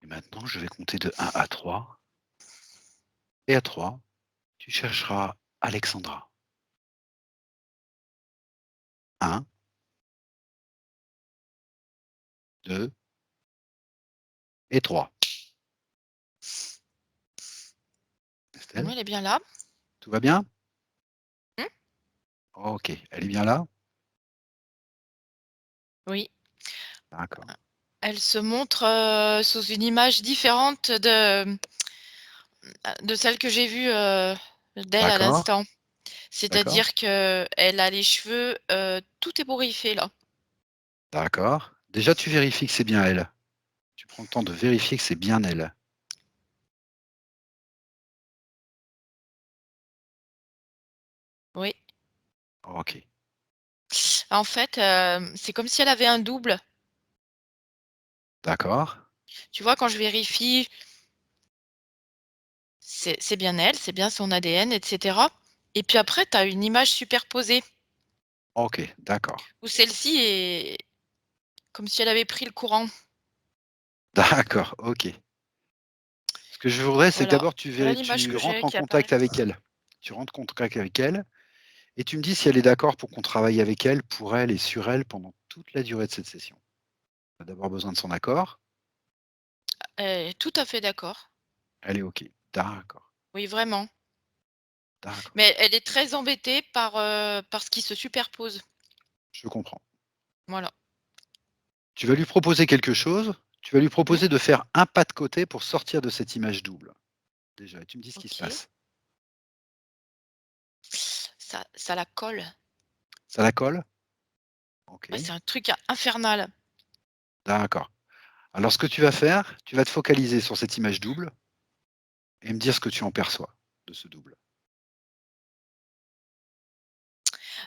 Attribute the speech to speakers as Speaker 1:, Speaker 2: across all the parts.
Speaker 1: Et maintenant, je vais compter de 1 à 3. Et à 3, tu chercheras Alexandra. 1, 2 et 3.
Speaker 2: Oui,
Speaker 1: Estelle,
Speaker 2: elle est bien là.
Speaker 1: tout va bien?
Speaker 2: Mmh?
Speaker 1: OK, elle est bien là?
Speaker 2: Oui.
Speaker 1: D'accord,
Speaker 2: Elle se montre, sous une image différente de celle que j'ai vue, d'elle à
Speaker 1: d'accord,
Speaker 2: l'instant.
Speaker 1: d'accord,
Speaker 2: C'est-à-dire qu'elle a les cheveux, tout ébouriffés là.
Speaker 1: d'accord. Déjà, tu vérifies que c'est bien elle. Tu prends le temps de vérifier que c'est bien elle.
Speaker 2: Oui.
Speaker 1: OK,
Speaker 2: En fait, c'est comme si elle avait un double.
Speaker 1: d'accord,
Speaker 2: Tu vois, quand je vérifie, c'est bien elle, c'est bien son ADN et cetera et puis après tu as une image superposée
Speaker 1: OK, d'accord,
Speaker 2: où celle-ci est comme si elle avait pris le courant.
Speaker 1: d'accord, OK. Ce que je voudrais, c'est que
Speaker 2: Voilà,
Speaker 1: d'abord
Speaker 2: voilà l'image
Speaker 1: tu
Speaker 2: que j'ai
Speaker 1: rentres en
Speaker 2: qui apparaît.
Speaker 1: contact avec elle. Tu rentres en contact avec elle et tu me dis si elle est d'accord pour qu'on travaille avec elle, pour elle et sur elle pendant toute la durée de cette session. On a d'abord besoin de son accord.
Speaker 2: Elle est tout à fait d'accord.
Speaker 1: Elle est OK. D'accord,
Speaker 2: Oui, vraiment.
Speaker 1: d'accord,
Speaker 2: Mais elle est très embêtée par ce qui se superpose.
Speaker 1: je comprends.
Speaker 2: Voilà.
Speaker 1: Tu vas lui proposer quelque chose, tu vas lui
Speaker 2: Mmh,
Speaker 1: proposer de faire un pas de côté pour sortir de cette image double, déjà et tu me dis ce qui se
Speaker 2: OK.
Speaker 1: passe.
Speaker 2: Ça la colle.
Speaker 1: Ça la colle?
Speaker 2: Ouais,
Speaker 1: OK,
Speaker 2: c'est un truc infernal.
Speaker 1: d'accord. Alors ce que tu vas faire, tu vas te focaliser sur cette image double et me dire ce que tu en perçois de ce double.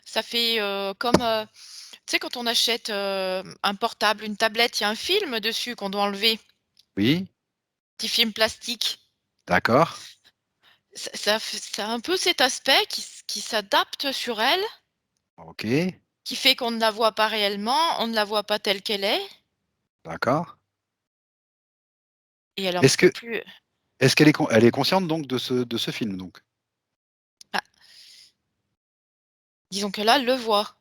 Speaker 2: Ça fait, comme, tu sais quand on achète, un portable, une tablette, il y a un film dessus qu'on doit enlever,
Speaker 1: Oui,
Speaker 2: petit film plastique.
Speaker 1: d'accord,
Speaker 2: Ça a un peu cet aspect qui s'adapte sur elle,
Speaker 1: OK,
Speaker 2: qui fait qu'on ne la voit pas réellement, on ne la voit pas telle qu'elle est
Speaker 1: d'accord.
Speaker 2: et elle en
Speaker 1: Est-ce
Speaker 2: peut
Speaker 1: que
Speaker 2: plus.
Speaker 1: est-ce qu'elle est con elle est consciente donc de ce film donc?
Speaker 2: Bah, disons que là, elle le voit.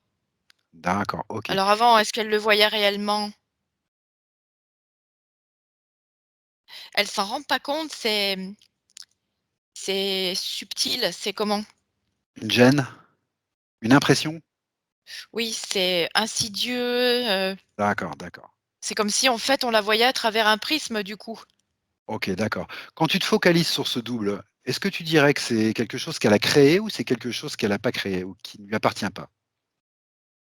Speaker 1: D'accord, OK.
Speaker 2: Alors avant, est-ce qu'elle le voyait réellement? Elle s'en rend pas compte, c'est subtil, c'est comment?
Speaker 1: Une gêne? Une impression?
Speaker 2: Oui, c'est insidieux,
Speaker 1: D'accord, d'accord.
Speaker 2: c'est comme si en fait on la voyait à travers un prisme du coup.
Speaker 1: OK, d'accord. Quand tu te focalises sur ce double, est-ce que tu dirais que c'est quelque chose qu'elle a créé ou c'est quelque chose qu'elle a pas créé ou qui ne lui appartient pas?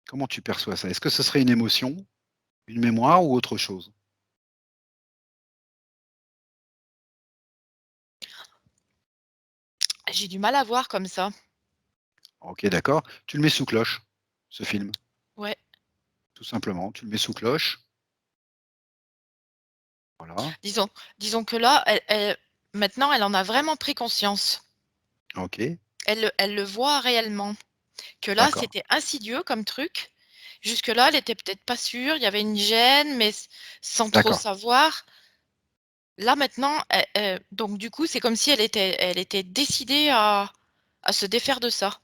Speaker 1: Comment tu perçois ça? Est-ce que ce serait une émotion, une mémoire ou autre chose?
Speaker 2: J'ai du mal à voir comme ça.
Speaker 1: OK, d'accord. Tu le mets sous cloche, ce film,
Speaker 2: Ouais,
Speaker 1: tout simplement. Tu le mets sous cloche, voilà.
Speaker 2: disons disons que là, elle maintenant elle en a vraiment pris conscience.
Speaker 1: OK,
Speaker 2: Elle le voit réellement, que là
Speaker 1: d'accord,
Speaker 2: c'était insidieux comme truc. Jusque-là, elle était peut-être pas sûre, il y avait une gêne, mais sans trop
Speaker 1: d'accord.
Speaker 2: savoir. Là maintenant, donc du coup, c'est comme si elle était décidée à se défaire de ça.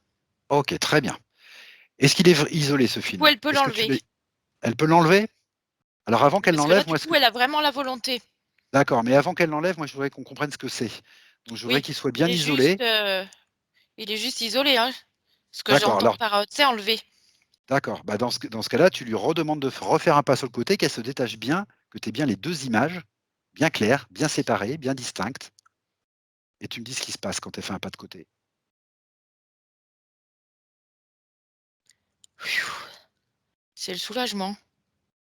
Speaker 1: OK, très bien. Est-ce qu'il est isolé ce
Speaker 2: Du coup,
Speaker 1: film?
Speaker 2: elle peut
Speaker 1: Est-ce que tu
Speaker 2: l'enlever.
Speaker 1: l'as elle peut l'enlever? Alors avant qu'elle
Speaker 2: Parce que là,
Speaker 1: l'enlève,
Speaker 2: du
Speaker 1: moi ce
Speaker 2: coup,
Speaker 1: que
Speaker 2: elle a vraiment la volonté.
Speaker 1: d'accord, mais avant qu'elle l'enlève, moi je voudrais qu'on comprenne ce que c'est. Donc je voudrais
Speaker 2: Oui,
Speaker 1: qu'il soit
Speaker 2: il
Speaker 1: bien
Speaker 2: est
Speaker 1: isolé.
Speaker 2: juste, heu, il est juste isolé, hein, ce que
Speaker 1: D'accord,
Speaker 2: j'entends
Speaker 1: alors
Speaker 2: par, tu sais, enlever.
Speaker 1: d'accord, bah, dans ce cas-là, tu lui redemandes de refaire un pas sur le côté, qu'elle se détache bien, que tu aies bien les 2 images, bien claires, bien séparées, bien distinctes et tu me dis ce qui se passe quand elle fait un pas de côté.
Speaker 2: C'est le soulagement.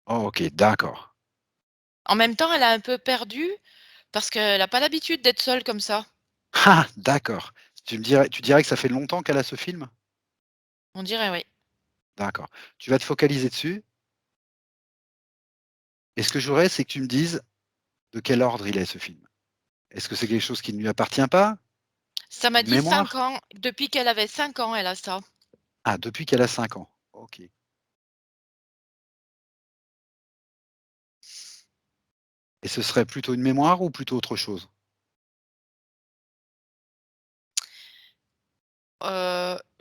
Speaker 1: Oh, OK, d'accord.
Speaker 2: En même temps, elle a un peu perdu parce qu'elle a pas l'habitude d'être seule comme ça.
Speaker 1: Ah! D'accord. Tu dirais que ça fait longtemps qu'elle a ce film?
Speaker 2: On dirait, oui.
Speaker 1: D'accord. Tu vas te focaliser dessus et ce que je voudrais, c'est que tu me dises de quel ordre il est ce film. Est-ce que c'est quelque chose qui ne lui appartient pas?
Speaker 2: Ça m'a
Speaker 1: Une
Speaker 2: dit 5
Speaker 1: mémoire?
Speaker 2: ans. Depuis qu'elle avait 5 ans, elle a ça.
Speaker 1: Ah, depuis qu'elle a 5 ans. OK. Et ce serait plutôt une mémoire ou plutôt autre chose?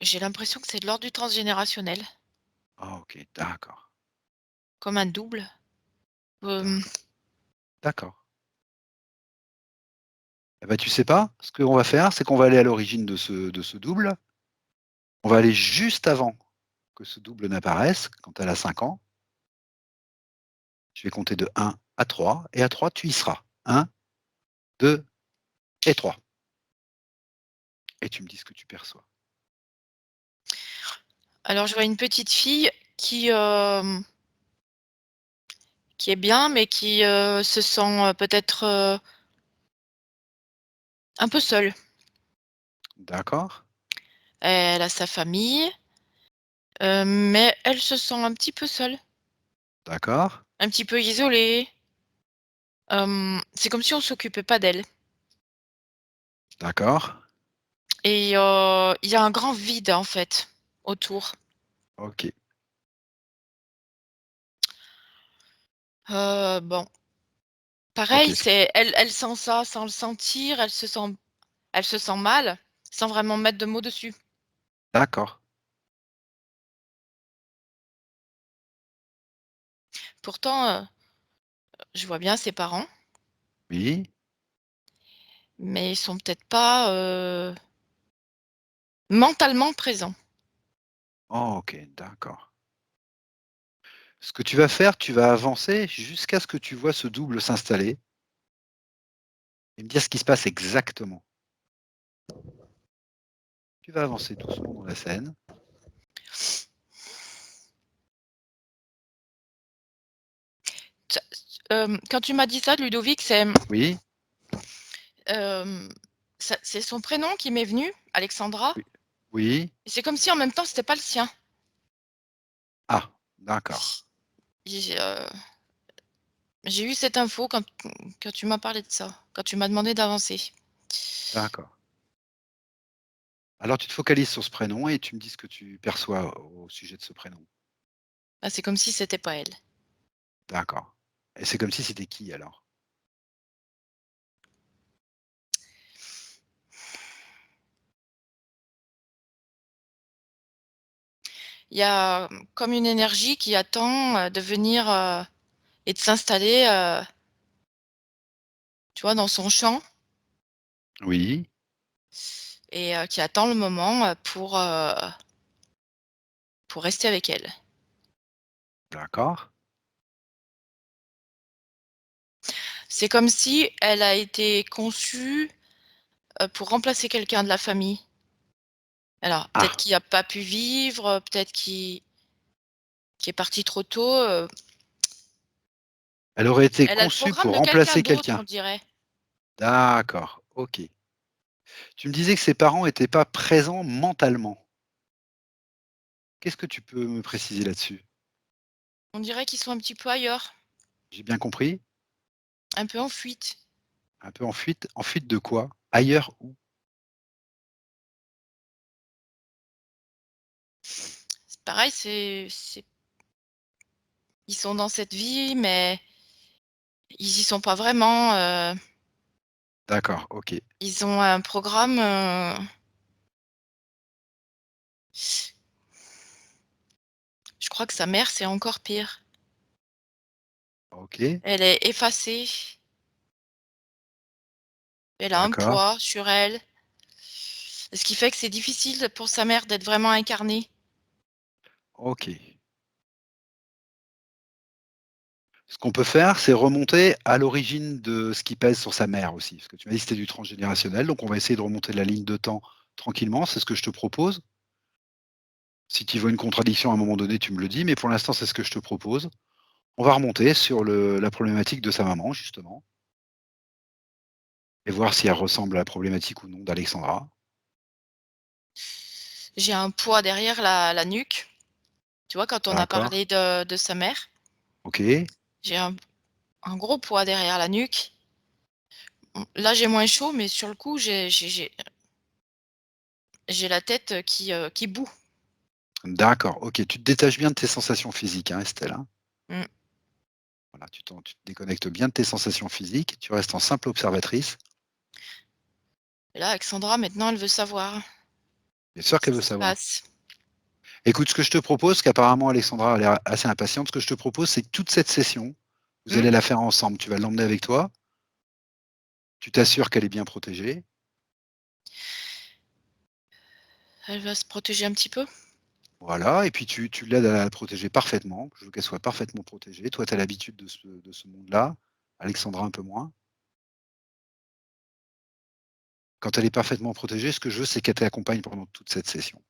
Speaker 2: J'ai l'impression que c'est de l'ordre du transgénérationnel,
Speaker 1: Ah OK, d'accord,
Speaker 2: comme un double. Hem,
Speaker 1: d'accord, d'accord. Eh bah, tu sais pas? Ce qu'on va faire, c'est qu'on va aller à l'origine de ce double. On va aller juste avant que ce double n'apparaisse, quand elle a 5 ans. Je vais compter de 1 à 3 et à 3 tu y seras. 1, 2 et 3 et tu me dis ce que tu perçois.
Speaker 2: alors je vois une petite fille qui est bien, mais qui, se sent, peut-être, un peu seule.
Speaker 1: D'accord,
Speaker 2: Elle a sa famille, mais elle se sent un petit peu seule,
Speaker 1: d'accord,
Speaker 2: un petit peu isolée. C'est comme si on s'occupait pas d'elle
Speaker 1: d'accord,
Speaker 2: et il y a un grand vide, en fait, autour.
Speaker 1: OK,
Speaker 2: Bon,
Speaker 1: OK,
Speaker 2: pareil, c'est elle sent ça sans le sentir, elle se sent mal, sans vraiment mettre de mots dessus.
Speaker 1: d'accord,
Speaker 2: Pourtant, je vois bien ses parents,
Speaker 1: oui,
Speaker 2: mais ils sont peut-être pas, mentalement présents.
Speaker 1: oh, OK, d'accord. Ce que tu vas faire, tu vas avancer jusqu'à ce que tu vois ce double s'installer et me dire ce qui se passe exactement. Tu vas avancer doucement dans la scène.
Speaker 2: Ça quand tu m'as dit ça, Ludovic,
Speaker 1: Oui,
Speaker 2: hem, c'est son prénom qui m'est venu, Alexandra,
Speaker 1: oui, oui.
Speaker 2: et c'est comme si en même temps c'était pas le sien.
Speaker 1: Ah, d'accord,
Speaker 2: J'ai, j'ai eu cette info quand tu m'as parlé de ça, quand tu m'as demandé d'avancer.
Speaker 1: d'accord. Alors tu te focalises sur ce prénom et tu me dis ce que tu perçois au sujet de ce prénom.
Speaker 2: Ah, c'est comme si c'était pas elle.
Speaker 1: D'accord. Et c'est comme si c'était qui alors?
Speaker 2: Il y a, comme une énergie qui attend, de venir, et de s'installer, tu vois, dans son champ
Speaker 1: Oui,
Speaker 2: et qui attend le moment, pour rester avec elle.
Speaker 1: d'accord.
Speaker 2: C'est comme si elle a été conçue, pour remplacer quelqu'un de la famille. Alors, peut-être
Speaker 1: Ah,
Speaker 2: qui a pas pu vivre, peut-être qui est parti trop tôt,
Speaker 1: elle aurait été
Speaker 2: elle a le
Speaker 1: conçue
Speaker 2: programme
Speaker 1: pour
Speaker 2: de quelqu'un
Speaker 1: remplacer
Speaker 2: d'autre,
Speaker 1: quelqu'un.
Speaker 2: on dirait.
Speaker 1: D'accord, OK. Tu me disais que ses parents étaient pas présents mentalement. Qu'est-ce que tu peux me préciser là-dessus?
Speaker 2: On dirait qu'ils sont un petit peu ailleurs,
Speaker 1: J'ai bien compris?
Speaker 2: un peu en fuite.
Speaker 1: Un peu en fuite? En fuite de quoi? Ailleurs où?
Speaker 2: C'est pareil, c'est ils sont dans cette vie, mais ils y sont pas vraiment,
Speaker 1: D'accord, OK,
Speaker 2: ils ont un programme, je crois que sa mère, c'est encore pire.
Speaker 1: OK,
Speaker 2: Elle est effacée, elle a un
Speaker 1: d'accord,
Speaker 2: poids sur elle, ce qui fait que c'est difficile pour sa mère d'être vraiment incarnée.
Speaker 1: OK. Ce qu'on peut faire, c'est remonter à l'origine de ce qui pèse sur sa mère aussi, parce que tu m'as dit que c'était du transgénérationnel, donc on va essayer de remonter la ligne de temps tranquillement, c'est ce que je te propose. Si tu vois une contradiction à un moment donné, tu me le dis, mais pour l'instant, c'est ce que je te propose. On va remonter sur la problématique de sa maman, justement, et voir si elle ressemble à la problématique ou non d'Alexandra.
Speaker 2: J'ai un poids derrière la nuque, tu vois, quand on a
Speaker 1: D'accord,
Speaker 2: parlé de sa mère,
Speaker 1: OK,
Speaker 2: j'ai un gros poids derrière la nuque. Là, j'ai moins chaud, mais sur le coup, j'ai la tête, qui bout.
Speaker 1: d'accord, OK. Tu te détaches bien de tes sensations physiques, hein, Estelle, hein?
Speaker 2: Mmh.
Speaker 1: Voilà, tu te déconnectes bien de tes sensations physiques, tu restes en simple observatrice.
Speaker 2: Et là, Alexandra, maintenant, elle veut savoir
Speaker 1: Bien sûr
Speaker 2: ce
Speaker 1: qu'elle
Speaker 2: qui
Speaker 1: veut
Speaker 2: se
Speaker 1: savoir.
Speaker 2: passe.
Speaker 1: Écoute, ce que je te propose, qu'apparemment Alexandra a l'air assez impatiente, ce que je te propose, c'est que toute cette session, vous
Speaker 2: Mmh?
Speaker 1: allez la faire ensemble. Tu vas l'emmener avec toi, tu t'assures qu'elle est bien protégée.
Speaker 2: Elle va se protéger un petit peu?
Speaker 1: Voilà, et puis tu l'aides à la protéger parfaitement. Je veux qu'elle soit parfaitement protégée. Toi, tu as l'habitude de ce monde-là, Alexandra un peu moins. Quand elle est parfaitement protégée, ce que je veux, c'est qu'elle t'accompagne pendant toute cette session.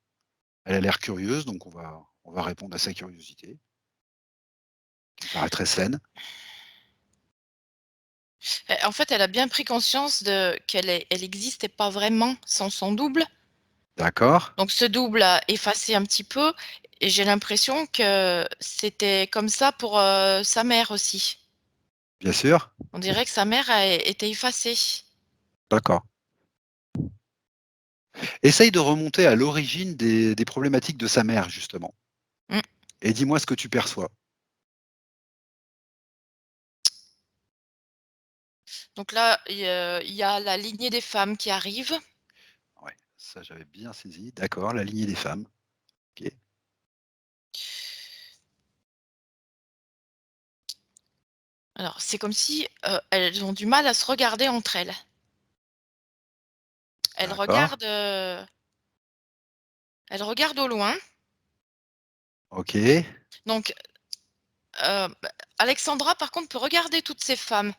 Speaker 1: Elle a l'air curieuse, donc on va répondre à sa curiosité, qui me paraît très saine.
Speaker 2: En fait, elle a bien pris conscience qu'elle existait pas vraiment sans son double.
Speaker 1: D'accord,
Speaker 2: Donc ce double a effacé un petit peu et j'ai l'impression que c'était comme ça pour, sa mère aussi.
Speaker 1: bien sûr.
Speaker 2: On dirait que sa mère a été effacée.
Speaker 1: D'accord. Essaye de remonter à l'origine des problématiques de sa mère, justement,
Speaker 2: Mmh.
Speaker 1: et dis-moi ce que tu perçois.
Speaker 2: Donc là, il y a la lignée des femmes qui arrive.
Speaker 1: Ouais, ça j'avais bien saisi. D'accord, la lignée des femmes. OK,
Speaker 2: Alors c'est comme si, elles ont du mal à se regarder entre elles. Elles
Speaker 1: d'accord,
Speaker 2: regardent, elles regardent au loin.
Speaker 1: OK,
Speaker 2: Donc, Alexandra par contre peut regarder toutes ces femmes.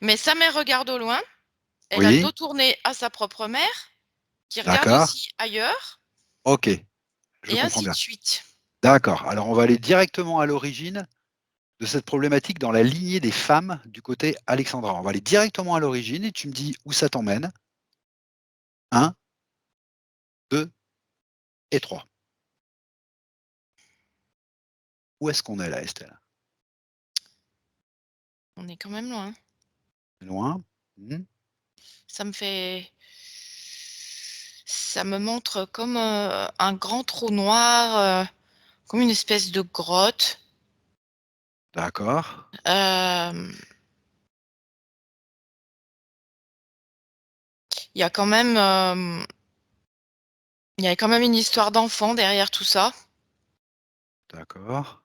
Speaker 2: Mais sa mère regarde au loin, elle a le
Speaker 1: oui,
Speaker 2: dos tourné à sa propre mère, qui regarde
Speaker 1: d'accord,
Speaker 2: aussi ailleurs
Speaker 1: OK, je
Speaker 2: et
Speaker 1: comprends
Speaker 2: ainsi de
Speaker 1: bien.
Speaker 2: suite.
Speaker 1: D'accord, alors on va aller directement à l'origine de cette problématique dans la lignée des femmes du côté Alexandra. On va aller directement à l'origine et tu me dis où ça t'emmène. 1, 2 et 3. Où est-ce qu'on est là, Estelle?
Speaker 2: On est quand même loin.
Speaker 1: Loin? Mmh,
Speaker 2: Ça me fait ça me montre comme, un grand trou noir, comme une espèce de grotte.
Speaker 1: d'accord,
Speaker 2: Hem, il y a quand même, il y a quand même une histoire d'enfant derrière tout ça.
Speaker 1: d'accord,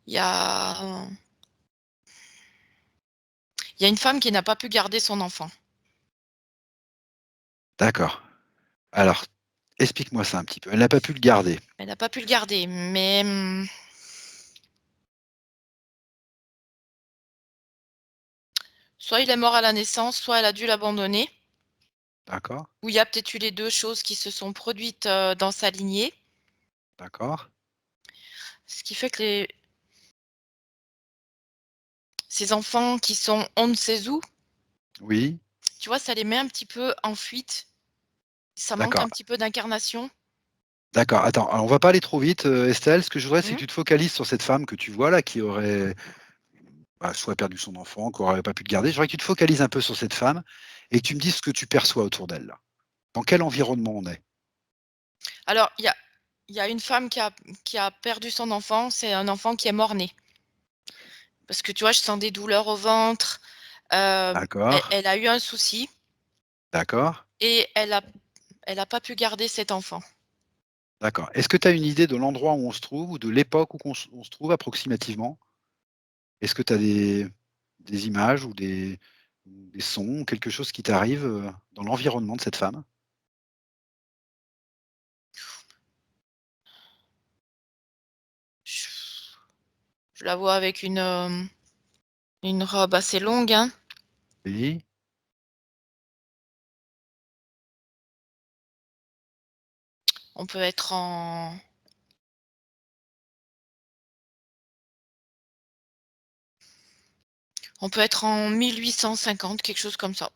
Speaker 2: Il y a il y a une femme qui n'a pas pu garder son enfant.
Speaker 1: d'accord. Alors, explique-moi ça un petit peu. Elle n'a pas pu le garder.
Speaker 2: Elle n'a pas pu le garder, mais, soit il est mort à la naissance, soit elle a dû l'abandonner,
Speaker 1: D'accord,
Speaker 2: ou il y a peut-être eu les 2 choses qui se sont produites, dans sa lignée.
Speaker 1: d'accord,
Speaker 2: Ce qui fait que ces enfants qui sont on ne sait où,
Speaker 1: oui,
Speaker 2: tu vois, ça les met un petit peu en fuite. Ça manque
Speaker 1: d'accord,
Speaker 2: un petit peu d'incarnation.
Speaker 1: d'accord. Attends, alors on va pas aller trop vite, Estelle. Ce que je voudrais, c'est que
Speaker 2: Mmh.
Speaker 1: tu te focalises sur cette femme que tu vois là, qui aurait, bah, soit perdu son enfant, qui aurait pas pu le garder. Je voudrais que tu te focalises un peu sur cette femme et que tu me dises ce que tu perçois autour d'elle là. Dans quel environnement on est?
Speaker 2: Alors il y a une femme qui a perdu son enfant, c'est un enfant qui est mort-né. Parce que tu vois, je sens des douleurs au ventre, elle
Speaker 1: D'accord,
Speaker 2: elle a eu un souci
Speaker 1: d'accord,
Speaker 2: et elle a pas pu garder cet enfant.
Speaker 1: d'accord. Est-ce que tu as une idée de l'endroit où on se trouve ou de l'époque où on se trouve approximativement? Est-ce que tu as des images ou des sons, quelque chose qui t'arrive, dans l'environnement de cette femme?
Speaker 2: Je je la vois avec une robe assez longue, hein.
Speaker 1: Oui,
Speaker 2: On peut être en on peut être en 1850, quelque chose comme ça.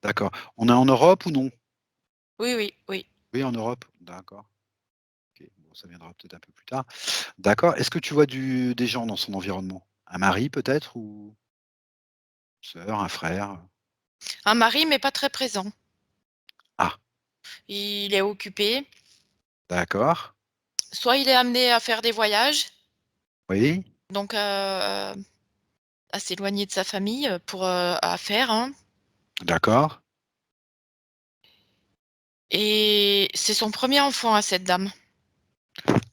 Speaker 1: d'accord. On est en Europe ou non?
Speaker 2: Oui, oui, oui.
Speaker 1: Oui, en Europe? D'accord. OK. Bon, ça viendra peut-être un peu plus tard. D'accord. Est-ce que tu vois des gens dans son environnement? Un mari peut-être ou une sœur, un frère?
Speaker 2: Un mari, mais pas très présent.
Speaker 1: Ah,
Speaker 2: Il est occupé,
Speaker 1: d'accord.
Speaker 2: soit il est amené à faire des voyages,
Speaker 1: Oui,
Speaker 2: donc à s'éloigner de sa famille, pour, à faire, hein,
Speaker 1: D'accord.
Speaker 2: et c'est son premier enfant à cette dame.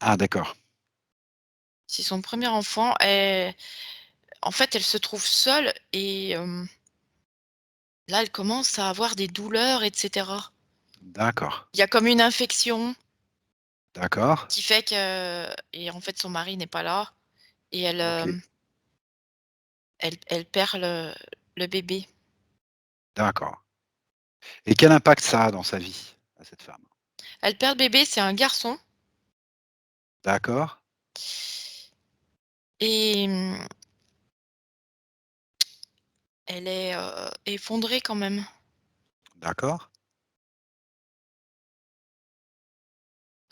Speaker 1: Ah d'accord.
Speaker 2: C'est son premier enfant et en fait, elle se trouve seule et là, elle commence à avoir des douleurs et cetera.
Speaker 1: D'accord.
Speaker 2: Il y a comme une infection
Speaker 1: D'accord.
Speaker 2: qui fait que et en fait, son mari n'est pas là et elle,
Speaker 1: OK.
Speaker 2: elle perd le bébé.
Speaker 1: D'accord. Et quel impact ça a dans sa vie, à cette femme?
Speaker 2: Elle perd le bébé, c'est un garçon
Speaker 1: D'accord.
Speaker 2: et elle est, effondrée quand même.
Speaker 1: D'accord.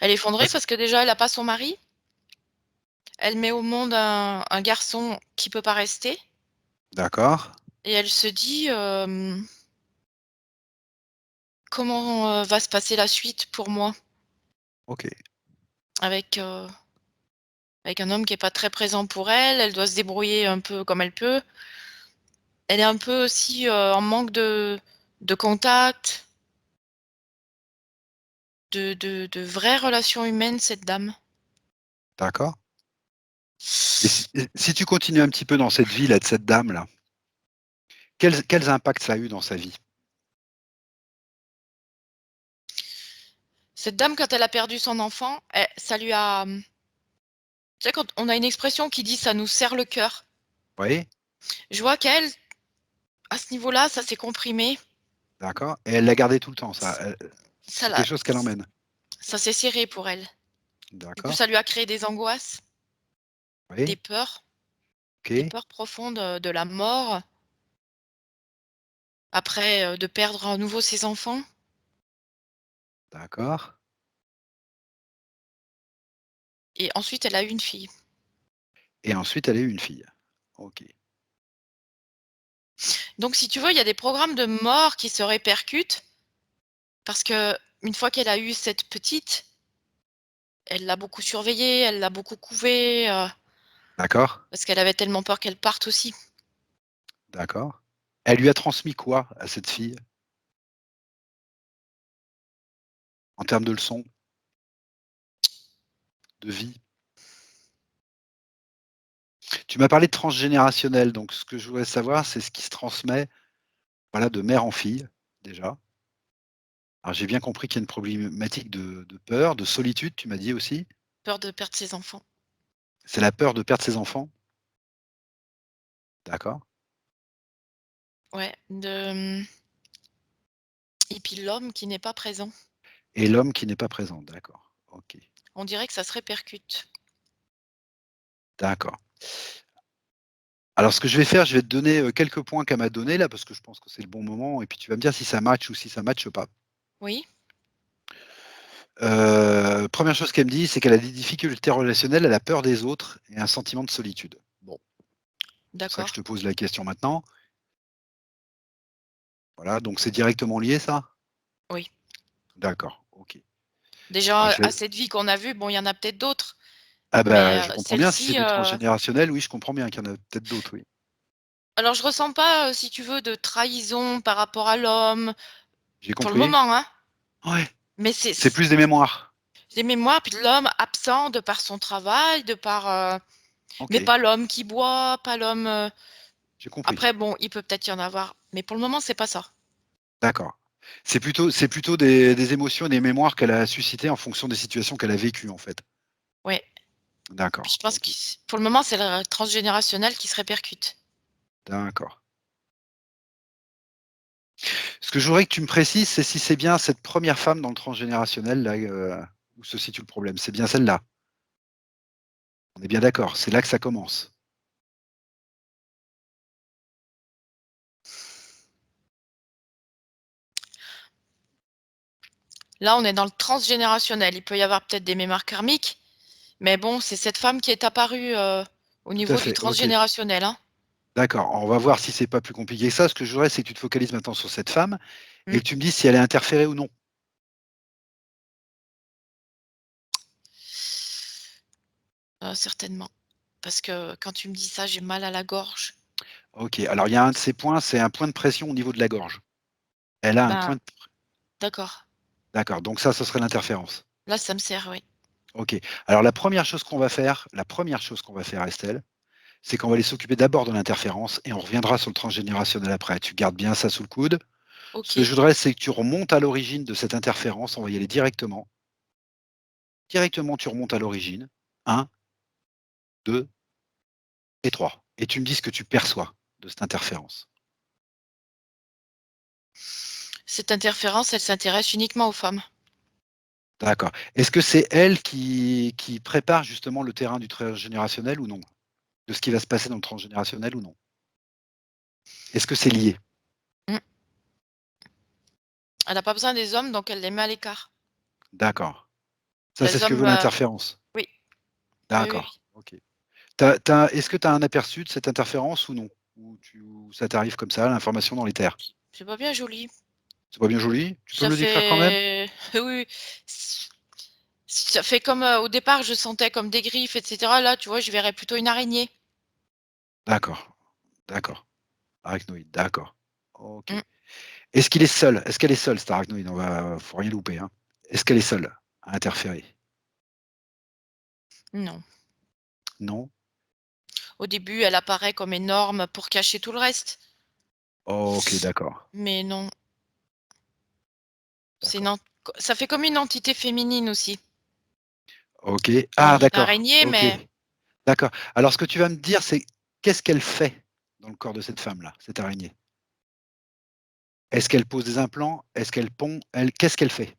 Speaker 2: Elle est effondrée
Speaker 1: Parce
Speaker 2: parce que déjà, elle a pas son mari. Elle met au monde un garçon qui peut pas rester
Speaker 1: d'accord.
Speaker 2: et elle se dit, «Comment, va se passer la suite pour moi?»
Speaker 1: OK.
Speaker 2: avec, avec un homme qui est pas très présent pour elle. Elle doit se débrouiller un peu comme elle peut. Elle est un peu aussi, en manque de contact, de vraies relations humaines, cette dame.
Speaker 1: D'accord. Et si tu continues un petit peu dans cette vie-là, de cette dame-là, quels impacts ça a eu dans sa vie?
Speaker 2: Cette dame, quand elle a perdu son enfant, ça lui a, tu sais, quand on a une expression qui dit: «Ça nous serre le cœur».
Speaker 1: Oui,
Speaker 2: Je vois qu'elle, à ce niveau-là, ça s'est comprimé.
Speaker 1: d'accord, et elle l'a gardé tout le temps ça,
Speaker 2: Ça
Speaker 1: c'est quelque
Speaker 2: l'a
Speaker 1: chose qu'elle emmène?
Speaker 2: ça s'est serré pour elle. Du coup,
Speaker 1: D'accord,
Speaker 2: ça lui a créé des angoisses,
Speaker 1: oui,
Speaker 2: des
Speaker 1: OK,
Speaker 2: peurs profondes, de la mort, après, de perdre à nouveau ses enfants
Speaker 1: d'accord,
Speaker 2: et ensuite elle a eu une fille.
Speaker 1: et ensuite elle a eu une fille. OK,
Speaker 2: Donc si tu veux, il y a des programmes de mort qui se répercutent parce que une fois qu'elle a eu cette petite, elle l'a beaucoup surveillée, elle l'a beaucoup couvée,
Speaker 1: d'accord,
Speaker 2: parce qu'elle avait tellement peur qu'elle parte aussi.
Speaker 1: d'accord. Elle lui a transmis quoi à cette fille, en termes de leçons, de vie? Tu m'as parlé de transgénérationnel, donc ce que je voudrais savoir, c'est ce qui se transmet, voilà, de mère en fille, déjà. Alors j'ai bien compris qu'il y a une problématique de peur, de solitude, tu m'as dit aussi?
Speaker 2: Peur de perdre ses enfants.
Speaker 1: C'est la peur de perdre ses enfants? D'accord,
Speaker 2: Ouais, et puis l'homme qui n'est pas présent.
Speaker 1: et l'homme qui n'est pas présent, d'accord, OK,
Speaker 2: On dirait que ça se répercute.
Speaker 1: d'accord. Alors ce que je vais faire, je vais te donner, quelques points qu'elle m'a donnés là, parce que je pense que c'est le bon moment et puis tu vas me dire si ça match ou si ça matche pas.
Speaker 2: Oui,
Speaker 1: 1 chose qu'elle me dit, c'est qu'elle a des difficultés relationnelles, elle a peur des autres et un sentiment de solitude. Bon, c'est pour ça que je
Speaker 2: d'accord.
Speaker 1: te pose la question maintenant. Voilà, donc c'est directement lié ça?
Speaker 2: Oui.
Speaker 1: D'accord, OK. Alors
Speaker 2: Déjà,
Speaker 1: je
Speaker 2: à
Speaker 1: vais
Speaker 2: cette vie qu'on a vue, bon, il y en a peut-être d'autres,
Speaker 1: ah
Speaker 2: mais
Speaker 1: bah, je comprends bien si c'est
Speaker 2: celle-ci,
Speaker 1: du transgénérationnel, oui, je comprends bien qu'il y en a peut-être d'autres, oui.
Speaker 2: alors je ressens pas, si tu veux, de trahison par rapport à l'homme,
Speaker 1: J'ai
Speaker 2: pour le
Speaker 1: compris.
Speaker 2: moment, hein,
Speaker 1: Ouais,
Speaker 2: mais
Speaker 1: c'est plus des mémoires.
Speaker 2: des mémoires, puis de l'homme absent de par son travail, de par, mais
Speaker 1: OK,
Speaker 2: pas l'homme qui boit, pas l'homme,
Speaker 1: j'ai compris.
Speaker 2: après bon, il peut peut-être y en avoir, mais pour le moment, c'est pas ça.
Speaker 1: D'accord. C'est plutôt des émotions et des mémoires qu'elle a suscitées en fonction des situations qu'elle a vécues, en fait?
Speaker 2: Ouais, puis
Speaker 1: D'accord,
Speaker 2: je pense que
Speaker 1: OK,
Speaker 2: pour le moment, c'est le transgénérationnel qui se répercute.
Speaker 1: d'accord. Ce que je voudrais que tu me précises, c'est si c'est bien cette première femme dans le transgénérationnel là, où se situe le problème? C'est bien celle-là? On est bien d'accord, c'est là que ça commence?
Speaker 2: Là, on est dans le transgénérationnel. Il peut y avoir peut-être des mémoires karmiques, mais bon, c'est cette femme qui est apparue, au
Speaker 1: Tout à
Speaker 2: niveau du
Speaker 1: fait, OK.
Speaker 2: transgénérationnel, hein.
Speaker 1: D'accord, on va voir si c'est pas plus compliqué que ça. Ce que je voudrais, c'est que tu te focalises maintenant sur cette femme et
Speaker 2: Mmh,
Speaker 1: que tu me dises si elle est interférée ou non.
Speaker 2: certainement. Parce que quand tu me dis ça, j'ai mal à la gorge.
Speaker 1: OK, alors il y a un de ces points, c'est un point de pression au niveau de la gorge. Elle a un
Speaker 2: Ben,
Speaker 1: point de
Speaker 2: d'accord.
Speaker 1: d'accord, donc ça, ce serait l'interférence.
Speaker 2: Là, ça me sert, oui.
Speaker 1: OK. Alors la première chose qu'on va faire Estelle, c'est qu'on va aller s'occuper d'abord de l'interférence et on reviendra sur le transgénérationnel après. Tu gardes bien ça sous le coude. Ce que je
Speaker 2: OK.
Speaker 1: voudrais, c'est que tu remontes à l'origine de cette interférence, on va y aller directement. Directement, tu remontes à l'origine. 1, 2 et 3. Et tu me dis ce que tu perçois de cette interférence.
Speaker 2: Cette interférence, elle s'intéresse uniquement aux femmes.
Speaker 1: D'accord. Est-ce que c'est elle qui prépare justement le terrain du transgénérationnel ou non? De ce qui va se passer dans le transgénérationnel ou non? Est-ce que c'est lié?
Speaker 2: Mmh. Elle a pas besoin des hommes, donc elle les met à l'écart.
Speaker 1: D'accord. Ça, c'est
Speaker 2: Les
Speaker 1: ce que
Speaker 2: hommes,
Speaker 1: veut l'interférence?
Speaker 2: oui, oui, oui,
Speaker 1: D'accord,
Speaker 2: oui.
Speaker 1: OK. Est-ce que tu as un aperçu de cette interférence ou non? Ou ça t'arrive comme ça, l'information dans les terres?
Speaker 2: C'est pas bien joli.
Speaker 1: C'est pas bien joli? Tu peux
Speaker 2: Ça
Speaker 1: me le décrire quand même?
Speaker 2: fait oui, oui. ç Ça fait comme, au départ, je sentais comme des griffes et cetera. Là, tu vois, je verrais plutôt une araignée.
Speaker 1: D'accord, d'accord. Arachnoïde, d'accord. OK.
Speaker 2: Mmh,
Speaker 1: Est-ce qu'il est seul? Est-ce qu'elle est seule cette arachnoïde? Faut rien louper, hein. Est-ce qu'elle est seule à interférer?
Speaker 2: non.
Speaker 1: Non?
Speaker 2: Au début, elle apparaît comme énorme pour cacher tout le reste,
Speaker 1: OK, d'accord,
Speaker 2: mais non, c'est une
Speaker 1: d'accord.
Speaker 2: ent ça fait comme une entité féminine aussi.
Speaker 1: OK.
Speaker 2: On
Speaker 1: Ah
Speaker 2: dit une
Speaker 1: d'accord,
Speaker 2: araignée,
Speaker 1: OK,
Speaker 2: mais
Speaker 1: d'accord. Alors ce que tu vas me dire, c'est qu'est-ce qu'elle fait dans le corps de cette femme-là, cette araignée? Est-ce qu'elle pose des implants? Est-ce qu'elle pond? Qu'est-ce qu'elle fait?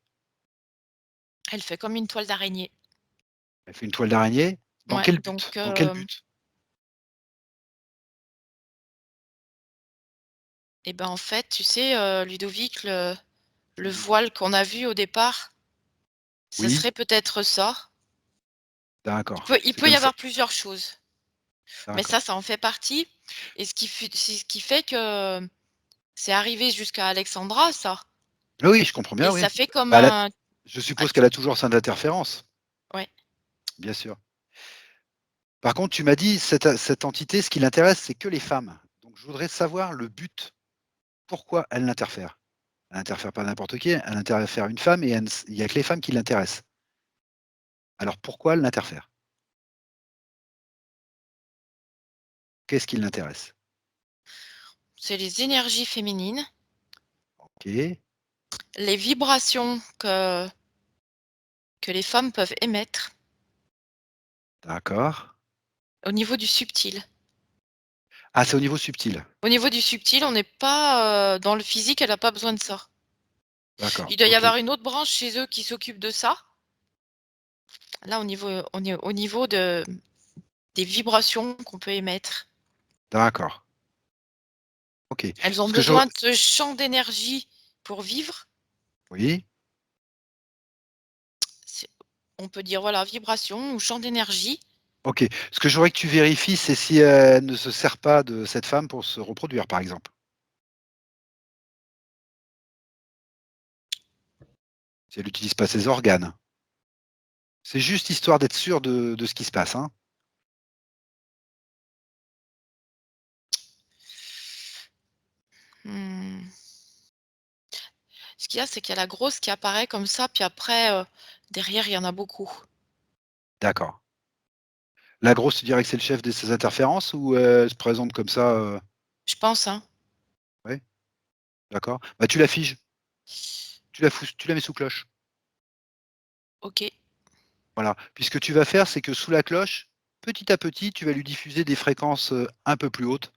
Speaker 2: elle fait comme une toile d'araignée.
Speaker 1: Elle fait une toile d'araignée? Dans
Speaker 2: Ouais,
Speaker 1: quel
Speaker 2: donc
Speaker 1: but? Dans quel but?
Speaker 2: et ben, en fait, tu sais, Ludovic, le
Speaker 1: Mmh.
Speaker 2: voile qu'on a vu au départ, ça
Speaker 1: Oui,
Speaker 2: serait peut-être ça.
Speaker 1: d'accord,
Speaker 2: Il
Speaker 1: c'est
Speaker 2: peut y
Speaker 1: comme ça,
Speaker 2: avoir plusieurs choses, mais
Speaker 1: d'accord.
Speaker 2: ça en fait partie et c'est ce qui fait que c'est arrivé jusqu'à Alexandra, ça
Speaker 1: Oui, oui, je comprends
Speaker 2: et
Speaker 1: bien, oui.
Speaker 2: ça fait comme
Speaker 1: Bah, elle a
Speaker 2: un
Speaker 1: je
Speaker 2: ah
Speaker 1: suppose
Speaker 2: tu
Speaker 1: qu'elle a toujours cette interférence,
Speaker 2: ouais,
Speaker 1: bien sûr. Par contre, tu m'as dit cette entité, ce qui l'intéresse, c'est que les femmes. Donc je voudrais savoir le but. Pourquoi elle l'interfère? Elle n'interfère pas n'importe qui, elle interfère une femme et il y a que les femmes qui l'intéressent. Alors pourquoi elle l'interfère? Qu'est-ce qui l'intéresse?
Speaker 2: c'est les énergies féminines,
Speaker 1: OK,
Speaker 2: les vibrations que les femmes peuvent émettre
Speaker 1: d'accord.
Speaker 2: au niveau du subtil.
Speaker 1: Ah, c'est au niveau subtil.
Speaker 2: Au niveau du subtil, on n'est pas, dans le physique, elle a pas besoin de ça.
Speaker 1: D'accord,
Speaker 2: Il doit y
Speaker 1: OK,
Speaker 2: avoir une autre branche chez eux qui s'occupe de ça. Là, au niveau des vibrations qu'on peut émettre.
Speaker 1: d'accord, OK.
Speaker 2: Elles ont
Speaker 1: Ce que je
Speaker 2: besoin de ce champ d'énergie pour vivre.
Speaker 1: oui,
Speaker 2: C'est on peut dire, voilà, vibration ou champ d'énergie.
Speaker 1: OK. Ce que j'aurais que tu vérifies, c'est si elle ne se sert pas de cette femme pour se reproduire, par exemple. Si elle n'utilise pas ses organes. C'est juste histoire d'être sûr de ce qui se passe, hein.
Speaker 2: Mmh. Ce qu'il y a, c'est qu'il y a la grosse qui apparaît comme ça, puis après, derrière, il y en a beaucoup.
Speaker 1: D'accord. La grosse, tu dirais que c'est le chef de ces interférences ou elle se présente comme ça,
Speaker 2: Je pense, hein.
Speaker 1: ouais, d'accord. Bah, tu la figes, tu la mets sous cloche.
Speaker 2: OK.
Speaker 1: Voilà. Puis ce que tu vas faire, c'est que sous la cloche, petit à petit, tu vas lui diffuser des fréquences, un peu plus hautes,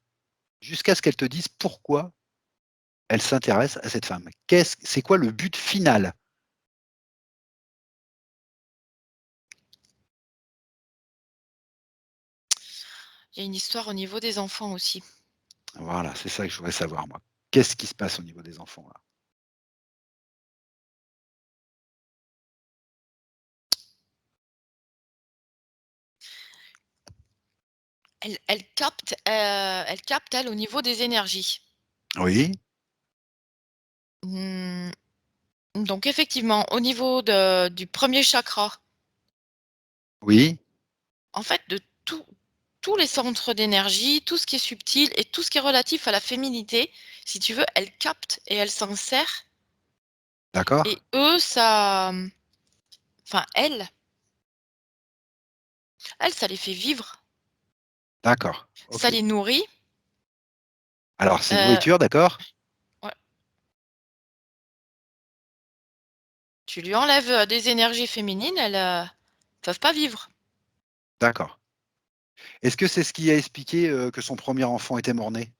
Speaker 1: jusqu'à ce qu'elle te dise pourquoi elle s'intéresse à cette femme. C'est quoi le but final?
Speaker 2: Il y a une histoire au niveau des enfants aussi.
Speaker 1: Voilà, c'est ça que je voudrais savoir moi. Qu'est-ce qui se passe au niveau des enfants là?
Speaker 2: Elle capte, elle, au niveau des énergies.
Speaker 1: Oui,
Speaker 2: Mmh, donc effectivement, au niveau du premier chakra,
Speaker 1: oui,
Speaker 2: en fait, de tout. tous les centres d'énergie, tout ce qui est subtil et tout ce qui est relatif à la féminité, si tu veux, elle capte et elle s'en sert
Speaker 1: D'accord?
Speaker 2: et eux, ça, enfin elles, ça les fait vivre,
Speaker 1: D'accord.
Speaker 2: ça
Speaker 1: OK.
Speaker 2: les nourrit,
Speaker 1: Alors c'est
Speaker 2: heu,
Speaker 1: nourriture, d'accord?
Speaker 2: ouais, tu lui enlèves, des énergies féminines, elles, peuvent pas vivre.
Speaker 1: D'accord. Est-ce que c'est ce qui a expliqué, que son premier enfant était mort-né?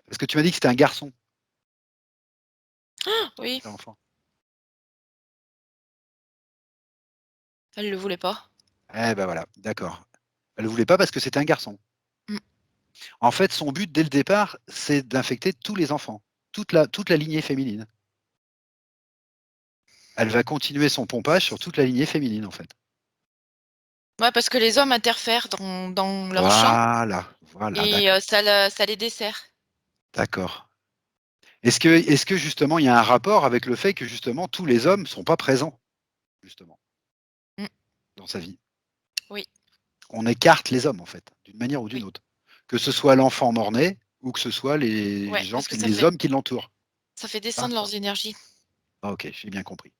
Speaker 1: Parce que tu m'as dit que c'était un garçon,
Speaker 2: Oui,
Speaker 1: cet enfant.
Speaker 2: elle le voulait pas.
Speaker 1: Eh ben voilà, d'accord. Elle ne voulait pas parce que c'était un garçon.
Speaker 2: Mmh.
Speaker 1: En fait, son but dès le départ, c'est d'infecter tous les enfants, toute la lignée féminine. Elle va continuer son pompage sur toute la lignée féminine, en fait.
Speaker 2: Ouais, parce que les hommes interfèrent dans leur champ
Speaker 1: Voilà,
Speaker 2: et
Speaker 1: d'accord,
Speaker 2: ça les dessert.
Speaker 1: d'accord. Est-ce que justement il y a un rapport avec le fait que justement tous les hommes sont pas présents, justement,
Speaker 2: Mmh.
Speaker 1: dans sa vie?
Speaker 2: Oui,
Speaker 1: On écarte les hommes, en fait, d'une manière ou d'une
Speaker 2: oui,
Speaker 1: autre. Que ce soit l'enfant mort-né ou que ce soit les
Speaker 2: ouais,
Speaker 1: gens
Speaker 2: parce
Speaker 1: qui
Speaker 2: que
Speaker 1: les hommes qui l'entourent.
Speaker 2: ça fait descendre
Speaker 1: D'accord.
Speaker 2: leurs énergies
Speaker 1: Ah OK, j'ai bien compris.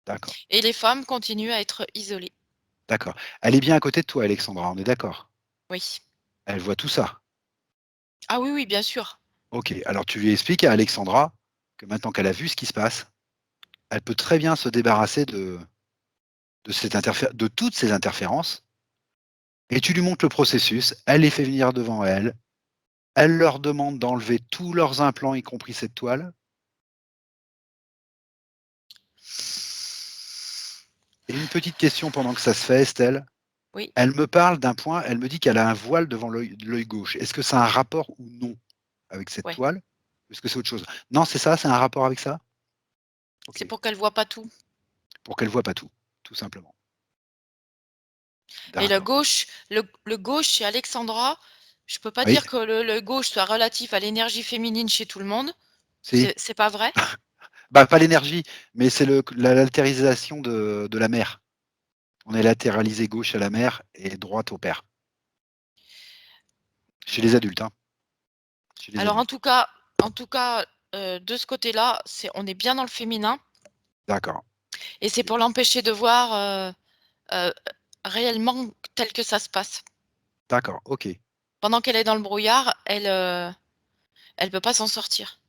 Speaker 1: D'accord,
Speaker 2: et les femmes continuent à être isolées.
Speaker 1: d'accord. Elle est bien à côté de toi, Alexandra, on est d'accord?
Speaker 2: Oui.
Speaker 1: Elle voit tout ça?
Speaker 2: Ah oui, oui, bien sûr.
Speaker 1: OK, alors tu lui expliques à Alexandra que maintenant qu'elle a vu ce qui se passe, elle peut très bien se débarrasser de toutes ces interférences et tu lui montres le processus. Elle les fait venir devant elle, elle leur demande d'enlever tous leurs implants, y compris cette toile. Et une petite question pendant que ça se fait, Estelle.
Speaker 2: Oui,
Speaker 1: Elle me parle d'un point, elle me dit qu'elle a un voile devant l'œil gauche. Est-ce que ça a un rapport ou non avec cette
Speaker 2: ouais.
Speaker 1: toile? Ou est-ce que c'est autre chose? Non, c'est ça, c'est un rapport avec ça?
Speaker 2: C'est
Speaker 1: OK,
Speaker 2: pour qu'elles voient pas tout
Speaker 1: pour qu'elle voit pas tout simplement.
Speaker 2: et le
Speaker 1: D'accord.
Speaker 2: gauche le gauche chez Alexandra, je peux pas
Speaker 1: Oui,
Speaker 2: dire que le gauche soit relatif à l'énergie féminine chez tout le monde.
Speaker 1: si.
Speaker 2: C'est pas vrai.
Speaker 1: Bah, pas l'énergie, mais c'est la laltérisation de la mère. On est latéralisé gauche à la mère et droite au père. Chez les adultes, hein, chez les
Speaker 2: Alors
Speaker 1: adultes.
Speaker 2: en tout cas, de ce côté-là, on est bien dans le féminin
Speaker 1: D'accord.
Speaker 2: et c'est
Speaker 1: OK.
Speaker 2: pour l'empêcher de voir, heu, réellement tel que ça se passe.
Speaker 1: D'accord, OK.
Speaker 2: Pendant qu'elle est dans le brouillard, elle peut pas s'en sortir.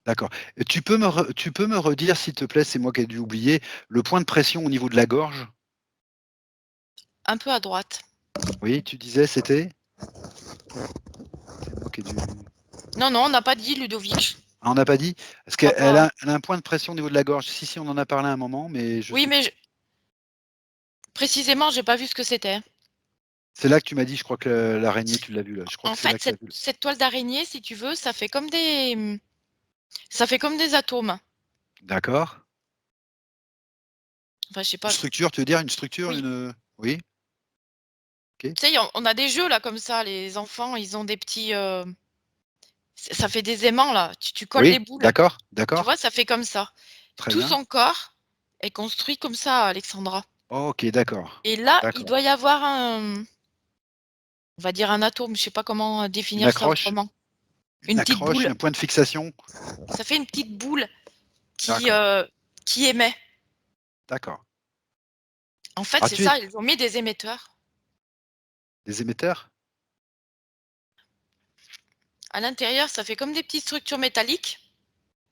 Speaker 1: D'accord. Tu peux me redire, s'il te plaît, c'est moi qui ai dû oublier, le point de pression au niveau de la gorge?
Speaker 2: Un peu à droite.
Speaker 1: Oui, tu disais c'était? C'est moi qui ai dû
Speaker 2: Non, non, on n'a pas dit Ludovic.
Speaker 1: ah, on n'a pas dit? Parce
Speaker 2: Je crois
Speaker 1: qu'elle
Speaker 2: pas, hein.
Speaker 1: a un point de pression au niveau de la gorge. Si, si, on en a parlé à un moment, mais je
Speaker 2: Oui,
Speaker 1: sais
Speaker 2: mais
Speaker 1: plus.
Speaker 2: je précisément, j'ai pas vu ce que c'était.
Speaker 1: C'est là que tu m'as dit, je crois que l'araignée, tu l'as vue là. Je crois
Speaker 2: En
Speaker 1: que c'est là
Speaker 2: fait,
Speaker 1: que tu as vu.
Speaker 2: cette toile d'araignée, si tu veux, ça fait comme des atomes.
Speaker 1: D'accord.
Speaker 2: Enfin, je sais
Speaker 1: Une
Speaker 2: pas.
Speaker 1: structure, tu veux dire une structure,
Speaker 2: Oui.
Speaker 1: oui, OK.
Speaker 2: Tu sais, on a des jeux là comme ça, les enfants, ils ont des petits, ça fait des aimants là, tu colles
Speaker 1: Oui,
Speaker 2: des boules.
Speaker 1: d'accord,
Speaker 2: Tu vois,
Speaker 1: d'accord.
Speaker 2: ça fait comme ça.
Speaker 1: Très
Speaker 2: Tout
Speaker 1: bien.
Speaker 2: son corps est construit comme ça, Alexandra.
Speaker 1: OK, d'accord.
Speaker 2: Et là, il
Speaker 1: D'accord.
Speaker 2: doit y avoir on va dire un atome, je sais pas comment,
Speaker 1: Une
Speaker 2: définir ça
Speaker 1: accroche
Speaker 2: autrement.
Speaker 1: une
Speaker 2: Une petite
Speaker 1: accroche,
Speaker 2: boule.
Speaker 1: un point de fixation?
Speaker 2: Ça fait une petite boule qui,
Speaker 1: D'accord,
Speaker 2: heu, qui émet.
Speaker 1: d'accord.
Speaker 2: En fait,
Speaker 1: Ah,
Speaker 2: c'est ça, ils ont mis des émetteurs.
Speaker 1: des émetteurs?
Speaker 2: À l'intérieur, ça fait comme des petites structures métalliques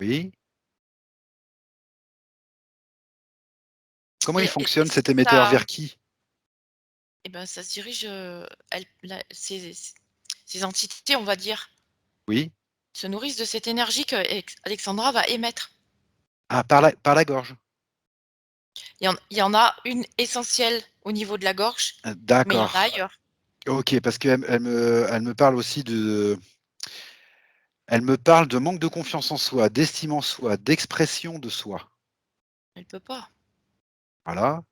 Speaker 1: Oui. Comment il
Speaker 2: et
Speaker 1: fonctionne cet émetteur?
Speaker 2: ça
Speaker 1: Vers qui?
Speaker 2: et ben, ça se dirige, elles la ces entités, on va dire,
Speaker 1: Oui.
Speaker 2: se nourrissent de cette énergie que Alexandra va émettre.
Speaker 1: Ah, par la gorge?
Speaker 2: Il y en a une essentielle au niveau de la gorge, mais il y en a
Speaker 1: D'accord.
Speaker 2: ailleurs.
Speaker 1: OK, parce qu'elle me parle aussi elle me parle de manque de confiance en soi, d'estime en soi, d'expression de soi.
Speaker 2: Elle peut pas.
Speaker 1: Voilà.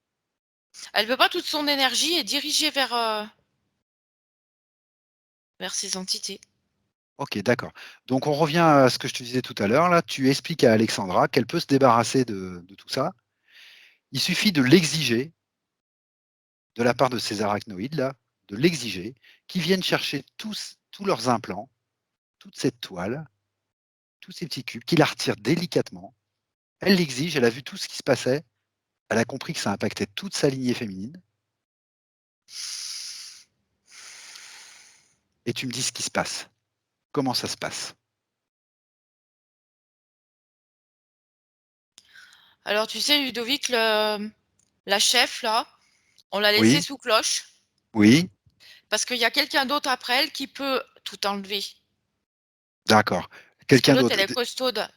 Speaker 2: Elle peut pas, toute son énergie est dirigée vers ces entités.
Speaker 1: OK, d'accord. Donc on revient à ce que je te disais tout à l'heure là, tu expliques à Alexandra qu'elle peut se débarrasser de tout ça. Il suffit de l'exiger de la part de ces arachnoïdes-là, de l'exiger, qui viennent chercher tous leurs implants, toute cette toile, tous ces petits cubes, qui la retirent délicatement. Elle l'exige, elle a vu tout ce qui se passait, elle a compris que ça impactait toute sa lignée féminine. Et tu me dis ce qui se passe. Comment ça se passe?
Speaker 2: Alors tu sais Ludovic, la chef là, on l'a laissée
Speaker 1: Oui,
Speaker 2: sous cloche
Speaker 1: oui,
Speaker 2: parce qu'il y a quelqu'un d'autre après elle qui peut tout enlever.
Speaker 1: d'accord.
Speaker 2: Parce que
Speaker 1: Quelqu'un
Speaker 2: l'autre elle
Speaker 1: d'autre,
Speaker 2: est costaude.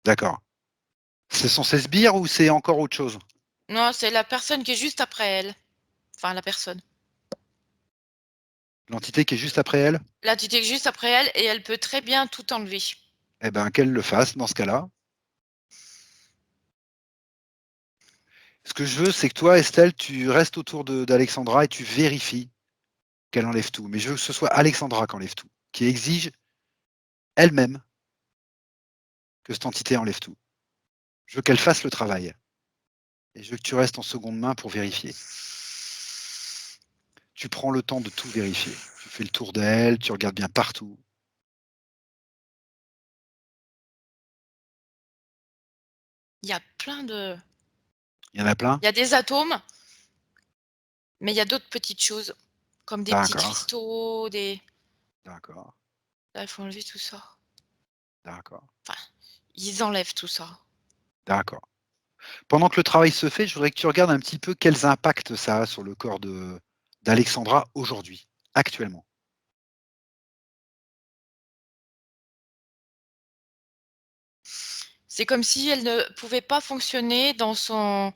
Speaker 1: d'accord. Ce sont ces sbires ou c'est encore autre chose?
Speaker 2: Non, c'est la personne qui est juste après elle. Enfin la personne.
Speaker 1: L'entité qui est juste après elle?
Speaker 2: Là tu t'es juste après elle et elle peut très bien tout enlever.
Speaker 1: Eh ben, qu'elle le fasse dans ce cas-là. Ce que je veux, c'est que toi, Estelle, tu restes autour d'Alexandra et tu vérifies qu'elle enlève tout. Mais je veux que ce soit Alexandra qui enlève tout, qui exige elle-même que cette entité enlève tout. Je veux qu'elle fasse le travail. Et je veux que tu restes en seconde main pour vérifier. Tu prends le temps de tout vérifier. Tu fais le tour d'elle, tu regardes bien partout.
Speaker 2: Il y a plein de.
Speaker 1: Il y en a plein?
Speaker 2: Il y a des atomes, mais il y a d'autres petites choses, comme des petits
Speaker 1: D'accord,
Speaker 2: cristaux, des.
Speaker 1: d'accord,
Speaker 2: Là, il faut enlever tout ça.
Speaker 1: d'accord,
Speaker 2: Enfin, ils enlèvent tout ça.
Speaker 1: d'accord. Pendant que le travail se fait, je voudrais que tu regardes un petit peu quels impacts ça a sur le corps d'Alexandra aujourd'hui, actuellement.
Speaker 2: C'est comme si elle ne pouvait pas fonctionner dans son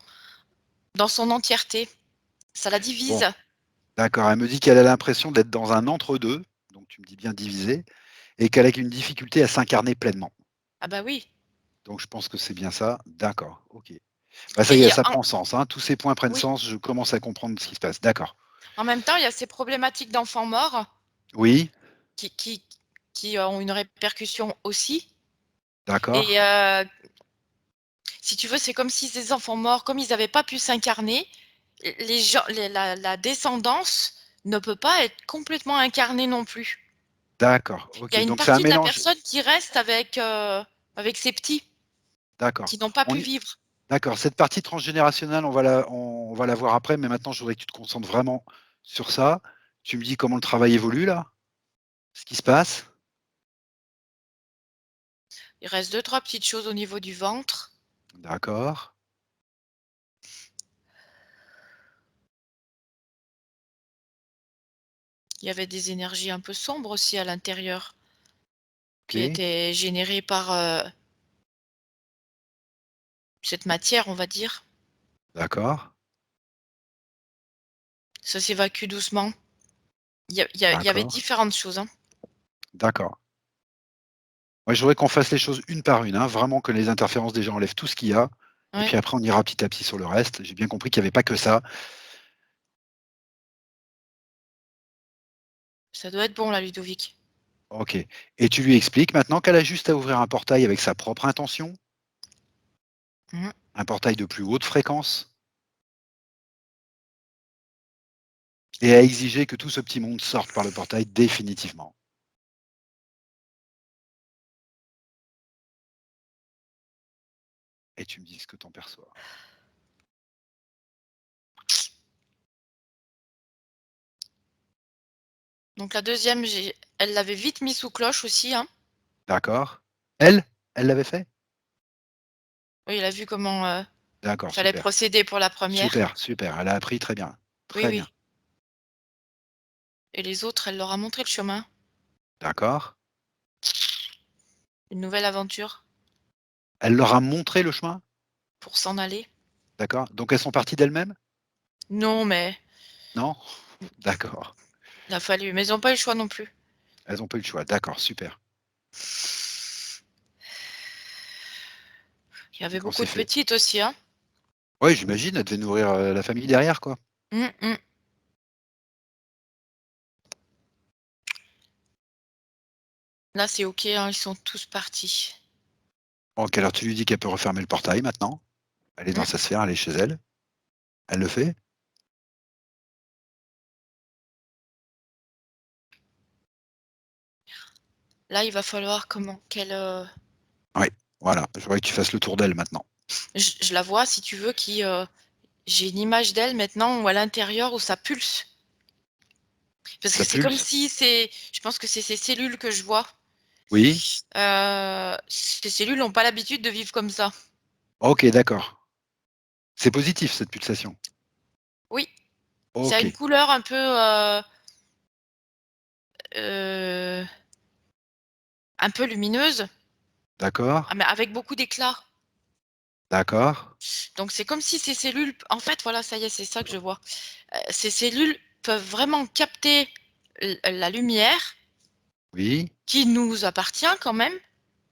Speaker 2: entièreté. Ça la divise.
Speaker 1: Bon, d'accord. Elle me dit qu'elle a l'impression d'être dans un entre-deux, donc tu me dis bien divisé, et qu'elle a une difficulté à s'incarner pleinement.
Speaker 2: Ah bah oui.
Speaker 1: Donc je pense que c'est bien ça. D'accord, ok. Bah, ça y est,
Speaker 2: Et
Speaker 1: ça prend sens, hein. Tous ces points prennent
Speaker 2: oui,
Speaker 1: sens, je commence à comprendre ce qui se passe. D'accord.
Speaker 2: en même temps, il y a ces problématiques d'enfants morts
Speaker 1: Oui,
Speaker 2: qui, qui, qui ont une répercussion aussi.
Speaker 1: d'accord,
Speaker 2: Et si tu veux, c'est comme si ces enfants morts, comme ils n'avaient pas pu s'incarner, les gens, la descendance ne peut pas être complètement incarnée non plus.
Speaker 1: d'accord,
Speaker 2: Il y
Speaker 1: ok.
Speaker 2: a une
Speaker 1: Donc c'est un
Speaker 2: partie de la
Speaker 1: mélange.
Speaker 2: personne qui reste avec ses petits,
Speaker 1: D'accord.
Speaker 2: qui n'ont pas
Speaker 1: On
Speaker 2: pu
Speaker 1: y-
Speaker 2: vivre.
Speaker 1: D'accord. Cette partie transgénérationnelle, on va la voir après, mais maintenant je voudrais que tu te concentres vraiment sur ça. Tu me dis comment le travail évolue là, ce qui se passe.
Speaker 2: Il reste deux, trois petites choses au niveau du ventre.
Speaker 1: D'accord,
Speaker 2: Il y avait des énergies un peu sombres aussi à l'intérieur, qui
Speaker 1: ok,
Speaker 2: étaient générées par cette matière, on va dire.
Speaker 1: d'accord,
Speaker 2: Ça s'évacue doucement. Il y avait
Speaker 1: d'accord,
Speaker 2: différentes choses, hein.
Speaker 1: d'accord. Moi, je voudrais qu'on fasse les choses une par une, hein, vraiment que les interférences déjà enlèvent tout ce qu'il y a, et
Speaker 2: Ouais,
Speaker 1: puis après on ira petit à petit sur le reste. J'ai bien compris qu'il n'y avait pas que ça.
Speaker 2: ça doit être bon là, Ludovic.
Speaker 1: Ok. Et tu lui expliques maintenant qu'elle a juste à ouvrir un portail avec sa propre intention,
Speaker 2: Mhm.
Speaker 1: un portail de plus haute fréquence, et à exiger que tout ce petit monde sorte par le portail définitivement. Et tu me dis ce que tu en perçois.
Speaker 2: Donc la deuxième, elle l'avait vite mis sous cloche aussi, hein.
Speaker 1: D'accord. Elle? Elle l'avait fait?
Speaker 2: Oui, elle a vu comment
Speaker 1: D'accord,
Speaker 2: fallait
Speaker 1: super.
Speaker 2: procéder pour la première.
Speaker 1: Super, super. Elle a appris très bien.
Speaker 2: Oui,
Speaker 1: Très bien.
Speaker 2: oui. Et les autres, elle leur a montré le chemin.
Speaker 1: D'accord.
Speaker 2: Une nouvelle aventure
Speaker 1: Elle leur a montré le chemin?
Speaker 2: pour s'en aller.
Speaker 1: D'accord. Donc elles sont parties d'elles-mêmes?
Speaker 2: Non, mais
Speaker 1: Non? D'accord.
Speaker 2: il a fallu. Mais ils n'ont pas eu le choix non plus.
Speaker 1: Elles n'ont pas eu le choix. D'accord, super.
Speaker 2: Il y
Speaker 1: Tu me dis
Speaker 2: avait
Speaker 1: quand
Speaker 2: beaucoup
Speaker 1: c'est
Speaker 2: de
Speaker 1: fait.
Speaker 2: petites aussi, hein.
Speaker 1: Oui, j'imagine, elle devait nourrir la famille derrière, quoi.
Speaker 2: Mm, mm. Là, c'est OK, hein, ils sont tous partis.
Speaker 1: Ok, alors tu lui dis qu'elle peut refermer le portail maintenant. Elle est dans
Speaker 2: Mm.
Speaker 1: sa sphère, elle est chez elle. Elle le fait?
Speaker 2: Là, il va falloir qu'elle,
Speaker 1: Oui, voilà, je voudrais que tu fasses le tour d'elle maintenant.
Speaker 2: je la vois si tu veux j'ai une image d'elle maintenant où à l'intérieur où ça pulse. Parce que
Speaker 1: Ça
Speaker 2: c'est comme
Speaker 1: pulse?
Speaker 2: si je pense que c'est ces cellules que je vois.
Speaker 1: Oui?
Speaker 2: Ces cellules n'ont pas l'habitude de vivre comme ça.
Speaker 1: OK, d'accord. C'est positif cette pulsation?
Speaker 2: Oui, ça a une
Speaker 1: OK,
Speaker 2: couleur heu, un peu lumineuse,
Speaker 1: d'accord,
Speaker 2: mais avec beaucoup d'éclat.
Speaker 1: d'accord.
Speaker 2: Donc c'est comme si ces cellules en fait, voilà, ça y est, c'est ça que je vois. Ces cellules peuvent vraiment capter la lumière
Speaker 1: Oui,
Speaker 2: qui nous appartient quand même,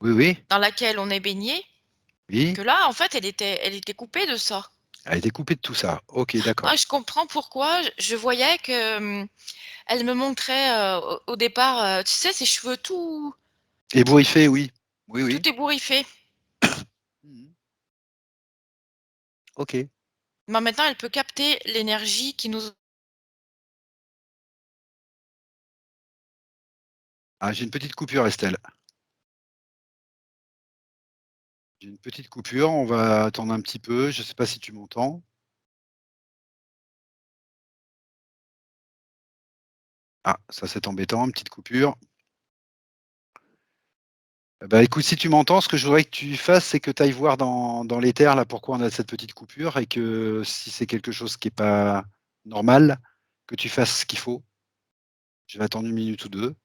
Speaker 1: oui, oui,
Speaker 2: dans laquelle on est baigné,
Speaker 1: oui.
Speaker 2: que là, en fait, elle était coupée de ça.
Speaker 1: Elle a été coupée de tout ça. OK,
Speaker 2: Moi,
Speaker 1: d'accord.
Speaker 2: je comprends pourquoi. Je voyais que, elle me montrait, au départ, tu sais, ses cheveux
Speaker 1: Ébouriffée, oui. Oui, oui.
Speaker 2: tout ébouriffé.
Speaker 1: Mmh. OK.
Speaker 2: Mais maintenant, elle peut capter l'énergie qui nous
Speaker 1: Ah, j'ai une petite coupure, Estelle. J'ai une petite coupure, on va attendre un petit peu, je ne sais pas si tu m'entends? Ah, ça c'est embêtant, une petite coupure. Bah, écoute, si tu m'entends, ce que je voudrais que tu fasses, c'est que tu ailles voir dans l'éther, là, pourquoi on a cette petite coupure et que si c'est quelque chose qui est pas normal, que tu fasses ce qu'il faut. Je vais attendre 1 minute ou 2.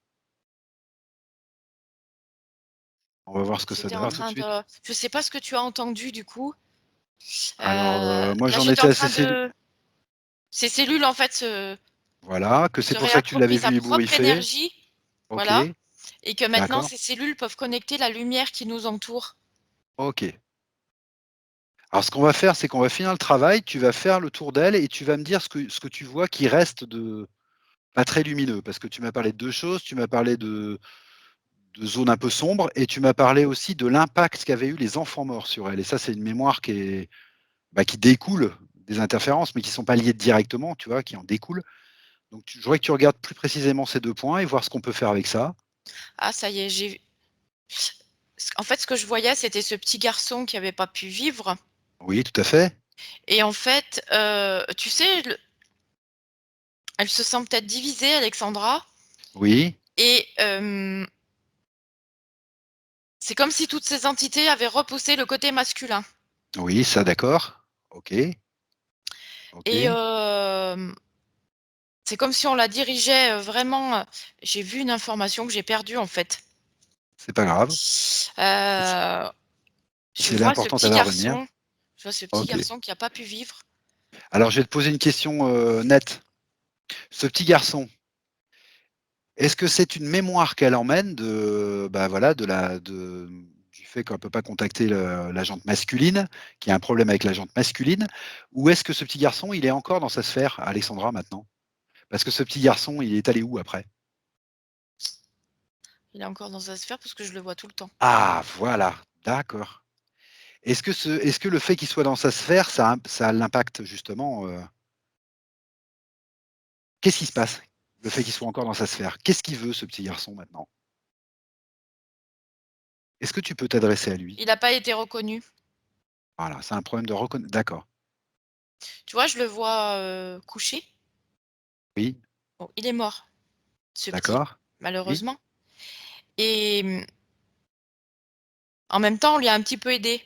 Speaker 1: On va voir ce que ça
Speaker 2: j'étais
Speaker 1: donne.
Speaker 2: en
Speaker 1: À tout de
Speaker 2: train
Speaker 1: suite.
Speaker 2: de je sais pas ce que tu as entendu du coup.
Speaker 1: Alors, moi
Speaker 2: Là,
Speaker 1: j'en
Speaker 2: j'étais
Speaker 1: étais
Speaker 2: en
Speaker 1: à
Speaker 2: train de ces cellules, en fait,
Speaker 1: voilà, que c'est
Speaker 2: se
Speaker 1: pour ça que tu l'avais
Speaker 2: réapproprient sa
Speaker 1: vu
Speaker 2: propre
Speaker 1: ébouriffé.
Speaker 2: énergie,
Speaker 1: OK,
Speaker 2: voilà, et que maintenant
Speaker 1: d'accord,
Speaker 2: ces cellules peuvent connecter la lumière qui nous entoure.
Speaker 1: OK. Alors ce qu'on va faire, c'est qu'on va finir le travail, tu vas faire le tour d'elle et tu vas me dire ce que tu vois qui reste de pas très lumineux. Parce que tu m'as parlé de 2 choses, tu m'as parlé de zones un peu sombres et tu m'as parlé aussi de l'impact qu'avaient eu les enfants morts sur elle et ça, c'est une mémoire qui est, bah, qui découle des interférences, mais qui ne sont pas liées directement, tu vois? Qui en découlent. Donc je voudrais que tu regardes plus précisément ces 2 points et voir ce qu'on peut faire avec ça.
Speaker 2: Ah ça y est, en fait, ce que je voyais, c'était ce petit garçon qui avait pas pu vivre
Speaker 1: Oui, tout à fait.
Speaker 2: et en fait, tu sais, elle se sent peut-être divisée, Alexandra,
Speaker 1: Oui,
Speaker 2: et c'est comme si toutes ces entités avaient repoussé le côté masculin
Speaker 1: oui, ça d'accord. OK,
Speaker 2: et
Speaker 1: OK.
Speaker 2: c'est comme si on la dirigeait, vraiment, j'ai vu une information que j'ai perdue, en fait.
Speaker 1: C'est pas grave. Si
Speaker 2: Heu, je
Speaker 1: si elle est
Speaker 2: vois ce
Speaker 1: importante à
Speaker 2: petit
Speaker 1: faire revenir.
Speaker 2: garçon je vois ce petit
Speaker 1: OK.
Speaker 2: garçon qui a pas pu vivre.
Speaker 1: Alors je vais te poser une question, nette. Ce petit garçon, est-ce que c'est une mémoire qu'elle emmène de, bah, voilà, du fait qu'on ne peut pas contacter la jante masculine, qu'il y a un problème avec la jante masculine? Ou est-ce que ce petit garçon, il est encore dans sa sphère, Alexandra, maintenant? Parce que ce petit garçon, il est allé où après?
Speaker 2: Il est encore dans sa sphère parce que je le vois tout le temps.
Speaker 1: Ah voilà, d'accord. Est-ce que le fait qu'il soit dans sa sphère, ça l'impacte justement, qu'est-ce qui se passe? Le fait qu'il soit encore dans sa sphère? Qu'est-ce qu'il veut ce petit garçon maintenant? Est-ce que tu peux t'adresser à lui?
Speaker 2: Il a pas été reconnu.
Speaker 1: Voilà, c'est un problème de reconna d'accord.
Speaker 2: Tu vois, je le vois, couché.
Speaker 1: Oui,
Speaker 2: Bon, il est mort, ce petit,
Speaker 1: d'accord. Oui.
Speaker 2: malheureusement, et en même temps, on lui a un petit peu aidé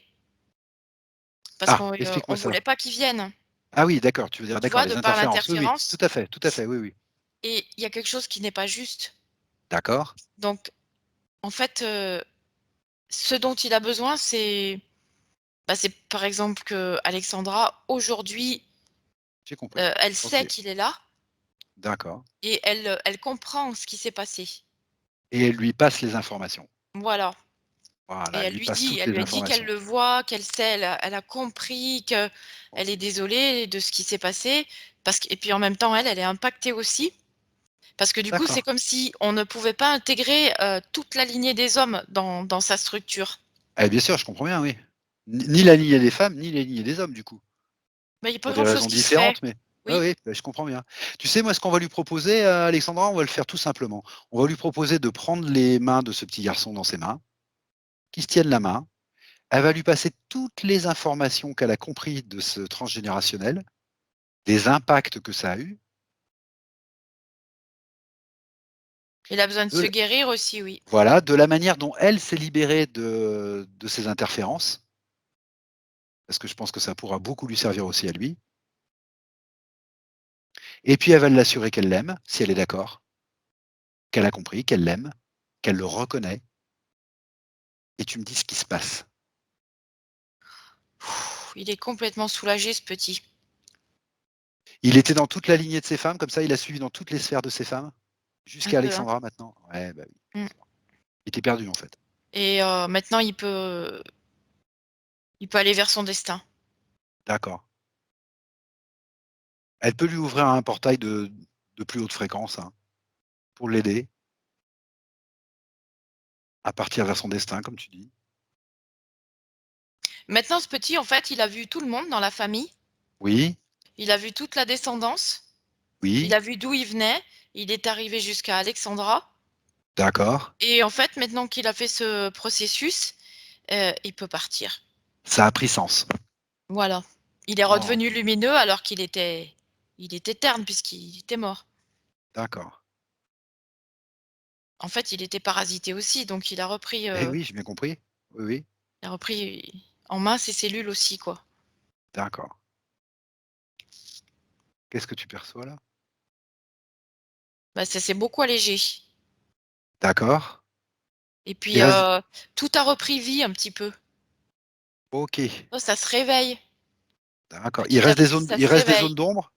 Speaker 2: parce
Speaker 1: Ah,
Speaker 2: qu'on, on
Speaker 1: explique-moi ça.
Speaker 2: voulait pas qu'il vienne,
Speaker 1: Ah oui, d'accord, tu veux dire
Speaker 2: tu
Speaker 1: d'accord,
Speaker 2: vois, de
Speaker 1: les
Speaker 2: par
Speaker 1: interférences. Oui, oui,
Speaker 2: l'interférence,
Speaker 1: tout à fait, oui, oui.
Speaker 2: et il y a quelque chose qui n'est pas juste.
Speaker 1: D'accord,
Speaker 2: Donc en fait, ce dont il a besoin, c'est par exemple qu'Alexandra, aujourd'hui,
Speaker 1: j'ai compris.
Speaker 2: elle
Speaker 1: OK,
Speaker 2: sait qu'il est là
Speaker 1: d'accord
Speaker 2: et elle comprend ce qui s'est passé.
Speaker 1: et elle lui passe les informations.
Speaker 2: Voilà, et
Speaker 1: Voilà, elle lui passe toutes
Speaker 2: elle
Speaker 1: les
Speaker 2: lui a dit qu'elle
Speaker 1: informations.
Speaker 2: le voit, qu'elle sait, elle a compris, qu'elle est désolée de ce qui s'est passé parce que et puis en même temps, elle est impactée aussi parce que du coup, c'est
Speaker 1: D'accord.
Speaker 2: comme si on ne pouvait pas intégrer, toute la lignée des hommes dans sa structure.
Speaker 1: Eh bien sûr, je comprends bien, oui. Ni la lignée des femmes, ni la lignée des hommes, du coup.
Speaker 2: Mais il y a pas
Speaker 1: Pour des
Speaker 2: grand chose
Speaker 1: raisons
Speaker 2: qui se fait.
Speaker 1: différentes, mais Oui,
Speaker 2: Oui,
Speaker 1: oui, bah, je comprends bien. Tu sais, moi, ce qu'on va lui proposer, Alexandra, on va le faire tout simplement. On va lui proposer de prendre les mains de ce petit garçon dans ses mains, qu'ils se tiennent la main. Elle va lui passer toutes les informations qu'elle a compris de ce transgénérationnel, des impacts que ça a eu,
Speaker 2: il a besoin de
Speaker 1: de
Speaker 2: se
Speaker 1: l
Speaker 2: guérir aussi, oui.
Speaker 1: voilà, de la manière dont elle s'est libérée de ces interférences, parce que je pense que ça pourra beaucoup lui servir aussi à lui. Et puis elle va l'assurer qu'elle l'aime, si elle est d'accord, qu'elle a compris, qu'elle l'aime, qu'elle le reconnaît, et tu me dis ce qui se passe.
Speaker 2: Il est complètement soulagé, ce petit.
Speaker 1: Il était dans toute la lignée de ses femmes, comme ça, il a suivi dans toutes les sphères de ses femmes?
Speaker 2: Un
Speaker 1: Jusqu'à
Speaker 2: peu, hein.
Speaker 1: Alexandra maintenant? Ouais, bah, oui,
Speaker 2: Mmh.
Speaker 1: forcément. Il était perdu, en fait.
Speaker 2: Et maintenant il peut aller vers son destin.
Speaker 1: D'accord. Elle peut lui ouvrir un portail de plus haute fréquence, hein, pour l'aider à partir vers son destin, comme tu dis.
Speaker 2: Maintenant, ce petit, en fait, il a vu tout le monde dans la famille,
Speaker 1: Oui,
Speaker 2: il a vu toute la descendance, il
Speaker 1: oui,
Speaker 2: a vu d'où il venait, il est arrivé jusqu'à Alexandra
Speaker 1: d'accord.
Speaker 2: et en fait, maintenant qu'il a fait ce processus, il peut partir.
Speaker 1: Ça a pris sens.
Speaker 2: Voilà. Il est
Speaker 1: Oh,
Speaker 2: redevenu lumineux alors qu'il était terne puisqu'il était mort.
Speaker 1: d'accord.
Speaker 2: En fait, il était parasité aussi, donc
Speaker 1: Eh oui, j'ai bien compris. Oui, oui,
Speaker 2: il a repris en main ses cellules aussi, quoi.
Speaker 1: d'accord. Qu'est-ce que tu perçois là?
Speaker 2: Bah, ça s'est beaucoup allégé
Speaker 1: D'accord.
Speaker 2: et
Speaker 1: Il
Speaker 2: puis,
Speaker 1: reste
Speaker 2: tout a repris vie un petit peu.
Speaker 1: OK,
Speaker 2: Oh, ça se réveille.
Speaker 1: d'accord.
Speaker 2: Petit à petit, ça
Speaker 1: Il
Speaker 2: se
Speaker 1: reste des
Speaker 2: réveille.
Speaker 1: zones d'ombre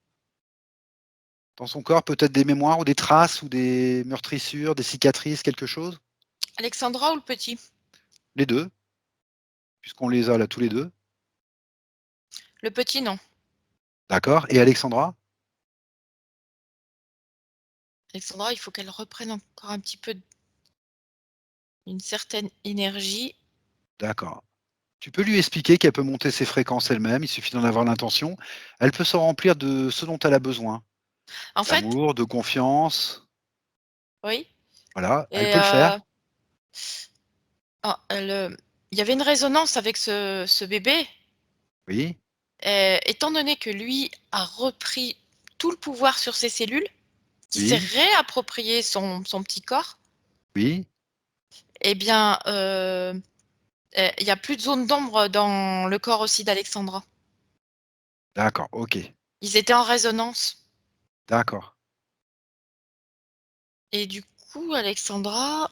Speaker 1: dans son corps? Peut-être des mémoires ou des traces ou des meurtrissures, des cicatrices, quelque chose?
Speaker 2: Alexandra ou le petit?
Speaker 1: Les 2, puisqu'on les a là tous les 2.
Speaker 2: Le petit, non.
Speaker 1: D'accord, et Alexandra?
Speaker 2: Alexandra, il faut qu'elle reprenne encore un petit peu une certaine énergie.
Speaker 1: D'accord. Tu peux lui expliquer qu'elle peut monter ses fréquences elle-même, il suffit d'en avoir l'intention. Elle peut se remplir de ce dont elle a besoin,
Speaker 2: En fait
Speaker 1: d'amour, de confiance,
Speaker 2: oui
Speaker 1: voilà, elle
Speaker 2: et
Speaker 1: peut le faire.
Speaker 2: il y avait une résonance avec ce bébé,
Speaker 1: Oui,
Speaker 2: étant donné que lui a repris tout le pouvoir sur ses cellules, qui s'est
Speaker 1: oui,
Speaker 2: réapproprié son petit corps,
Speaker 1: oui,
Speaker 2: eh bien, il y a plus de zone d'ombre dans le corps aussi d'Alexandra.
Speaker 1: d'accord, OK,
Speaker 2: Ils étaient en résonance
Speaker 1: d'accord,
Speaker 2: et du coup, Alexandra,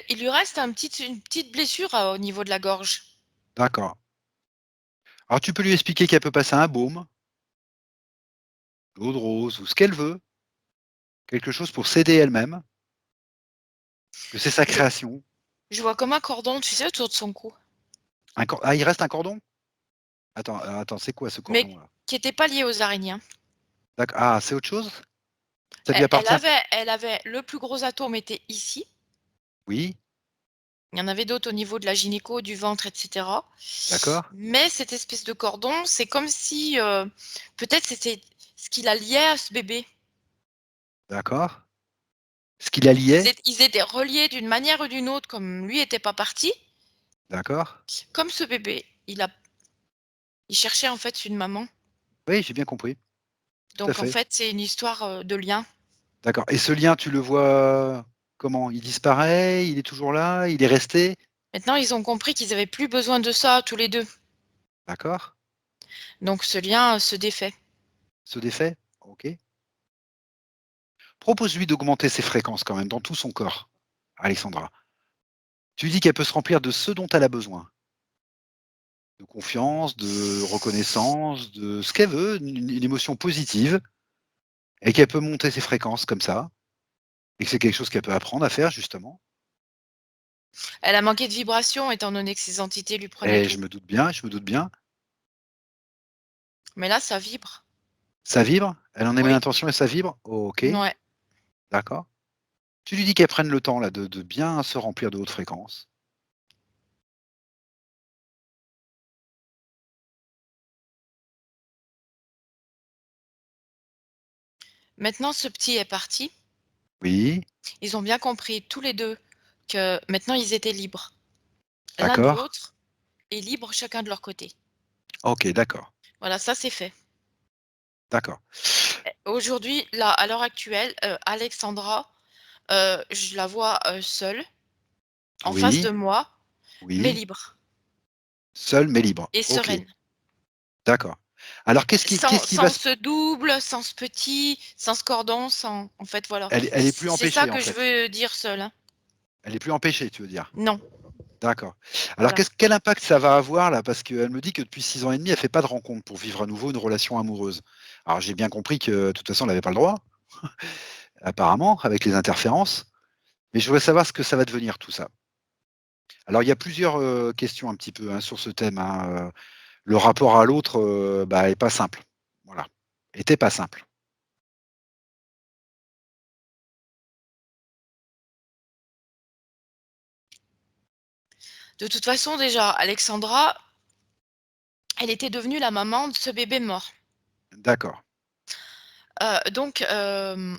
Speaker 2: il lui reste une petite blessure, au niveau de la gorge.
Speaker 1: d'accord. Alors tu peux lui expliquer qu'elle peut passer un baume, l'eau de rose ou ce qu'elle veut, quelque chose pour s'aider elle-même, que c'est sa
Speaker 2: Je
Speaker 1: création.
Speaker 2: je vois comme un cordon, tu sais, autour de son cou,
Speaker 1: Il reste un cordon? Attends, attends, c'est quoi ce
Speaker 2: mais
Speaker 1: cordon-là?
Speaker 2: qui était pas lié aux araignées, hein.
Speaker 1: C'est autre chose? Ça lui
Speaker 2: Elle elle
Speaker 1: appartient?
Speaker 2: avait elle avait le plus gros atome était ici.
Speaker 1: Oui,
Speaker 2: Il y en avait d'autres au niveau de la gynéco, du ventre et cetera.
Speaker 1: d'accord,
Speaker 2: Mais cette espèce de cordon, c'est comme si, peut-être c'était ce qui la liait à ce bébé.
Speaker 1: d'accord. Ce qui la liait?
Speaker 2: Ils étaient reliés d'une manière ou d'une autre, comme lui était pas parti,
Speaker 1: D'accord.
Speaker 2: comme ce bébé, il cherchait en fait une maman.
Speaker 1: Oui, j'ai bien compris, tout à
Speaker 2: Donc en
Speaker 1: fait.
Speaker 2: fait, c'est une histoire, de lien.
Speaker 1: D'accord, et ce lien, tu le vois comment? Il disparaît? Il est toujours là? Il est resté?
Speaker 2: Maintenant, ils ont compris qu'ils avaient plus besoin de ça tous les 2.
Speaker 1: D'accord.
Speaker 2: Donc ce lien, se défait.
Speaker 1: Se défait? OK. Propose-lui d'augmenter ses fréquences quand même dans tout son corps, Alexandra. Tu dis qu'elle peut se remplir de ce dont elle a besoin, de confiance, de reconnaissance, de ce qu'elle veut, une émotion positive, et qu'elle peut monter ses fréquences comme ça, et que c'est quelque chose qu'elle peut apprendre à faire justement.
Speaker 2: Elle a manqué de vibration étant donné que ces entités lui prenaient
Speaker 1: Et
Speaker 2: tout.
Speaker 1: je me doute bien.
Speaker 2: Mais là, ça vibre.
Speaker 1: Ça vibre? Elle en émet
Speaker 2: Oui.
Speaker 1: l'intention et ça vibre? OK,
Speaker 2: Ouais.
Speaker 1: d'accord. Tu lui dis qu'elle prenne le temps là de bien se remplir de hautes fréquences.
Speaker 2: Maintenant ce petit est parti.
Speaker 1: Oui,
Speaker 2: Ils ont bien compris tous les 2 que maintenant ils étaient libres. L'un de
Speaker 1: d'accord.
Speaker 2: l'autre et libres chacun de leur côté.
Speaker 1: OK, d'accord,
Speaker 2: Voilà, ça c'est fait.
Speaker 1: d'accord.
Speaker 2: Aujourd'hui, là, à l'heure actuelle, Alexandra, je la vois, seule, en face
Speaker 1: Oui,
Speaker 2: de moi, mais
Speaker 1: oui,
Speaker 2: libre
Speaker 1: seul mais libre.
Speaker 2: et
Speaker 1: OK,
Speaker 2: sereine.
Speaker 1: d'accord. Alors
Speaker 2: Sans
Speaker 1: qu'est-ce qui va
Speaker 2: sans
Speaker 1: se
Speaker 2: ce double, sans ce petit, sans ce cordon, sans en fait, voilà.
Speaker 1: elle est plus
Speaker 2: C'est ça
Speaker 1: empêchée, en
Speaker 2: que je
Speaker 1: fait?
Speaker 2: veux dire seule, hein.
Speaker 1: Elle est plus empêchée, tu veux dire?
Speaker 2: Non,
Speaker 1: D'accord. Alors
Speaker 2: voilà.
Speaker 1: quel impact ça va avoir là? Parce qu'elle me dit que depuis 6 ans et demi, elle fait pas de rencontre pour vivre à nouveau une relation amoureuse. Alors j'ai bien compris que, de toute façon, elle avait pas le droit, apparemment, avec les interférences, mais je voudrais savoir ce que ça va devenir tout ça. Alors il y a plusieurs, questions un petit peu, hein, sur ce thème, hein, le rapport à l'autre, bah, est pas simple. Voilà, était pas simple.
Speaker 2: De toute façon, déjà, Alexandra, elle était devenue la maman de ce bébé mort.
Speaker 1: D'accord.
Speaker 2: Donc
Speaker 1: Elle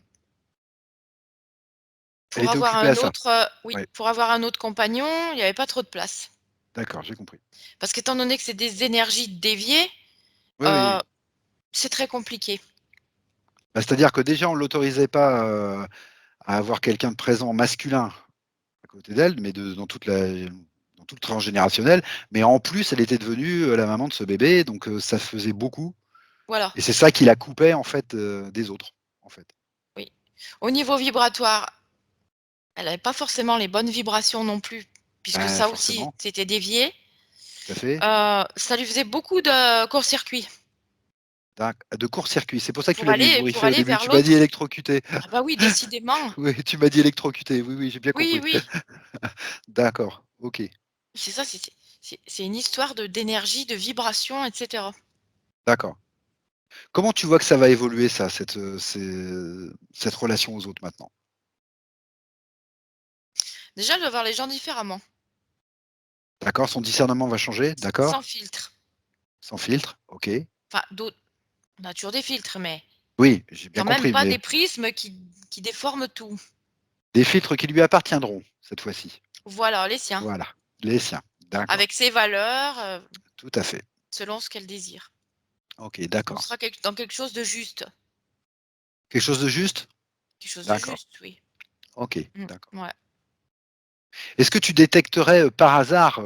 Speaker 2: pour
Speaker 1: était
Speaker 2: avoir
Speaker 1: occupée à
Speaker 2: un
Speaker 1: ça?
Speaker 2: autre, oui,
Speaker 1: Ouais,
Speaker 2: pour avoir un autre compagnon, il y avait pas trop de place.
Speaker 1: d'accord, j'ai compris.
Speaker 2: Parce qu'étant donné que c'est des énergies déviées,
Speaker 1: Oui, oui,
Speaker 2: heu,
Speaker 1: oui.
Speaker 2: c'est très compliqué.
Speaker 1: Bah, c'est-à-dire que déjà on l'autorisait pas, à avoir quelqu'un de présent masculin à côté d'elle, mais dans tout le transgénérationnel, mais en plus, elle était devenue, la maman de ce bébé, donc ça faisait beaucoup
Speaker 2: Voilà,
Speaker 1: et c'est ça qui la coupait en fait, des autres, en fait.
Speaker 2: oui. Au niveau vibratoire, elle avait pas forcément les bonnes vibrations non plus, puisque
Speaker 1: Bah,
Speaker 2: ça aussi,
Speaker 1: forcément,
Speaker 2: c'était dévié.
Speaker 1: tout à fait.
Speaker 2: Ça lui faisait beaucoup de court-circuit
Speaker 1: De court-circuit, c'est pour ça que tu l'as dit
Speaker 2: pour
Speaker 1: ébouriffé au
Speaker 2: aller
Speaker 1: début.
Speaker 2: vers
Speaker 1: Tu m'as dit
Speaker 2: l'autre.
Speaker 1: électrocuté.
Speaker 2: Ah bah oui, décidément.
Speaker 1: Oui, tu m'as dit électrocuté. Oui, oui, j'ai bien
Speaker 2: Oui,
Speaker 1: compris.
Speaker 2: oui,
Speaker 1: D'accord, OK,
Speaker 2: c'est ça, c'est une histoire d'énergie, de vibration et cetera.
Speaker 1: d'accord. Comment tu vois que ça va évoluer ça, cette relation aux autres maintenant?
Speaker 2: Déjà, elle va voir les gens différemment,
Speaker 1: D'accord, son discernement va changer,
Speaker 2: sans
Speaker 1: d'accord,
Speaker 2: filtre.
Speaker 1: sans filtre, OK.
Speaker 2: Enfin, on a toujours des filtres, mais
Speaker 1: Oui, j'ai bien
Speaker 2: quand même
Speaker 1: compris,
Speaker 2: pas
Speaker 1: mais
Speaker 2: des prismes qui déforment tout.
Speaker 1: des filtres qui lui appartiendront cette fois-ci.
Speaker 2: Voilà, les siens,
Speaker 1: Voilà, les siens, d'accord,
Speaker 2: avec ses valeurs,
Speaker 1: tout à fait.
Speaker 2: selon ce qu'elle désire.
Speaker 1: OK,
Speaker 2: On
Speaker 1: d'accord.
Speaker 2: sera dans quelque chose de juste.
Speaker 1: Quelque chose de juste?
Speaker 2: Quelque chose de
Speaker 1: D'accord,
Speaker 2: juste, oui.
Speaker 1: OK, d'accord.
Speaker 2: Ouais.
Speaker 1: Est-ce que tu détecterais, par hasard,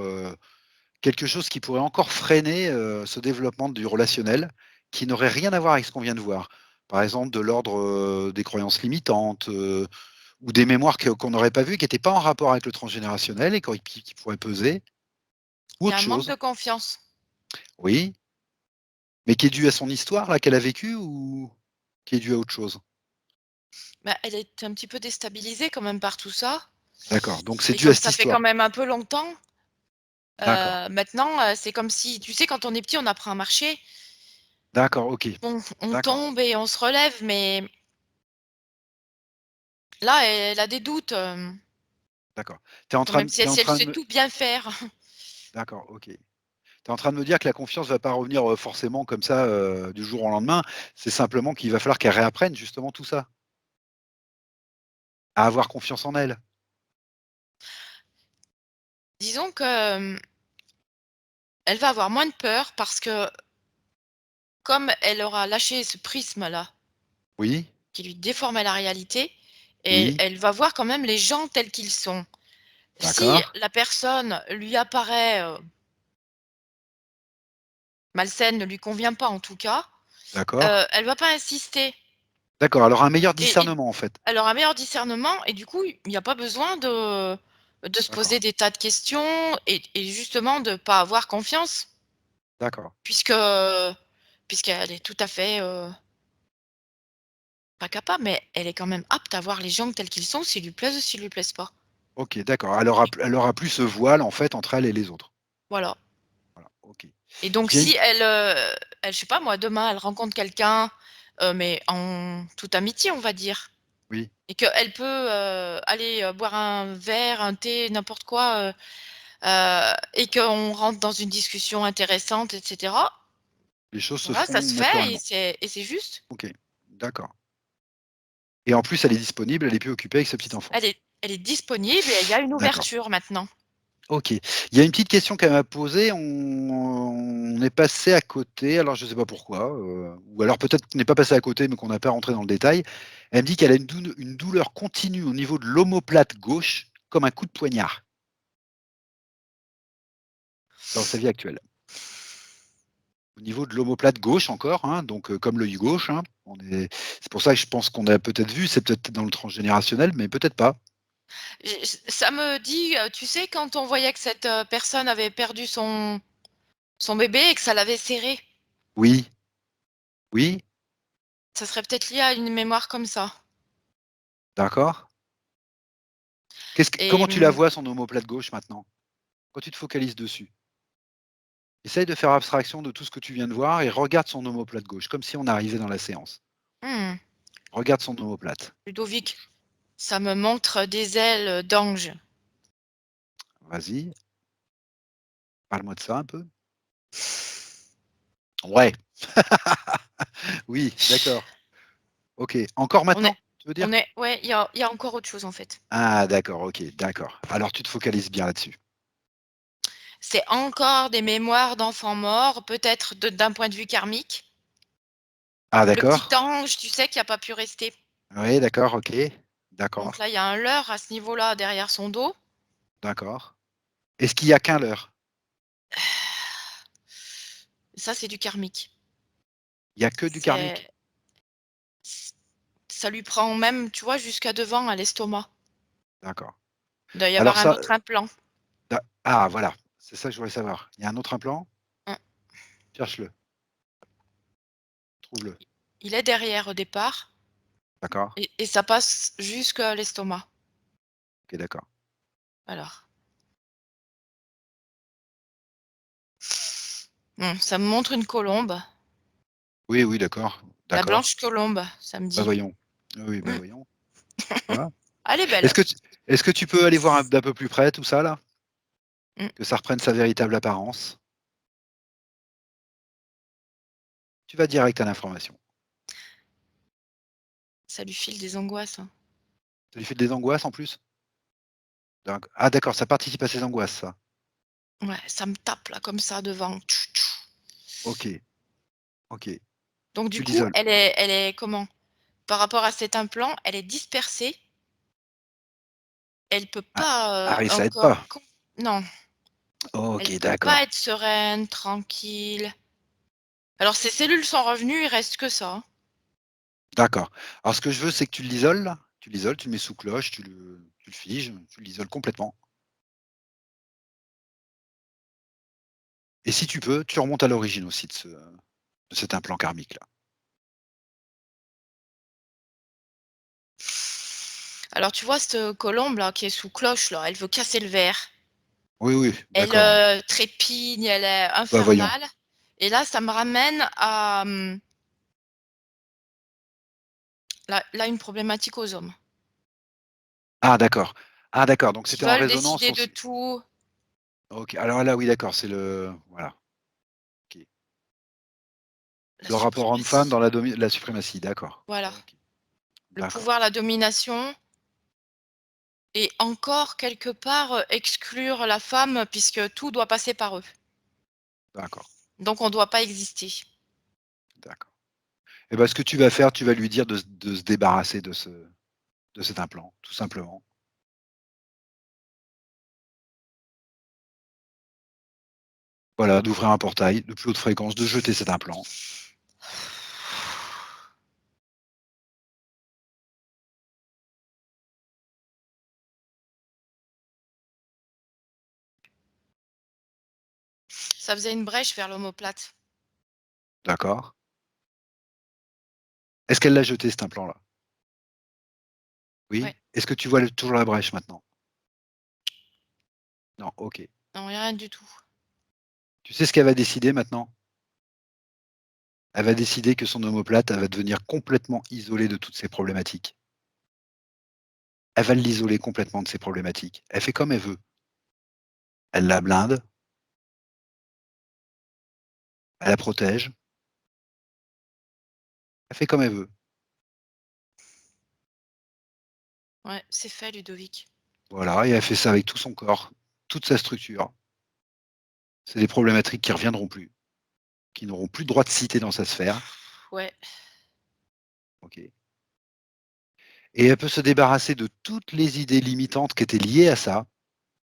Speaker 1: quelque chose qui pourrait encore freiner, ce développement du relationnel, qui n'aurait rien à voir avec ce qu'on vient de voir? Par exemple, de l'ordre, des croyances limitantes, ou des mémoires qu'on n'aurait pas vues, qui étaient pas en rapport avec le transgénérationnel et qui pourraient peser, ou
Speaker 2: Il y a
Speaker 1: autre
Speaker 2: un manque
Speaker 1: chose?
Speaker 2: de confiance.
Speaker 1: Oui, mais qui est due à son histoire là, qu'elle a vécue ou qui est due à autre chose?
Speaker 2: Bah, elle est un petit peu déstabilisée quand même par tout ça
Speaker 1: D'accord, donc c'est
Speaker 2: et
Speaker 1: dû à
Speaker 2: comme
Speaker 1: cette
Speaker 2: ça fait quand
Speaker 1: histoire.
Speaker 2: même un peu longtemps,
Speaker 1: D'accord,
Speaker 2: maintenant, c'est comme si tu sais quand on est petit, on apprend à marcher,
Speaker 1: d'accord, OK,
Speaker 2: on
Speaker 1: d'accord,
Speaker 2: tombe et on se relève, mais là, elle a des doutes,
Speaker 1: d'accord. Tu es en train
Speaker 2: même
Speaker 1: de
Speaker 2: si
Speaker 1: tu es en
Speaker 2: elle
Speaker 1: train de
Speaker 2: sait
Speaker 1: me
Speaker 2: tout bien faire.
Speaker 1: d'accord, OK. Tu es en train de me dire que la confiance va pas revenir, forcément comme ça, du jour au lendemain. C'est simplement qu'il va falloir qu'elle réapprenne justement tout ça, à avoir confiance en elle.
Speaker 2: Disons que, elle va avoir moins de peur parce que comme elle aura lâché ce prisme-là,
Speaker 1: Oui,
Speaker 2: qui lui déformait la réalité, et
Speaker 1: oui,
Speaker 2: elle va voir quand même les gens tels qu'ils sont. Si
Speaker 1: d'accord,
Speaker 2: la personne lui apparaît, malsaine, ne lui convient pas en tout cas,
Speaker 1: d'accord,
Speaker 2: elle va pas insister
Speaker 1: d'accord, alors un meilleur
Speaker 2: et
Speaker 1: discernement en fait.
Speaker 2: elle aura un meilleur discernement et du coup, il n'y a pas besoin de se
Speaker 1: D'accord,
Speaker 2: poser des tas de questions et justement de pas avoir confiance
Speaker 1: d'accord.
Speaker 2: puisque puisqu'elle est tout à fait, pas capable, mais elle est quand même apte à voir les gens tels qu'ils sont, s'ils lui plaisent ou s'ils lui plaisent pas.
Speaker 1: OK, d'accord. Elle aura plus ce voile en fait entre elle et les autres.
Speaker 2: Voilà.
Speaker 1: Voilà, OK.
Speaker 2: Et donc
Speaker 1: J'ai une
Speaker 2: si elle je sais pas moi, demain elle rencontre quelqu'un, mais en toute amitié on va dire
Speaker 1: oui,
Speaker 2: et qu'elle peut, aller, boire un verre, un thé, n'importe quoi, et qu'on rentre dans une discussion intéressante et cetera.
Speaker 1: les choses se
Speaker 2: Voilà, ça
Speaker 1: feront
Speaker 2: se fait
Speaker 1: naturellement.
Speaker 2: et c'est juste.
Speaker 1: OK, d'accord. et en plus, elle est disponible, elle est plus occupée avec ce petit enfant.
Speaker 2: Elle est disponible et il y a une
Speaker 1: D'accord.
Speaker 2: ouverture maintenant.
Speaker 1: OK. Il y a une petite question qu'elle m'a posée, on est passé à côté, alors je ne sais pas pourquoi, ou alors peut-être qu'on n'est pas passé à côté, mais qu'on n'a pas rentré dans le détail. Elle me dit qu'elle a une douleur continue au niveau de l'omoplate gauche, comme un coup de poignard, dans sa vie actuelle. Au niveau de l'omoplate gauche encore, hein, donc comme l'œil gauche, hein, c'est pour ça que je pense qu'on a peut-être vu, c'est peut-être dans le transgénérationnel, mais peut-être pas.
Speaker 2: Ça me dit, tu sais, quand on voyait que cette, personne avait perdu son bébé et que ça l'avait serré,
Speaker 1: Oui, oui,
Speaker 2: ça serait peut-être lié à une mémoire comme ça
Speaker 1: d'accord.
Speaker 2: et
Speaker 1: Comment tu la vois son omoplate gauche maintenant? Quand tu te focalises dessus? Essaye de faire abstraction de tout ce que tu viens de voir et regarde son omoplate gauche, comme si on arrivait dans la séance.
Speaker 2: mmh,
Speaker 1: Regarde son omoplate
Speaker 2: Ludovic,
Speaker 1: gauche.
Speaker 2: ça me montre des ailes d'ange.
Speaker 1: Vas-y, parle-moi de ça un peu. Ouais, oui, d'accord. OK. Encore
Speaker 2: On est
Speaker 1: maintenant, tu veux dire?
Speaker 2: ouais, il y a encore autre chose, en fait.
Speaker 1: Ah d'accord, OK, d'accord. Alors tu te focalises bien là-dessus.
Speaker 2: C'est encore des mémoires d'enfants morts, peut-être d'un point de vue karmique.
Speaker 1: Ah
Speaker 2: Le petit
Speaker 1: d'accord.
Speaker 2: ange, tu sais, qui a pas pu rester.
Speaker 1: Oui, d'accord, OK.
Speaker 2: Donc
Speaker 1: D'accord,
Speaker 2: là, il y a un leurre à ce niveau-là, derrière son dos.
Speaker 1: d'accord. Est-ce qu'il y a qu'un leurre?
Speaker 2: Ça, c'est du karmique.
Speaker 1: Il y a que du karmique?
Speaker 2: C'est Ça lui prend même, tu vois, jusqu'à devant à l'estomac.
Speaker 1: D'accord.
Speaker 2: Il doit y
Speaker 1: Alors
Speaker 2: avoir un
Speaker 1: ça,
Speaker 2: autre implant.
Speaker 1: voilà, c'est ça que je voulais savoir. Il y a un autre implant?
Speaker 2: Mmh.
Speaker 1: Cherche-le, trouve-le.
Speaker 2: Il est derrière au départ
Speaker 1: D'accord,
Speaker 2: et ça passe jusqu'à l'estomac.
Speaker 1: OK, d'accord.
Speaker 2: Alors, ça me montre une colombe,
Speaker 1: Oui, oui, d'accord,
Speaker 2: la
Speaker 1: d'accord.
Speaker 2: blanche colombe, ça me
Speaker 1: Bah,
Speaker 2: dit.
Speaker 1: voyons. Oui, oui, bah,
Speaker 2: Mmh,
Speaker 1: voyons, tu vois?
Speaker 2: Elle est
Speaker 1: Est-ce
Speaker 2: belle.
Speaker 1: que tu est-ce que tu peux aller voir d'un peu plus près tout ça là?
Speaker 2: Mmh,
Speaker 1: Que ça reprenne sa véritable apparence? Tu vas direct à l'information.
Speaker 2: Ça lui file des angoisses, hein.
Speaker 1: Ça lui fait des angoisses en plus? Ah d'accord, ça participe à ses angoisses ça.
Speaker 2: Ouais, ça me tape là comme ça devant. Tchou, tchou.
Speaker 1: OK, OK.
Speaker 2: Donc
Speaker 1: Tu
Speaker 2: du coup,
Speaker 1: l'isoles?
Speaker 2: elle est comment? Par rapport à cet implant, elle est dispersée, elle peut
Speaker 1: Ah,
Speaker 2: pas,
Speaker 1: ah oui, ça aide
Speaker 2: encore
Speaker 1: pas.
Speaker 2: non, elle
Speaker 1: OK,
Speaker 2: peut pas
Speaker 1: d'accord,
Speaker 2: être sereine, tranquille. Alors ses cellules sont revenues, il reste que ça, hein.
Speaker 1: d'accord. Alors ce que je veux, c'est que tu l'isoles là, tu le mets sous cloche, tu le figes, tu l'isoles complètement et si tu peux, tu remontes à l'origine aussi de cet implant karmique là.
Speaker 2: Alors tu vois cette colombe là qui est sous cloche là, elle veut casser le verre.
Speaker 1: Oui, oui,
Speaker 2: Elle,
Speaker 1: d'accord.
Speaker 2: trépigne, elle est
Speaker 1: Bah, voyons.
Speaker 2: infernale et là ça me ramène à, là une problématique aux hommes
Speaker 1: Ah d'accord. Ah d'accord, donc
Speaker 2: qui
Speaker 1: c'était en
Speaker 2: veulent
Speaker 1: résonance
Speaker 2: décider de
Speaker 1: aussi.
Speaker 2: tout.
Speaker 1: OK, alors là, oui, d'accord, c'est voilà, OK.
Speaker 2: La
Speaker 1: Le rapport homme-femme
Speaker 2: suprématie,
Speaker 1: dans la suprématie, d'accord.
Speaker 2: voilà,
Speaker 1: OK,
Speaker 2: le
Speaker 1: d'accord,
Speaker 2: pouvoir, la domination et encore quelque part, exclure la femme puisque tout doit passer par eux.
Speaker 1: d'accord,
Speaker 2: Donc on doit pas exister.
Speaker 1: d'accord. Et ben, ce que tu vas faire, tu vas lui dire de se débarrasser de cet implant, tout simplement. Voilà, d'ouvrir un portail de plus haute fréquence, de jeter cet implant.
Speaker 2: Ça faisait une brèche vers l'omoplate.
Speaker 1: D'accord. Est-ce qu'elle l'a jeté cet implant-là?
Speaker 2: Ouais,
Speaker 1: Oui? Est-ce que tu vois toujours la brèche maintenant? Non, OK.
Speaker 2: non, rien du tout.
Speaker 1: Tu sais ce qu'elle va décider maintenant? Elle va décider que son omoplate, elle va devenir complètement isolée de toutes ses problématiques. Elle va l'isoler complètement de ses problématiques. Elle fait comme elle veut. Elle la blinde, elle la protège, elle fait comme elle veut.
Speaker 2: Ouais, c'est fait Ludovic.
Speaker 1: Voilà, et elle fait ça avec tout son corps, toute sa structure. C'est des problématiques qui reviendront plus, qui n'auront plus le droit de citer dans sa sphère.
Speaker 2: Ouais.
Speaker 1: OK. Et elle peut se débarrasser de toutes les idées limitantes qui étaient liées à ça,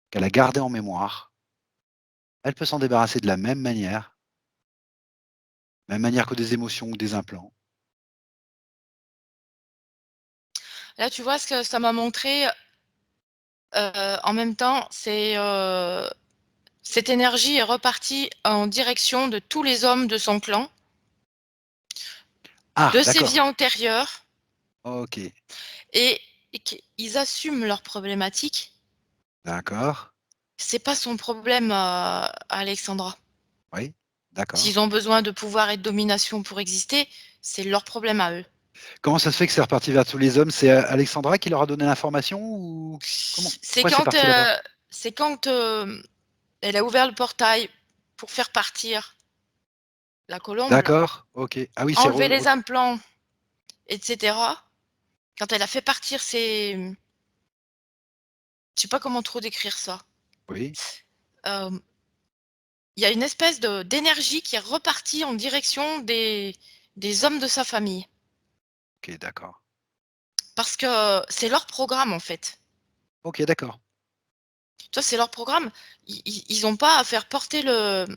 Speaker 1: qu'elle a gardées en mémoire. Elle peut s'en débarrasser de la même manière que des émotions ou des implants.
Speaker 2: Là, tu vois ce que ça m'a montré, en même temps, cette énergie est repartie en direction de tous les hommes de son clan,
Speaker 1: Ah,
Speaker 2: de ses
Speaker 1: d'accord.
Speaker 2: vies antérieures
Speaker 1: OK,
Speaker 2: et qu'ils assument leurs problématiques.
Speaker 1: d'accord.
Speaker 2: C'est pas son problème à Alexandra.
Speaker 1: Oui, d'accord.
Speaker 2: S'ils ont besoin de pouvoir et de domination pour exister, c'est leur problème à eux.
Speaker 1: Comment ça se fait que c'est reparti vers tous les hommes? C'est Alexandra qui leur a donné l'information ou comment
Speaker 2: C'est
Speaker 1: pourquoi c'est
Speaker 2: quand,
Speaker 1: parti là-bas?
Speaker 2: elle a ouvert le portail pour faire partir la colombe là,
Speaker 1: D'accord, OK. Ah oui, c'est
Speaker 2: enlever
Speaker 1: re
Speaker 2: les implants et cetera. Quand elle a fait partir je sais pas comment trop décrire ça.
Speaker 1: oui,
Speaker 2: Hem, il y a une espèce de d'énergie qui est repartie en direction des hommes de sa famille.
Speaker 1: OK, d'accord.
Speaker 2: Parce que c'est leur programme, en fait.
Speaker 1: OK, d'accord,
Speaker 2: Tu vois, c'est leur programme. Ils ont pas à faire porter leur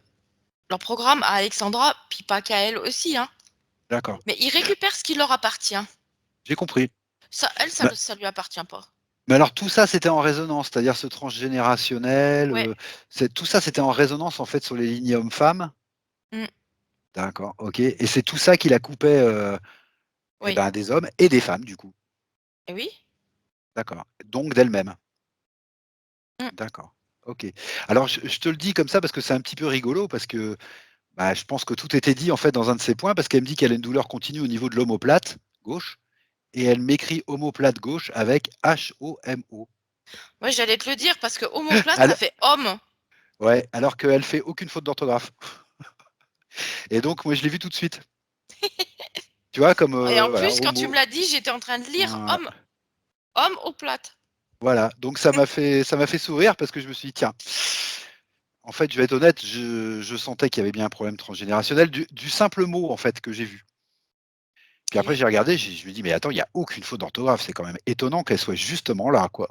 Speaker 2: programme à Alexandra, puis pas qu'à elle aussi, hein.
Speaker 1: d'accord.
Speaker 2: Mais ils récupèrent ce qui leur appartient.
Speaker 1: J'ai compris.
Speaker 2: Ça, elle,
Speaker 1: Bah,
Speaker 2: ça lui appartient pas.
Speaker 1: mais alors tout ça, c'était en résonance, c'est-à-dire ce transgénérationnel,
Speaker 2: Ouais.
Speaker 1: c'est tout ça, c'était en résonance en fait sur les lignées hommes-femmes?
Speaker 2: Mmh.
Speaker 1: D'accord, OK, et c'est tout ça qui la coupait, et
Speaker 2: Oui.
Speaker 1: ben, des hommes et des femmes du coup?
Speaker 2: Et oui.
Speaker 1: D'accord, donc d'elle-même?
Speaker 2: Mmh.
Speaker 1: D'accord, OK. Alors je te le dis comme ça parce que c'est un petit peu rigolo parce que, bah, je pense que tout était dit en fait dans un de ses points parce qu'elle me dit qu'elle a une douleur continue au niveau de l'omoplate gauche et elle m'écrit omoplate gauche avec H-O-M-O.
Speaker 2: Ouais, j'allais te le dire parce que omoplate, ça
Speaker 1: Al
Speaker 2: fait homme.
Speaker 1: Ouais, alors qu'elle fait aucune faute d'orthographe et donc moi je l'ai vu tout de suite. Tu vois comme,
Speaker 2: Et en
Speaker 1: voilà,
Speaker 2: plus, quand tu me
Speaker 1: homo
Speaker 2: l'as dit, j'étais en train de lire
Speaker 1: voilà,
Speaker 2: homme aux plates.
Speaker 1: voilà, donc ça m'a fait sourire parce que je me suis dit: «Tiens». En fait, je vais être honnête, je sentais qu'il y avait bien un problème transgénérationnel du simple mot en fait que j'ai vu. Puis
Speaker 2: Et
Speaker 1: après
Speaker 2: oui.
Speaker 1: j'ai regardé, je me dis: «Mais attends, il y a aucune faute d'orthographe, c'est quand même étonnant qu'elle soit justement là, quoi».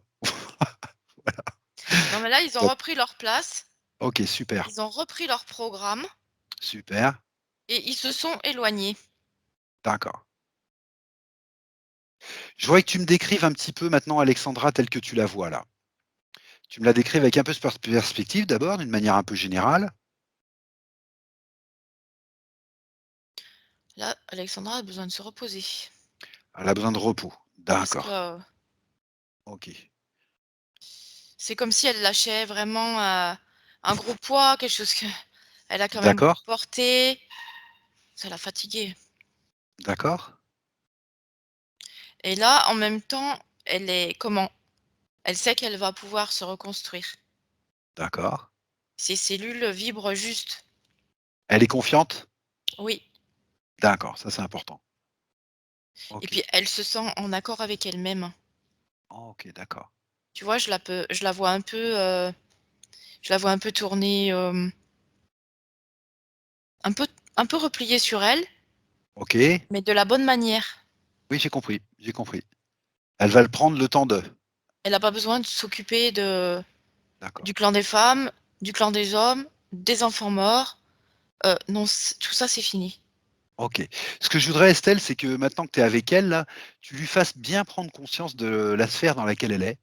Speaker 2: Non, mais là, ils ont
Speaker 1: Top.
Speaker 2: repris leur place,
Speaker 1: OK, super,
Speaker 2: ils ont repris leur programme
Speaker 1: super,
Speaker 2: et ils se sont éloignés.
Speaker 1: d'accord. Je voudrais que tu me décrives un petit peu maintenant Alexandra telle que tu la vois là. Tu me la décrives avec un peu de perspective d'abord, d'une manière un peu générale.
Speaker 2: Là, Alexandra a besoin de se reposer
Speaker 1: Elle a besoin de repos.
Speaker 2: parce que,
Speaker 1: D'accord, OK.
Speaker 2: c'est comme si elle lâchait vraiment, un gros poids, quelque chose qu'elle a quand même
Speaker 1: D'accord,
Speaker 2: porté. Ça l'a fatiguée
Speaker 1: d'accord,
Speaker 2: et là, en même temps, elle sait qu'elle va pouvoir se reconstruire.
Speaker 1: d'accord.
Speaker 2: Ses cellules vibrent juste.
Speaker 1: Elle est confiante?
Speaker 2: Oui,
Speaker 1: D'accord, ça c'est important.
Speaker 2: et
Speaker 1: OK.
Speaker 2: puis elle se sent en accord avec elle-même.
Speaker 1: OK, d'accord.
Speaker 2: Tu vois, je la vois un peu, je la vois un peu tourner, un peu un peu repliée sur elle,
Speaker 1: OK.
Speaker 2: mais de la bonne manière.
Speaker 1: Oui, j'ai compris, j'ai compris. Elle va le prendre le temps de.
Speaker 2: Elle a pas besoin de s'occuper
Speaker 1: D'accord.
Speaker 2: du clan des femmes, du clan des hommes, des enfants morts. Non, tout ça, c'est fini.
Speaker 1: OK. Ce que je voudrais, Estelle, c'est que maintenant que tu es avec elle là, tu lui fasses bien prendre conscience de la sphère dans laquelle elle est,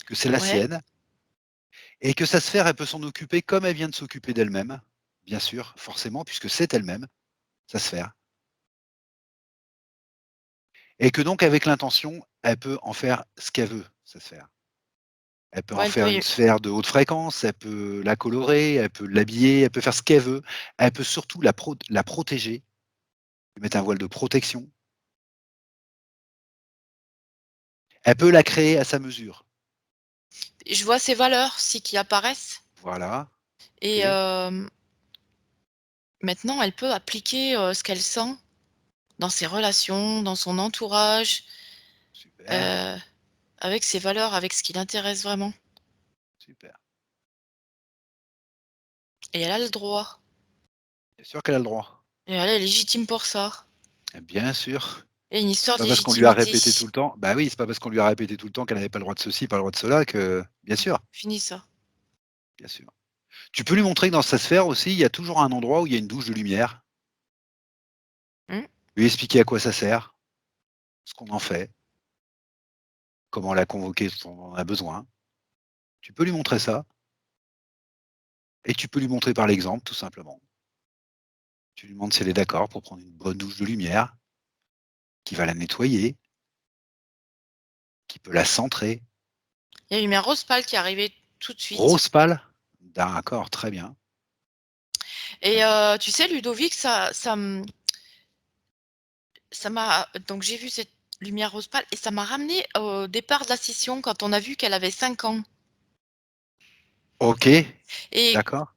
Speaker 1: que c'est la
Speaker 2: Ouais,
Speaker 1: sienne et que sa sphère, elle peut s'en occuper comme elle vient de s'occuper d'elle-même, bien sûr, forcément, puisque c'est elle-même, sa sphère, et que donc avec l'intention, elle peut en faire ce qu'elle veut, sa sphère. Elle peut en
Speaker 2: ouais, elle
Speaker 1: faire
Speaker 2: peut
Speaker 1: une sphère de haute fréquence, elle peut la colorer, elle peut l'habiller, elle peut faire ce qu'elle veut. Elle peut surtout la protéger, lui mettre un voile de protection. Elle peut la créer à sa mesure.
Speaker 2: je vois ses valeurs aussi qui apparaissent
Speaker 1: Voilà,
Speaker 2: et
Speaker 1: OK,
Speaker 2: maintenant elle peut appliquer, ce qu'elle sent dans ses relations, dans son entourage.
Speaker 1: Super,
Speaker 2: avec ses valeurs, avec ce qui l'intéresse vraiment.
Speaker 1: super.
Speaker 2: Et elle a le droit.
Speaker 1: Bien sûr qu'elle a le droit.
Speaker 2: Et elle est légitime pour ça.
Speaker 1: Bien sûr.
Speaker 2: Et une
Speaker 1: C'est
Speaker 2: histoire de
Speaker 1: pas parce qu'on lui a
Speaker 2: légitimité.
Speaker 1: répété tout le temps bah oui, c'est pas parce qu'on lui a répété tout le temps qu'elle avait pas le droit de ceci, pas le droit de cela que bien sûr,
Speaker 2: Fini ça.
Speaker 1: bien sûr. Tu peux lui montrer que dans sa sphère aussi, il y a toujours un endroit où il y a une douche de lumière,
Speaker 2: Mmh.
Speaker 1: lui expliquer à quoi ça sert, ce qu'on en fait, comment la convoquer quand on en a besoin. Tu peux lui montrer ça et tu peux lui montrer par l'exemple tout simplement. Tu lui demandes si elle est d'accord pour prendre une bonne douche de lumière, qui va la nettoyer, qui peut la centrer.
Speaker 2: Il y a une lumière rose pâle qui est arrivée tout de suite.
Speaker 1: Rose pâle? D'accord, très bien, très
Speaker 2: Et
Speaker 1: bien.
Speaker 2: tu sais, Ludovic, ça m'a donc j'ai vu cette lumière rose pâle et ça m'a ramené au départ de la session quand on a vu qu'elle avait 5 ans.
Speaker 1: OK,
Speaker 2: Et
Speaker 1: d'accord.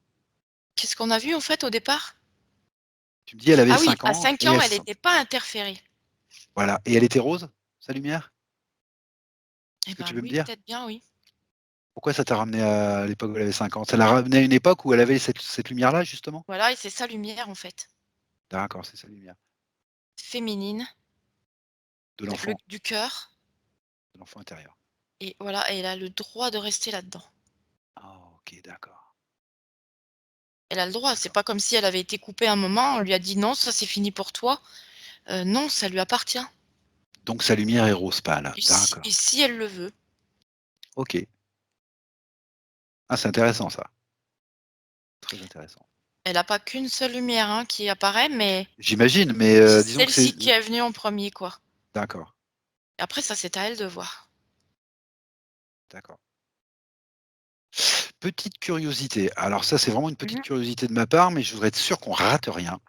Speaker 2: qu'est-ce qu'on a vu, en fait, au départ?
Speaker 1: Tu me dis elle avait
Speaker 2: Ah oui,
Speaker 1: 5
Speaker 2: à
Speaker 1: ans
Speaker 2: 5
Speaker 1: et
Speaker 2: ans,
Speaker 1: elle
Speaker 2: elle
Speaker 1: sent
Speaker 2: était pas interférée.
Speaker 1: voilà et elle était rose, sa lumière?
Speaker 2: Eh
Speaker 1: Est-ce que
Speaker 2: ben,
Speaker 1: tu veux me
Speaker 2: oui,
Speaker 1: dire?
Speaker 2: peut-être bien, oui.
Speaker 1: Pourquoi ça t'a ramené à l'époque où elle avait 5 ans? Ça l'a ramené à une époque où elle avait cette lumière-là justement?
Speaker 2: Voilà et c'est sa lumière, en fait,
Speaker 1: D'accord, c'est sa lumière.
Speaker 2: féminine,
Speaker 1: De l'enfant,
Speaker 2: du cœur
Speaker 1: de l'enfant intérieur.
Speaker 2: et voilà et elle a le droit de rester là-dedans.
Speaker 1: Ah OK, d'accord,
Speaker 2: Elle a le droit, c'est
Speaker 1: d'accord.
Speaker 2: pas comme si elle avait été coupée à un moment, on lui a dit: «Non, ça c'est fini pour toi». Non, ça lui appartient
Speaker 1: Donc sa lumière est rose pâle,
Speaker 2: et
Speaker 1: d'accord.
Speaker 2: si elle le veut.
Speaker 1: OK. Ah, c'est intéressant ça, très intéressant.
Speaker 2: Elle a pas qu'une seule lumière, hein, qui apparaît, mais
Speaker 1: J'imagine, mais
Speaker 2: c'est
Speaker 1: disons que c'est
Speaker 2: celle-ci qui est venue en premier, quoi.
Speaker 1: d'accord,
Speaker 2: Après ça, c'est à elle de voir.
Speaker 1: d'accord. Petite curiosité, alors ça, c'est vraiment une petite
Speaker 2: Mmh.
Speaker 1: curiosité de ma part, mais je voudrais être sûr qu'on rate rien.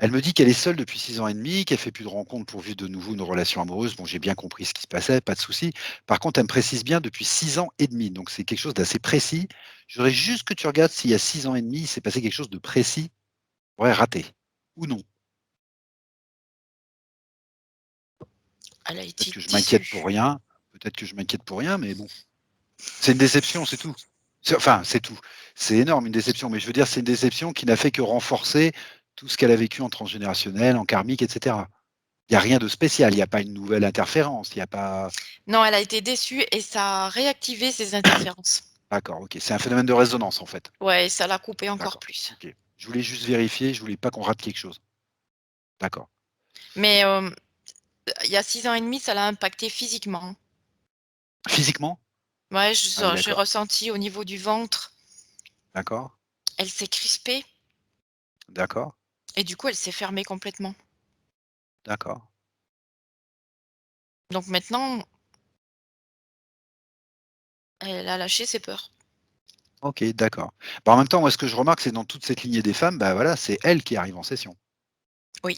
Speaker 1: Elle me dit qu'elle est seule depuis 6 ans et demi, qu'elle fait plus de rencontres pour vivre de nouveau une relation amoureuse. Bon, j'ai bien compris ce qui se passait, pas de souci. Par contre, elle me précise bien depuis 6 ans et demi, donc c'est quelque chose d'assez précis. Je voudrais juste que tu regardes s'il y a 6 ans et demi, il s'est passé quelque chose de précis, ouais, raté ou non.
Speaker 2: Elle a
Speaker 1: Peut-être
Speaker 2: été
Speaker 1: que je m'inquiète pour
Speaker 2: déçue.
Speaker 1: rien, peut-être que je m'inquiète pour rien, mais bon, c'est une déception, c'est tout. Enfin, c'est tout. C'est énorme une déception, mais je veux dire, c'est une déception qui n'a fait que renforcer tout ce qu'elle a vécu en transgénérationnel, en karmique, et cetera. Il y a rien de spécial, il y a pas une nouvelle interférence, il y a pas
Speaker 2: Non, elle a été déçue et ça a réactivé ses interférences.
Speaker 1: d'accord, OK, c'est un phénomène de résonance, en fait.
Speaker 2: Ouais, ça l'a coupée encore
Speaker 1: D'accord,
Speaker 2: plus.
Speaker 1: OK. Je voulais juste vérifier, je voulais pas qu'on rate quelque chose. D'accord.
Speaker 2: Mais, il y a 6 ans et demi, ça l'a impactée physiquement.
Speaker 1: Physiquement?
Speaker 2: Ouais,
Speaker 1: Ah oui,
Speaker 2: j'ai
Speaker 1: d'accord.
Speaker 2: ressenti au niveau du ventre,
Speaker 1: D'accord,
Speaker 2: elle s'est crispée
Speaker 1: d'accord,
Speaker 2: et du coup, elle s'est fermée complètement.
Speaker 1: d'accord.
Speaker 2: Donc maintenant, elle a lâché ses peurs.
Speaker 1: OK, d'accord. Bah, en même temps, moi, ce que je remarque, c'est dans toute cette lignée des femmes, bah, voilà, c'est elle qui arrive en session.
Speaker 2: Oui,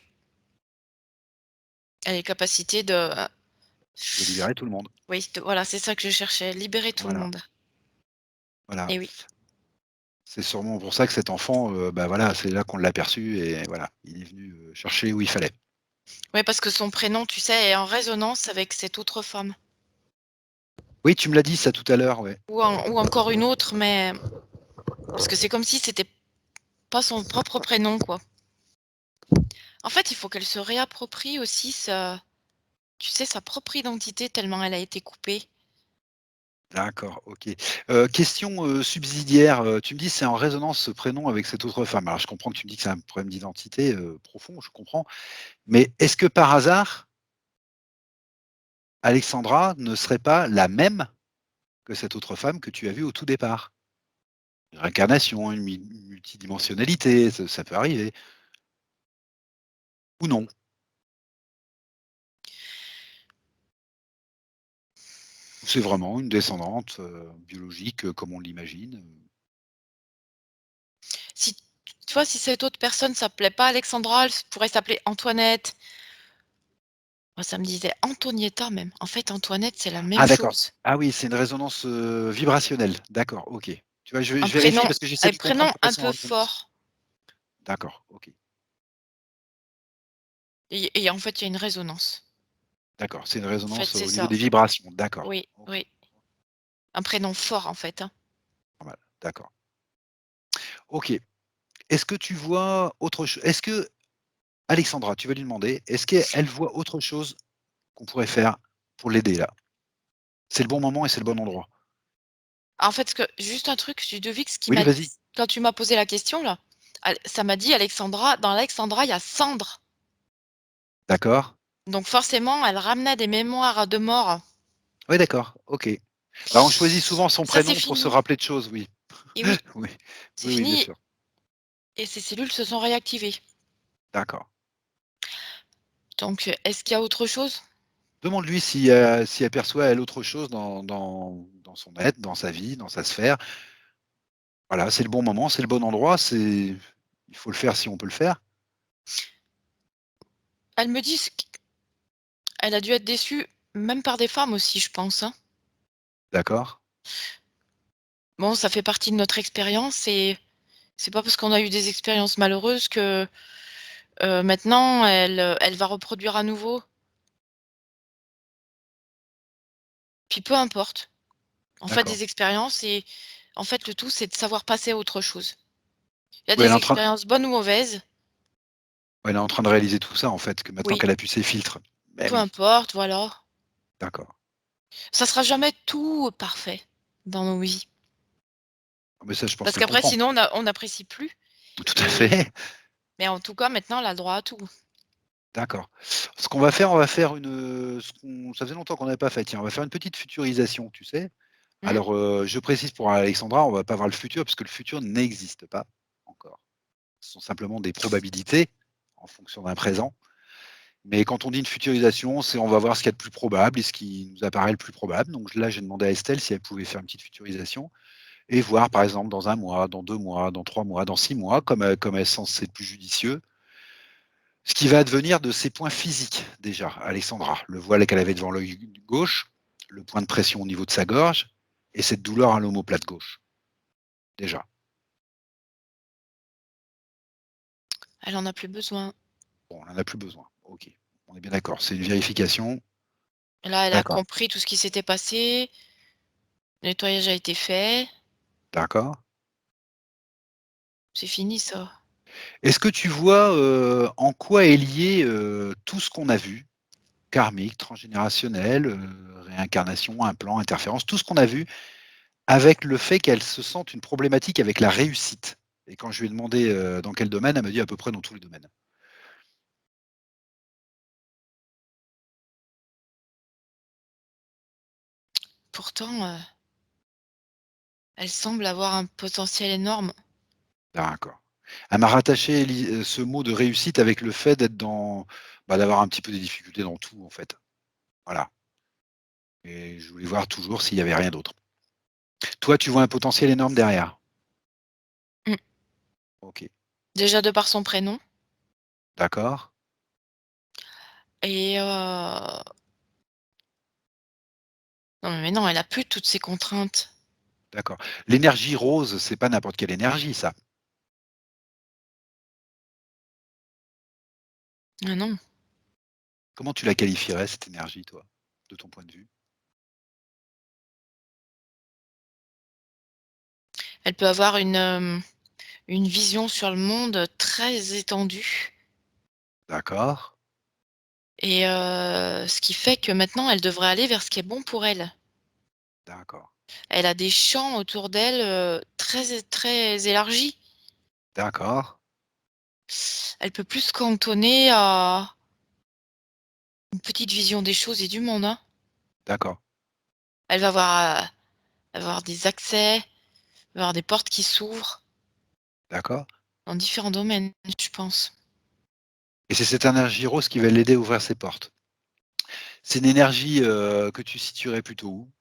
Speaker 2: elle a les capacités de
Speaker 1: De libérer tout le monde.
Speaker 2: oui, voilà, c'est ça que je cherchais, libérer tout le
Speaker 1: Voilà,
Speaker 2: monde.
Speaker 1: voilà.
Speaker 2: Et oui.
Speaker 1: C'est sûrement pour ça que cet enfant, bah, voilà, c'est là qu'on l'a perçu et voilà, il est venu, chercher où il fallait.
Speaker 2: Ouais, parce que son prénom, tu sais, est en résonance avec cette autre femme
Speaker 1: Oui, tu me l'as dit ça tout à l'heure, ouais.
Speaker 2: ou encore une autre, mais parce que c'est comme si c'était pas son propre prénom, quoi. En fait, il faut qu'elle se réapproprie aussi tu sais, sa propre identité tellement elle a été coupée.
Speaker 1: D'accord, OK. Question, subsidiaire, tu me dis: «C'est en résonance ce prénom avec cette autre femme». Alors je comprends que tu me dis que c'est un problème d'identité, profond, je comprends. Mais est-ce que par hasard, Alexandra ne serait pas la même que cette autre femme que tu as vue au tout départ? Une réincarnation, une multidimensionnalité, ça peut arriver. Ou non? Ou c'est vraiment une descendante, biologique, comme on l'imagine,
Speaker 2: Si tu vois, si cette autre personne s'appelait pas Alexandra, elle pourrait s'appeler Antoinette. Moi, ça me disait Antonietta même. En fait, Antoinette, c'est la même
Speaker 1: Ah d'accord.
Speaker 2: chose.
Speaker 1: Ah oui, c'est une résonance, vibrationnelle. D'accord, OK. Tu vois,
Speaker 2: Un
Speaker 1: je vérifie
Speaker 2: prénom
Speaker 1: parce que j'essaie de comprendre
Speaker 2: prénom
Speaker 1: pourquoi
Speaker 2: un
Speaker 1: c'est en
Speaker 2: peu
Speaker 1: résonance.
Speaker 2: fort
Speaker 1: D'accord, OK,
Speaker 2: et en fait, il y a une résonance.
Speaker 1: D'accord, c'est une
Speaker 2: En fait,
Speaker 1: résonance
Speaker 2: c'est
Speaker 1: au niveau
Speaker 2: ça.
Speaker 1: des vibrations. D'accord.
Speaker 2: Oui,
Speaker 1: OK,
Speaker 2: oui. Un prénom fort, en fait, hein.
Speaker 1: normal. D'accord. OK. Est-ce que tu vois autre chose est-ce que Alexandra, tu vas lui demander, est-ce qu'elle voit autre chose qu'on pourrait faire pour l'aider là? C'est le bon moment et c'est le bon endroit.
Speaker 2: En fait, ce que juste un truc, Ludovic, ce qui
Speaker 1: Oui,
Speaker 2: m'a
Speaker 1: vas-y.
Speaker 2: dit quand tu m'as posé la question là, ça m'a dit Alexandra dans Alexandra, il y a cendre.
Speaker 1: D'accord.
Speaker 2: Donc forcément, elle ramenait des mémoires de mort.
Speaker 1: Oui, d'accord. OK. Bah, on choisit souvent son
Speaker 2: Ça, c'est
Speaker 1: prénom pour se
Speaker 2: fini.
Speaker 1: rappeler de choses, oui.
Speaker 2: Et oui,
Speaker 1: Oui.
Speaker 2: c'est
Speaker 1: Oui, oui, bien
Speaker 2: fini
Speaker 1: sûr.
Speaker 2: et ces cellules se sont réactivées.
Speaker 1: D'accord.
Speaker 2: Donc, est-ce qu'il y a autre chose?
Speaker 1: Demande-lui si elle perçoit, elle, autre chose dans son être, dans sa vie, dans sa sphère. Voilà, c'est le bon moment, c'est le bon endroit, il faut le faire si on peut le faire.
Speaker 2: Elle me dit qu'elle a dû être déçue, même par des femmes aussi, je pense, hein.
Speaker 1: D'accord?
Speaker 2: Bon, ça fait partie de notre expérience et c'est pas parce qu'on a eu des expériences malheureuses que, maintenant elle va reproduire à nouveau. Puis peu importe. On fait
Speaker 1: D'accord.
Speaker 2: des expériences et en fait, le tout, c'est de savoir passer à autre chose. Il y a
Speaker 1: Oui,
Speaker 2: des expériences bonnes ou mauvaises,
Speaker 1: elle est en train de réaliser tout ça, en fait, que maintenant
Speaker 2: oui,
Speaker 1: qu'elle a pu ses filtres. Ben
Speaker 2: peu
Speaker 1: oui,
Speaker 2: importe, voilà.
Speaker 1: d'accord.
Speaker 2: Ça sera jamais tout parfait dans nos vies.
Speaker 1: Ah mais ça, je pense
Speaker 2: Parce
Speaker 1: qu'elle
Speaker 2: qu'après
Speaker 1: comprend.
Speaker 2: sinon on n'apprécie plus
Speaker 1: Tout à
Speaker 2: et
Speaker 1: fait.
Speaker 2: mais en tout cas maintenant elle a le droit à tout.
Speaker 1: D'accord. Ce qu'on va faire, on va faire ce qu'on ça faisait longtemps qu'on n'avait pas fait, tiens, on va faire une petite futurisation, tu sais?
Speaker 2: Mmh,
Speaker 1: Alors, je précise pour Alexandra, on va pas voir le futur parce que le futur n'existe pas encore. Ce sont simplement des probabilités en fonction d'un présent. Mais quand on dit une futurisation, c'est on va voir ce qu'il y a de plus probable et ce qui nous apparaît le plus probable. Donc là, j'ai demandé à Estelle si elle pouvait faire une petite futurisation et voir, par exemple, dans 1 mois, dans 2 mois, dans 3 mois, dans 6 mois, comme elle sent c'est plus judicieux, ce qui va advenir de ses points physiques déjà, Alexandra. Le voile qu'elle avait devant l'œil gauche, le point de pression au niveau de sa gorge et cette douleur à l'omoplate gauche, déjà.
Speaker 2: elle en a plus besoin.
Speaker 1: Bon, on en a plus besoin. OK, on est bien d'accord. C'est une vérification.
Speaker 2: Là, elle a
Speaker 1: D'accord,
Speaker 2: compris tout ce qui s'était passé, le nettoyage a été fait,
Speaker 1: d'accord.
Speaker 2: c'est fini ça.
Speaker 1: Est-ce que tu vois, en quoi est lié, tout ce qu'on a vu, karmique, transgénérationnel, réincarnation, implant, interférence, tout ce qu'on a vu, avec le fait qu'elle se sente une problématique avec la réussite? Et quand je lui ai demandé, dans quel domaine, elle m'a dit: «À peu près dans tous les domaines».
Speaker 2: Pourtant, elle semble avoir un potentiel énorme.
Speaker 1: D'accord. Elle m'a rattaché ce mot de réussite avec le fait d'être d'avoir un petit peu des difficultés dans tout, en fait. Voilà, et je voulais voir toujours s'il y avait rien d'autre. Toi, tu vois un potentiel énorme derrière?
Speaker 2: Mmh.
Speaker 1: OK,
Speaker 2: Déjà de par son prénom
Speaker 1: d'accord,
Speaker 2: et non, mais non, elle a plus toutes ces contraintes.
Speaker 1: d'accord. L'énergie rose, c'est pas n'importe quelle énergie, ça.
Speaker 2: Ah non,
Speaker 1: Comment tu la qualifierais cette énergie, toi, de ton point de vue?
Speaker 2: elle peut avoir une vision sur le monde très étendue
Speaker 1: D'accord,
Speaker 2: et ce qui fait que maintenant elle devrait aller vers ce qui est bon pour elle.
Speaker 1: d'accord,
Speaker 2: Elle a des champs autour d'elle, très élargis.
Speaker 1: d'accord,
Speaker 2: Elle peut plus se cantonner à une petite vision des choses et du monde, hein.
Speaker 1: d'accord,
Speaker 2: Elle va avoir des accès, elle va avoir des portes qui s'ouvrent
Speaker 1: d'accord,
Speaker 2: dans différents domaines, je pense.
Speaker 1: et c'est cette énergie rose qui va l'aider à ouvrir ses portes. C'est une énergie, que tu situerais plutôt où?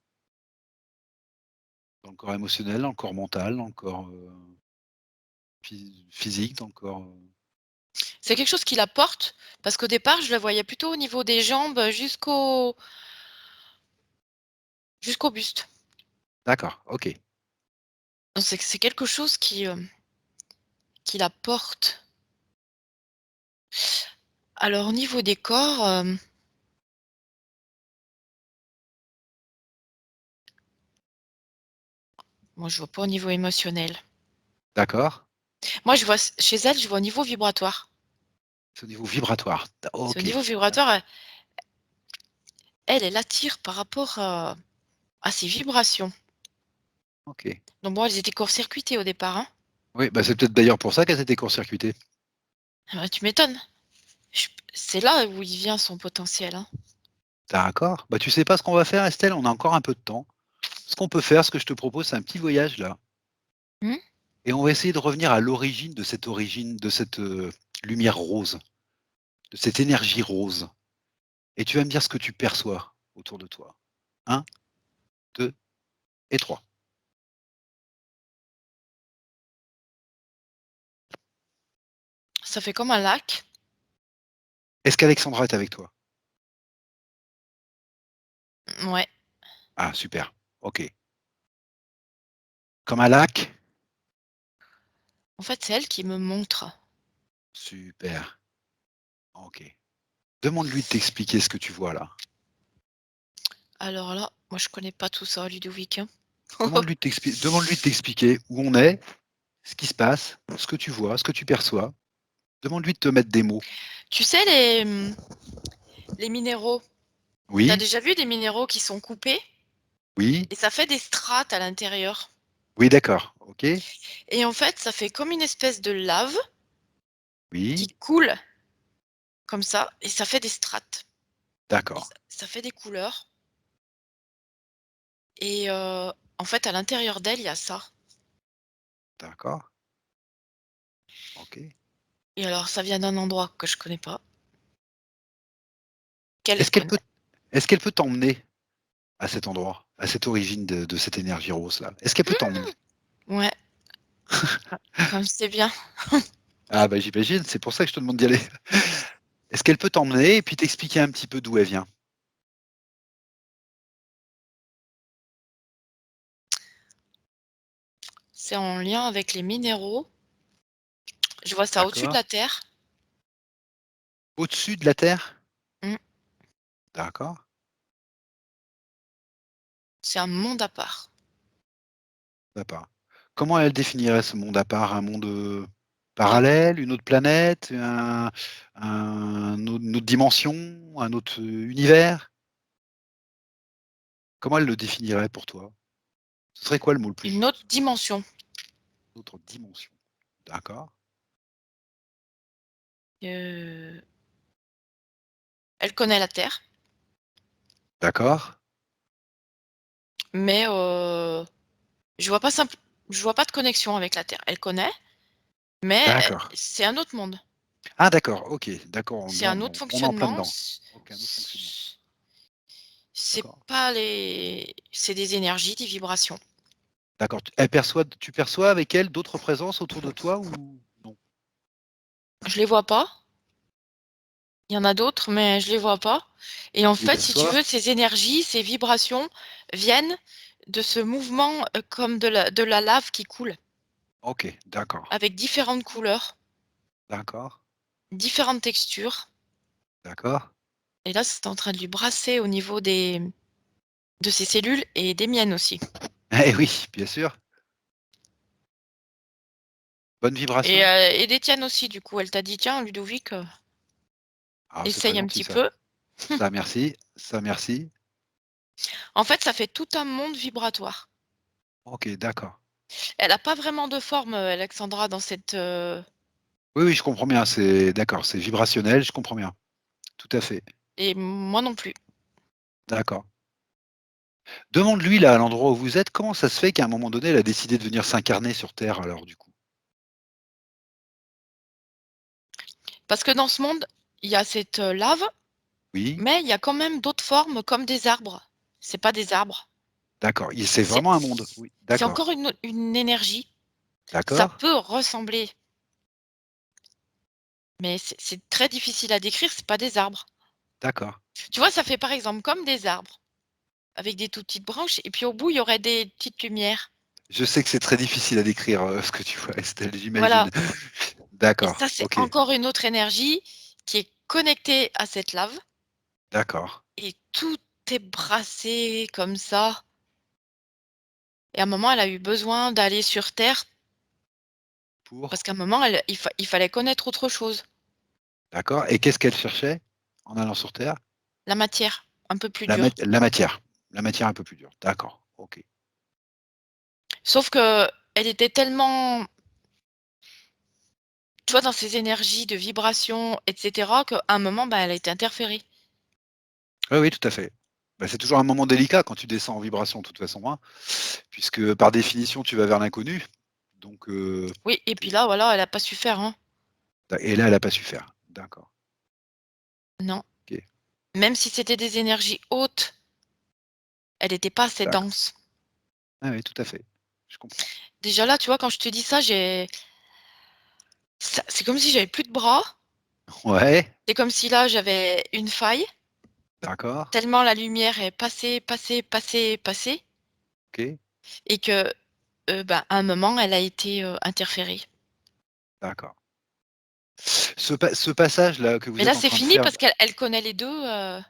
Speaker 1: Dans le corps émotionnel, dans le corps mental, dans le corps, physique, dans le corps,
Speaker 2: C'est quelque chose qui la porte, parce qu'au départ, je la voyais plutôt au niveau des jambes, jusqu'au buste.
Speaker 1: d'accord, OK,
Speaker 2: Donc c'est quelque chose qui la porte. Alors au niveau des corps, Moi, je vois pas au niveau émotionnel.
Speaker 1: D'accord.
Speaker 2: Moi, je vois chez elle, je vois au niveau vibratoire.
Speaker 1: C'est au niveau vibratoire.
Speaker 2: C'est au
Speaker 1: OK.
Speaker 2: niveau vibratoire, elle attire par rapport à ses vibrations.
Speaker 1: OK.
Speaker 2: Donc bon, elles étaient court-circuitées au départ, hein.
Speaker 1: Oui, bah, c'est peut-être d'ailleurs pour ça qu'elles étaient court-circuitées.
Speaker 2: Ah bah, tu m'étonnes. C'est là où il vient son potentiel, hein.
Speaker 1: D'accord. Bah, tu sais pas ce qu'on va faire, Estelle? On a encore un peu de temps. Ce qu'on peut faire, ce que je te propose, c'est un petit voyage là
Speaker 2: Mmh?
Speaker 1: et on va essayer de revenir à l'origine, de cette, lumière rose, de cette énergie rose et tu vas me dire ce que tu perçois autour de toi. 1, 2 et 3.
Speaker 2: Ça fait comme un lac.
Speaker 1: Est-ce qu'Alexandra est avec toi?
Speaker 2: Ouais.
Speaker 1: Ah super, OK. Comme un lac?
Speaker 2: En fait, c'est elle qui me montre.
Speaker 1: Super, OK. Demande-lui de t'expliquer ce que tu vois là.
Speaker 2: Alors là, moi, je connais pas tout ça, Ludovic, hein.
Speaker 1: Demande-lui de t'expliquer où on est, ce qui se passe, ce que tu vois, ce que tu perçois. Demande-lui de te mettre des mots.
Speaker 2: Tu sais, les minéraux, tu as
Speaker 1: Oui,
Speaker 2: déjà vu des minéraux qui sont coupés
Speaker 1: oui,
Speaker 2: et ça fait des strates à l'intérieur?
Speaker 1: oui, d'accord, OK,
Speaker 2: Et en fait, ça fait comme une espèce de lave qui
Speaker 1: oui,
Speaker 2: coule comme ça et ça fait des strates et
Speaker 1: d'accord,
Speaker 2: ça fait des couleurs et en fait, à l'intérieur d'elle, il y a ça
Speaker 1: d'accord, OK.
Speaker 2: et alors ça vient d'un endroit que je connais pas, qu'elle
Speaker 1: Est-ce qu'elle peut
Speaker 2: connaît.
Speaker 1: est-ce qu'elle peut t'emmener à cet endroit, à cette origine de cette énergie rose là? Est-ce qu'elle peut t'emmener?
Speaker 2: Ouais, comme c'est bien.
Speaker 1: Ah bah, j'imagine, c'est pour ça que je te demande d'y aller. Est-ce qu'elle peut t'emmener et puis t'expliquer un petit peu d'où elle vient?
Speaker 2: C'est en lien avec les minéraux. Je vois ça au-dessus de
Speaker 1: D'accord.
Speaker 2: la terre.
Speaker 1: Au-dessus de la terre?
Speaker 2: Mmh.
Speaker 1: D'accord,
Speaker 2: C'est un monde à part.
Speaker 1: d'accord. Comment elle définirait ce monde à part? Un monde,
Speaker 2: Il
Speaker 1: parallèle, une autre planète, une autre dimension, un autre, univers? Comment elle le définirait pour toi? Ce serait quoi le mot le plus
Speaker 2: une autre
Speaker 1: juste?
Speaker 2: dimension.
Speaker 1: Autre dimension. D'accord,
Speaker 2: Heu, Elle connaît la terre,
Speaker 1: d'accord,
Speaker 2: mais je vois pas de connexion avec la terre. Elle connaît, mais
Speaker 1: d'accord.
Speaker 2: c'est un autre monde.
Speaker 1: Ah d'accord, OK, d'accord,
Speaker 2: C'est un autre
Speaker 1: on est en plein
Speaker 2: fonctionnement.
Speaker 1: dedans. OK, un autre fonctionnement.
Speaker 2: C'est
Speaker 1: D'accord,
Speaker 2: pas les c'est des énergies, des vibrations.
Speaker 1: d'accord. Tu perçois avec elle d'autres présences autour de toi ou non?
Speaker 2: Je les vois pas. Il y en a d'autres, mais je les vois pas et en
Speaker 1: Tu les
Speaker 2: fait, si tu
Speaker 1: perçois?
Speaker 2: veux, ces énergies, ces vibrations viennent de ce mouvement, comme de la lave qui coule
Speaker 1: OK, d'accord,
Speaker 2: avec différentes couleurs,
Speaker 1: d'accord,
Speaker 2: différentes textures
Speaker 1: d'accord.
Speaker 2: et là, c'est en train de lui brasser au niveau de ses cellules et des miennes aussi
Speaker 1: Eh oui, bien sûr. Bonne vibration?
Speaker 2: et des tiennes aussi du coup. Elle t'a dit: «Tiens Ludovic,
Speaker 1: Ah, c'est très
Speaker 2: essaye un
Speaker 1: gentil
Speaker 2: petit
Speaker 1: ça.
Speaker 2: peu».
Speaker 1: Ça merci, ça merci.
Speaker 2: En fait, ça fait tout un monde vibratoire.
Speaker 1: OK, d'accord.
Speaker 2: Elle a pas vraiment de forme, Alexandra dans cette,
Speaker 1: Oui, oui, je comprends bien, c'est d'accord, c'est vibrationnel, je comprends bien. Tout à fait.
Speaker 2: et moi non plus.
Speaker 1: D'accord. Demande-lui là, à l'endroit où vous êtes, comment ça se fait qu'à un moment donné, elle a décidé de venir s'incarner sur terre alors du coup?
Speaker 2: Parce que dans ce monde, il y a cette, lave,
Speaker 1: Oui,
Speaker 2: mais il y a quand même d'autres formes comme des arbres. C'est pas des arbres.
Speaker 1: d'accord, il c'est
Speaker 2: C'est
Speaker 1: vraiment un monde? Oui,
Speaker 2: c'est encore
Speaker 1: d'accord,
Speaker 2: une énergie. Ça
Speaker 1: d'accord,
Speaker 2: peut ressembler, mais c'est très difficile à décrire, c'est pas des arbres.
Speaker 1: d'accord.
Speaker 2: Tu vois, ça fait par exemple comme des arbres, avec des toutes petites branches et puis au bout, il y aurait des petites lumières.
Speaker 1: Je sais que c'est très difficile à décrire, ce que tu vois, Estelle, j'imagine.
Speaker 2: Voilà et
Speaker 1: D'accord,
Speaker 2: ça, c'est
Speaker 1: OK,
Speaker 2: encore une autre énergie qui est connectée à cette lave
Speaker 1: d'accord,
Speaker 2: et tout est brassé comme ça et à un moment, elle a eu besoin d'aller sur terre parce
Speaker 1: Pour?
Speaker 2: qu'à un moment, il fallait connaître autre chose,
Speaker 1: D'accord, et qu'est-ce qu'elle cherchait en allant sur terre?
Speaker 2: la matière, un peu plus
Speaker 1: La
Speaker 2: dure.
Speaker 1: la matière un peu plus dure. D'accord, OK.
Speaker 2: Sauf qu'elle était tellement, tu vois, dans ses énergies de vibration et cetera, qu'à un moment, bah, elle a été interférée.
Speaker 1: Oui, oui, tout à fait. Bah, c'est toujours un moment délicat quand tu descends en vibration de toute façon, hein, puisque par définition tu vas vers l'inconnu, donc
Speaker 2: Oui et
Speaker 1: tu
Speaker 2: puis là, voilà, elle a pas su faire, hein.
Speaker 1: et là elle a pas su faire. D'accord,
Speaker 2: Non.
Speaker 1: OK,
Speaker 2: Même si c'était des énergies hautes, elle était pas assez
Speaker 1: d'accord.
Speaker 2: dense.
Speaker 1: Ah oui, tout à fait, je comprends.
Speaker 2: Déjà là, tu vois, quand je te dis ça, c'est comme si j'avais plus de bras.
Speaker 1: Ouais,
Speaker 2: C'est comme si là, j'avais une faille,
Speaker 1: d'accord,
Speaker 2: tellement la lumière est passée, passée, passée, passée
Speaker 1: OK,
Speaker 2: et que, bah, à un moment, elle a été, interférée.
Speaker 1: d'accord. Ce passage-là que vous
Speaker 2: Mais là,
Speaker 1: êtes en
Speaker 2: c'est
Speaker 1: train de
Speaker 2: fini
Speaker 1: faire
Speaker 2: parce qu'elle connaît les 2.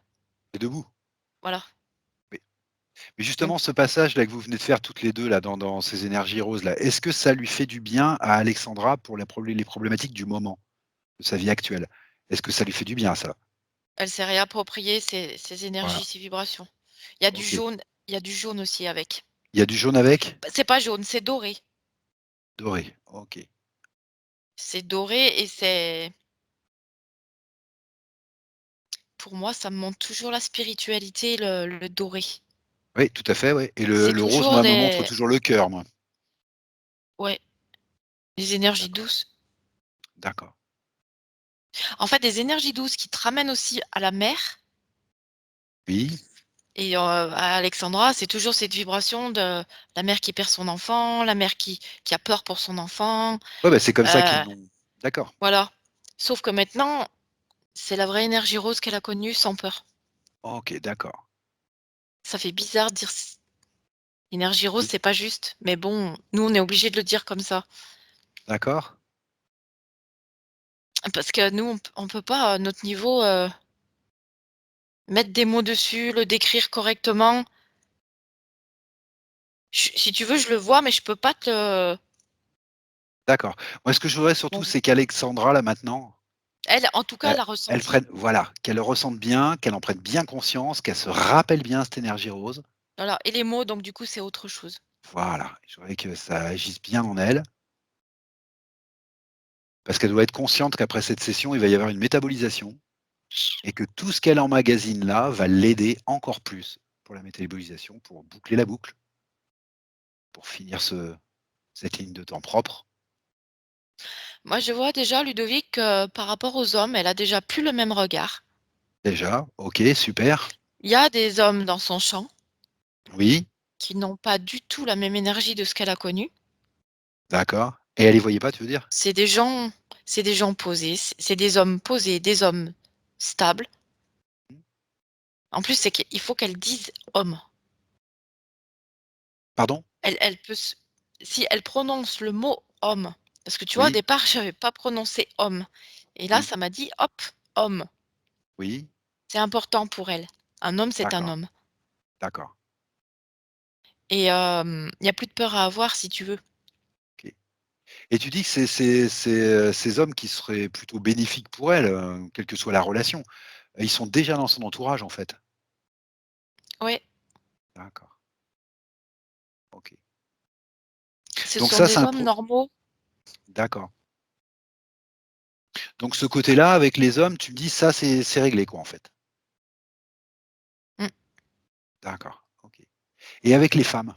Speaker 1: est debout?
Speaker 2: Voilà.
Speaker 1: Oui. Mais
Speaker 2: Donc
Speaker 1: justement ce passage-là que vous venez de faire toutes les 2 là dans ces énergies roses-là, est-ce que ça lui fait du bien à Alexandra pour les problématiques du moment, de sa vie actuelle? Est-ce que ça lui fait du bien ça?
Speaker 2: elle s'est réappropriée ses
Speaker 1: Voilà,
Speaker 2: énergies, ses vibrations. Il y a du
Speaker 1: OK.
Speaker 2: jaune il y a du jaune aussi avec.
Speaker 1: Il y a du jaune avec?
Speaker 2: Bah, c'est pas jaune, c'est doré.
Speaker 1: Doré, OK.
Speaker 2: C'est doré et c'est pour moi, ça me montre toujours la spiritualité, le doré.
Speaker 1: Oui, tout à fait, ouais, et
Speaker 2: C'est
Speaker 1: le rose,
Speaker 2: toujours
Speaker 1: moi, me montre
Speaker 2: des
Speaker 1: toujours le cœur, moi.
Speaker 2: ouais, des énergies
Speaker 1: D'accord,
Speaker 2: douces.
Speaker 1: d'accord.
Speaker 2: En fait, des énergies douces qui te ramènent aussi à la mer
Speaker 1: Oui,
Speaker 2: et à Alexandra, c'est toujours cette vibration de la mère qui perd son enfant, la mère qui a peur pour son enfant,
Speaker 1: ouais, bah, c'est comme ça qu'ils
Speaker 2: heu,
Speaker 1: l'ont d'accord,
Speaker 2: voilà. Sauf que maintenant, c'est la vraie énergie rose qu'elle a connue sans peur.
Speaker 1: OK, d'accord.
Speaker 2: Ça fait bizarre de dire c énergie rose,
Speaker 1: Oui,
Speaker 2: c'est pas juste, mais bon, nous, on est obligés de le dire comme ça.
Speaker 1: d'accord,
Speaker 2: Parce que nous, on peut pas à notre niveau, mettre des mots dessus, le décrire correctement. Si tu veux, je le vois, mais je peux pas te le
Speaker 1: d'accord. Moi, ce que je voudrais surtout,
Speaker 2: bon,
Speaker 1: c'est qu'Alexandra, là, maintenant,
Speaker 2: elle, en tout cas,
Speaker 1: elle
Speaker 2: elle a
Speaker 1: elle
Speaker 2: ressenti.
Speaker 1: prenne voilà, qu'elle le ressente bien, qu'elle en prenne bien conscience, qu'elle se rappelle bien cette énergie rose.
Speaker 2: Voilà et les mots, donc du coup, c'est autre chose.
Speaker 1: Voilà, je voudrais que ça agisse bien en elle, parce qu'elle doit être consciente qu'après cette session, il va y avoir une métabolisation et que tout ce qu'elle emmagasine là va l'aider encore plus pour la métabolisation, pour boucler la boucle, pour finir cette ligne de temps propre.
Speaker 2: Moi, je vois déjà Ludovic, par rapport aux hommes, elle a déjà plus le même regard.
Speaker 1: Déjà, OK, super.
Speaker 2: Il y a des hommes dans son champ
Speaker 1: Oui,
Speaker 2: qui n'ont pas du tout la même énergie de ce qu'elle a connu.
Speaker 1: d'accord, et elle les voyait pas, tu veux dire?
Speaker 2: C'est des gens c'est des gens posés, c'est des hommes posés, des hommes stables.
Speaker 1: Mmh.
Speaker 2: En plus, c'est qu'il faut qu'elle dise «homme».
Speaker 1: Pardon?
Speaker 2: Elle peut s si elle prononce le mot «homme», parce que tu vois, au
Speaker 1: Oui,
Speaker 2: départ, j'avais pas prononcé «homme» et là,
Speaker 1: oui,
Speaker 2: ça m'a dit: «Hop, homme».
Speaker 1: oui,
Speaker 2: C'est important pour elle. Un homme, c'est un
Speaker 1: d'accord,
Speaker 2: homme
Speaker 1: d'accord,
Speaker 2: et il y a plus de peur à avoir si tu veux.
Speaker 1: OK, et tu dis que ces hommes qui seraient plutôt bénéfiques pour elle, quelle que soit la relation, ils sont déjà dans son entourage, en fait?
Speaker 2: Ouais,
Speaker 1: D'accord, OK.
Speaker 2: ce
Speaker 1: Donc
Speaker 2: sont
Speaker 1: ça, c'est
Speaker 2: des
Speaker 1: un
Speaker 2: hommes
Speaker 1: pro
Speaker 2: normaux.
Speaker 1: d'accord. Donc ce côté-là, avec les hommes, tu me dis ça, c'est réglé, quoi, en fait?
Speaker 2: Mmh.
Speaker 1: D'accord, OK, et avec les femmes?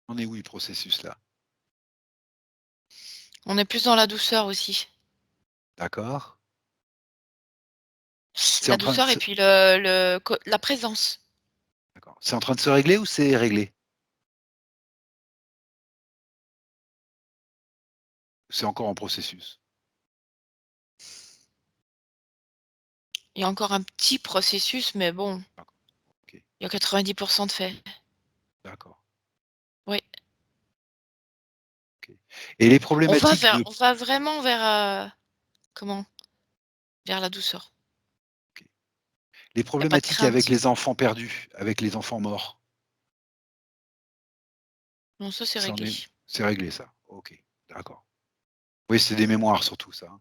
Speaker 1: On est où le processus là?
Speaker 2: On est plus dans la douceur aussi.
Speaker 1: D'accord. C'est
Speaker 2: La
Speaker 1: en train de
Speaker 2: douceur et
Speaker 1: se
Speaker 2: puis la présence.
Speaker 1: d'accord. C'est en train de se régler ou c'est réglé? C'est encore en processus?
Speaker 2: Il y a encore un petit processus, mais bon,
Speaker 1: D'accord, OK,
Speaker 2: il y a 90 de fait.
Speaker 1: d'accord,
Speaker 2: Oui.
Speaker 1: OK, et les problématiques de
Speaker 2: On va vraiment vers, comment? Vers la douceur.
Speaker 1: OK, les
Speaker 2: Il y a pas de
Speaker 1: problématiques avec
Speaker 2: crainte.
Speaker 1: les enfants perdus, avec les enfants morts,
Speaker 2: Non, ça, c'est
Speaker 1: Ça en
Speaker 2: réglé.
Speaker 1: est c'est réglé ça? OK, d'accord. Oui, c'est des mémoires surtout ça, hein?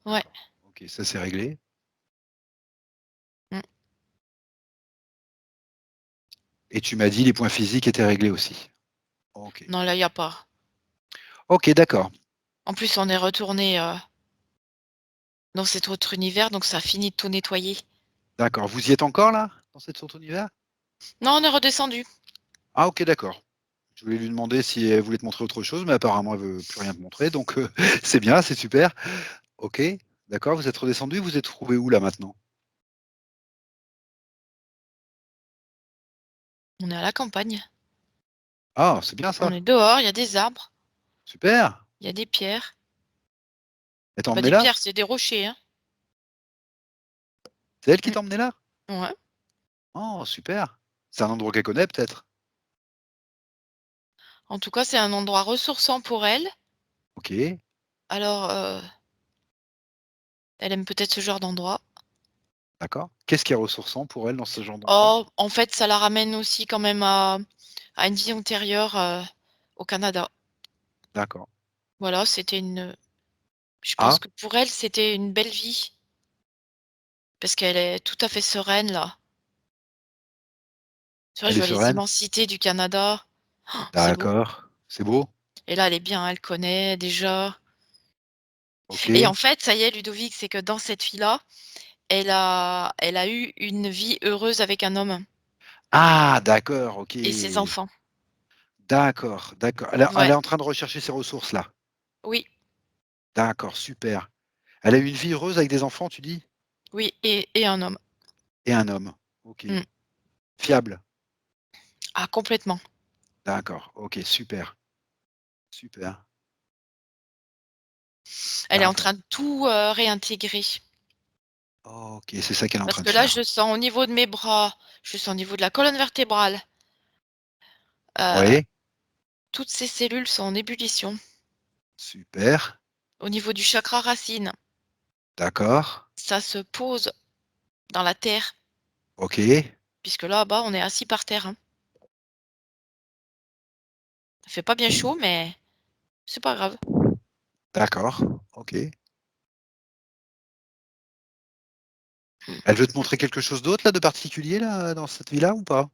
Speaker 2: Ouais.
Speaker 1: D'accord. OK, ça c'est réglé.
Speaker 2: Mmh.
Speaker 1: Et tu m'as dit les points physiques étaient réglés aussi? OK.
Speaker 2: Non, là, il y a pas.
Speaker 1: OK, d'accord.
Speaker 2: En plus, on est retourné dans cet autre univers, donc ça a fini de tout nettoyer.
Speaker 1: D'accord. Vous y êtes encore là? Dans cet autre univers?
Speaker 2: Non, on est redescendu.
Speaker 1: Ah OK, d'accord. Je voulais lui demander si elle voulait te montrer autre chose, mais apparemment elle veut plus rien te montrer, donc c'est bien, c'est super. OK, d'accord, vous êtes redescendu, vous êtes trouvé où là maintenant?
Speaker 2: On est à la campagne.
Speaker 1: Ah, c'est bien
Speaker 2: On
Speaker 1: ça,
Speaker 2: est dehors, il y a des arbres,
Speaker 1: super.
Speaker 2: il y a des pierres.
Speaker 1: Elle t'a
Speaker 2: Pas
Speaker 1: emmené
Speaker 2: des
Speaker 1: là?
Speaker 2: pierres, c'est des rochers, hein.
Speaker 1: C'est elle qui
Speaker 2: Mmh.
Speaker 1: t'a emmené là?
Speaker 2: Ouais.
Speaker 1: Oh super. C'est un endroit qu'elle connaît peut-être?
Speaker 2: En tout cas, c'est un endroit ressourçant pour elle.
Speaker 1: OK,
Speaker 2: Alors, elle aime peut-être ce genre d'endroit.
Speaker 1: d'accord. Qu'est-ce qui est ressourçant pour elle dans ce genre d'endroit?
Speaker 2: Oh, en fait, ça la ramène aussi quand même à une vie antérieure, au Canada.
Speaker 1: D'accord.
Speaker 2: Voilà, c'était une, je pense
Speaker 1: Ah,
Speaker 2: que pour elle, c'était une belle vie parce qu'elle est tout à fait sereine là. Tu vois, je
Speaker 1: elle est
Speaker 2: vois les
Speaker 1: sereine?
Speaker 2: immensités du Canada. C'est beau.
Speaker 1: D'accord. C'est beau?
Speaker 2: Et là, elle est bien, elle connaît déjà. Et en
Speaker 1: OK.
Speaker 2: fait, ça y est, Ludovic, c'est que dans cette vie-là, elle a eu une vie heureuse avec un homme
Speaker 1: Ah d'accord, OK.
Speaker 2: et ses enfants.
Speaker 1: D'accord, d'accord. Elle
Speaker 2: Ouais,
Speaker 1: est en train de rechercher ses ressources là?
Speaker 2: oui,
Speaker 1: D'accord, super. Elle a eu une vie heureuse avec des enfants, tu dis?
Speaker 2: oui et un homme.
Speaker 1: Et un homme? OK.
Speaker 2: Mmh.
Speaker 1: Fiable?
Speaker 2: Ah complètement.
Speaker 1: D'accord, OK, super, super.
Speaker 2: Elle est en
Speaker 1: D'accord.
Speaker 2: train de tout, réintégrer.
Speaker 1: OK, c'est ça qu'elle est en
Speaker 2: Parce
Speaker 1: train de
Speaker 2: que là,
Speaker 1: faire.
Speaker 2: je sens au niveau de mes bras, je sens au niveau de la colonne vertébrale, heu,
Speaker 1: Oui,
Speaker 2: toutes ces cellules sont en ébullition.
Speaker 1: super.
Speaker 2: Au niveau du chakra racine,
Speaker 1: D'accord.
Speaker 2: ça se pose dans la terre,
Speaker 1: OK.
Speaker 2: puisque là-bas, on est assis par terre, hein. Ça fait pas bien chaud, mais c'est pas grave.
Speaker 1: D'accord. OK.
Speaker 2: Mmh.
Speaker 1: Elle veut te montrer quelque chose d'autre là, de particulier là, dans cette villa ou pas?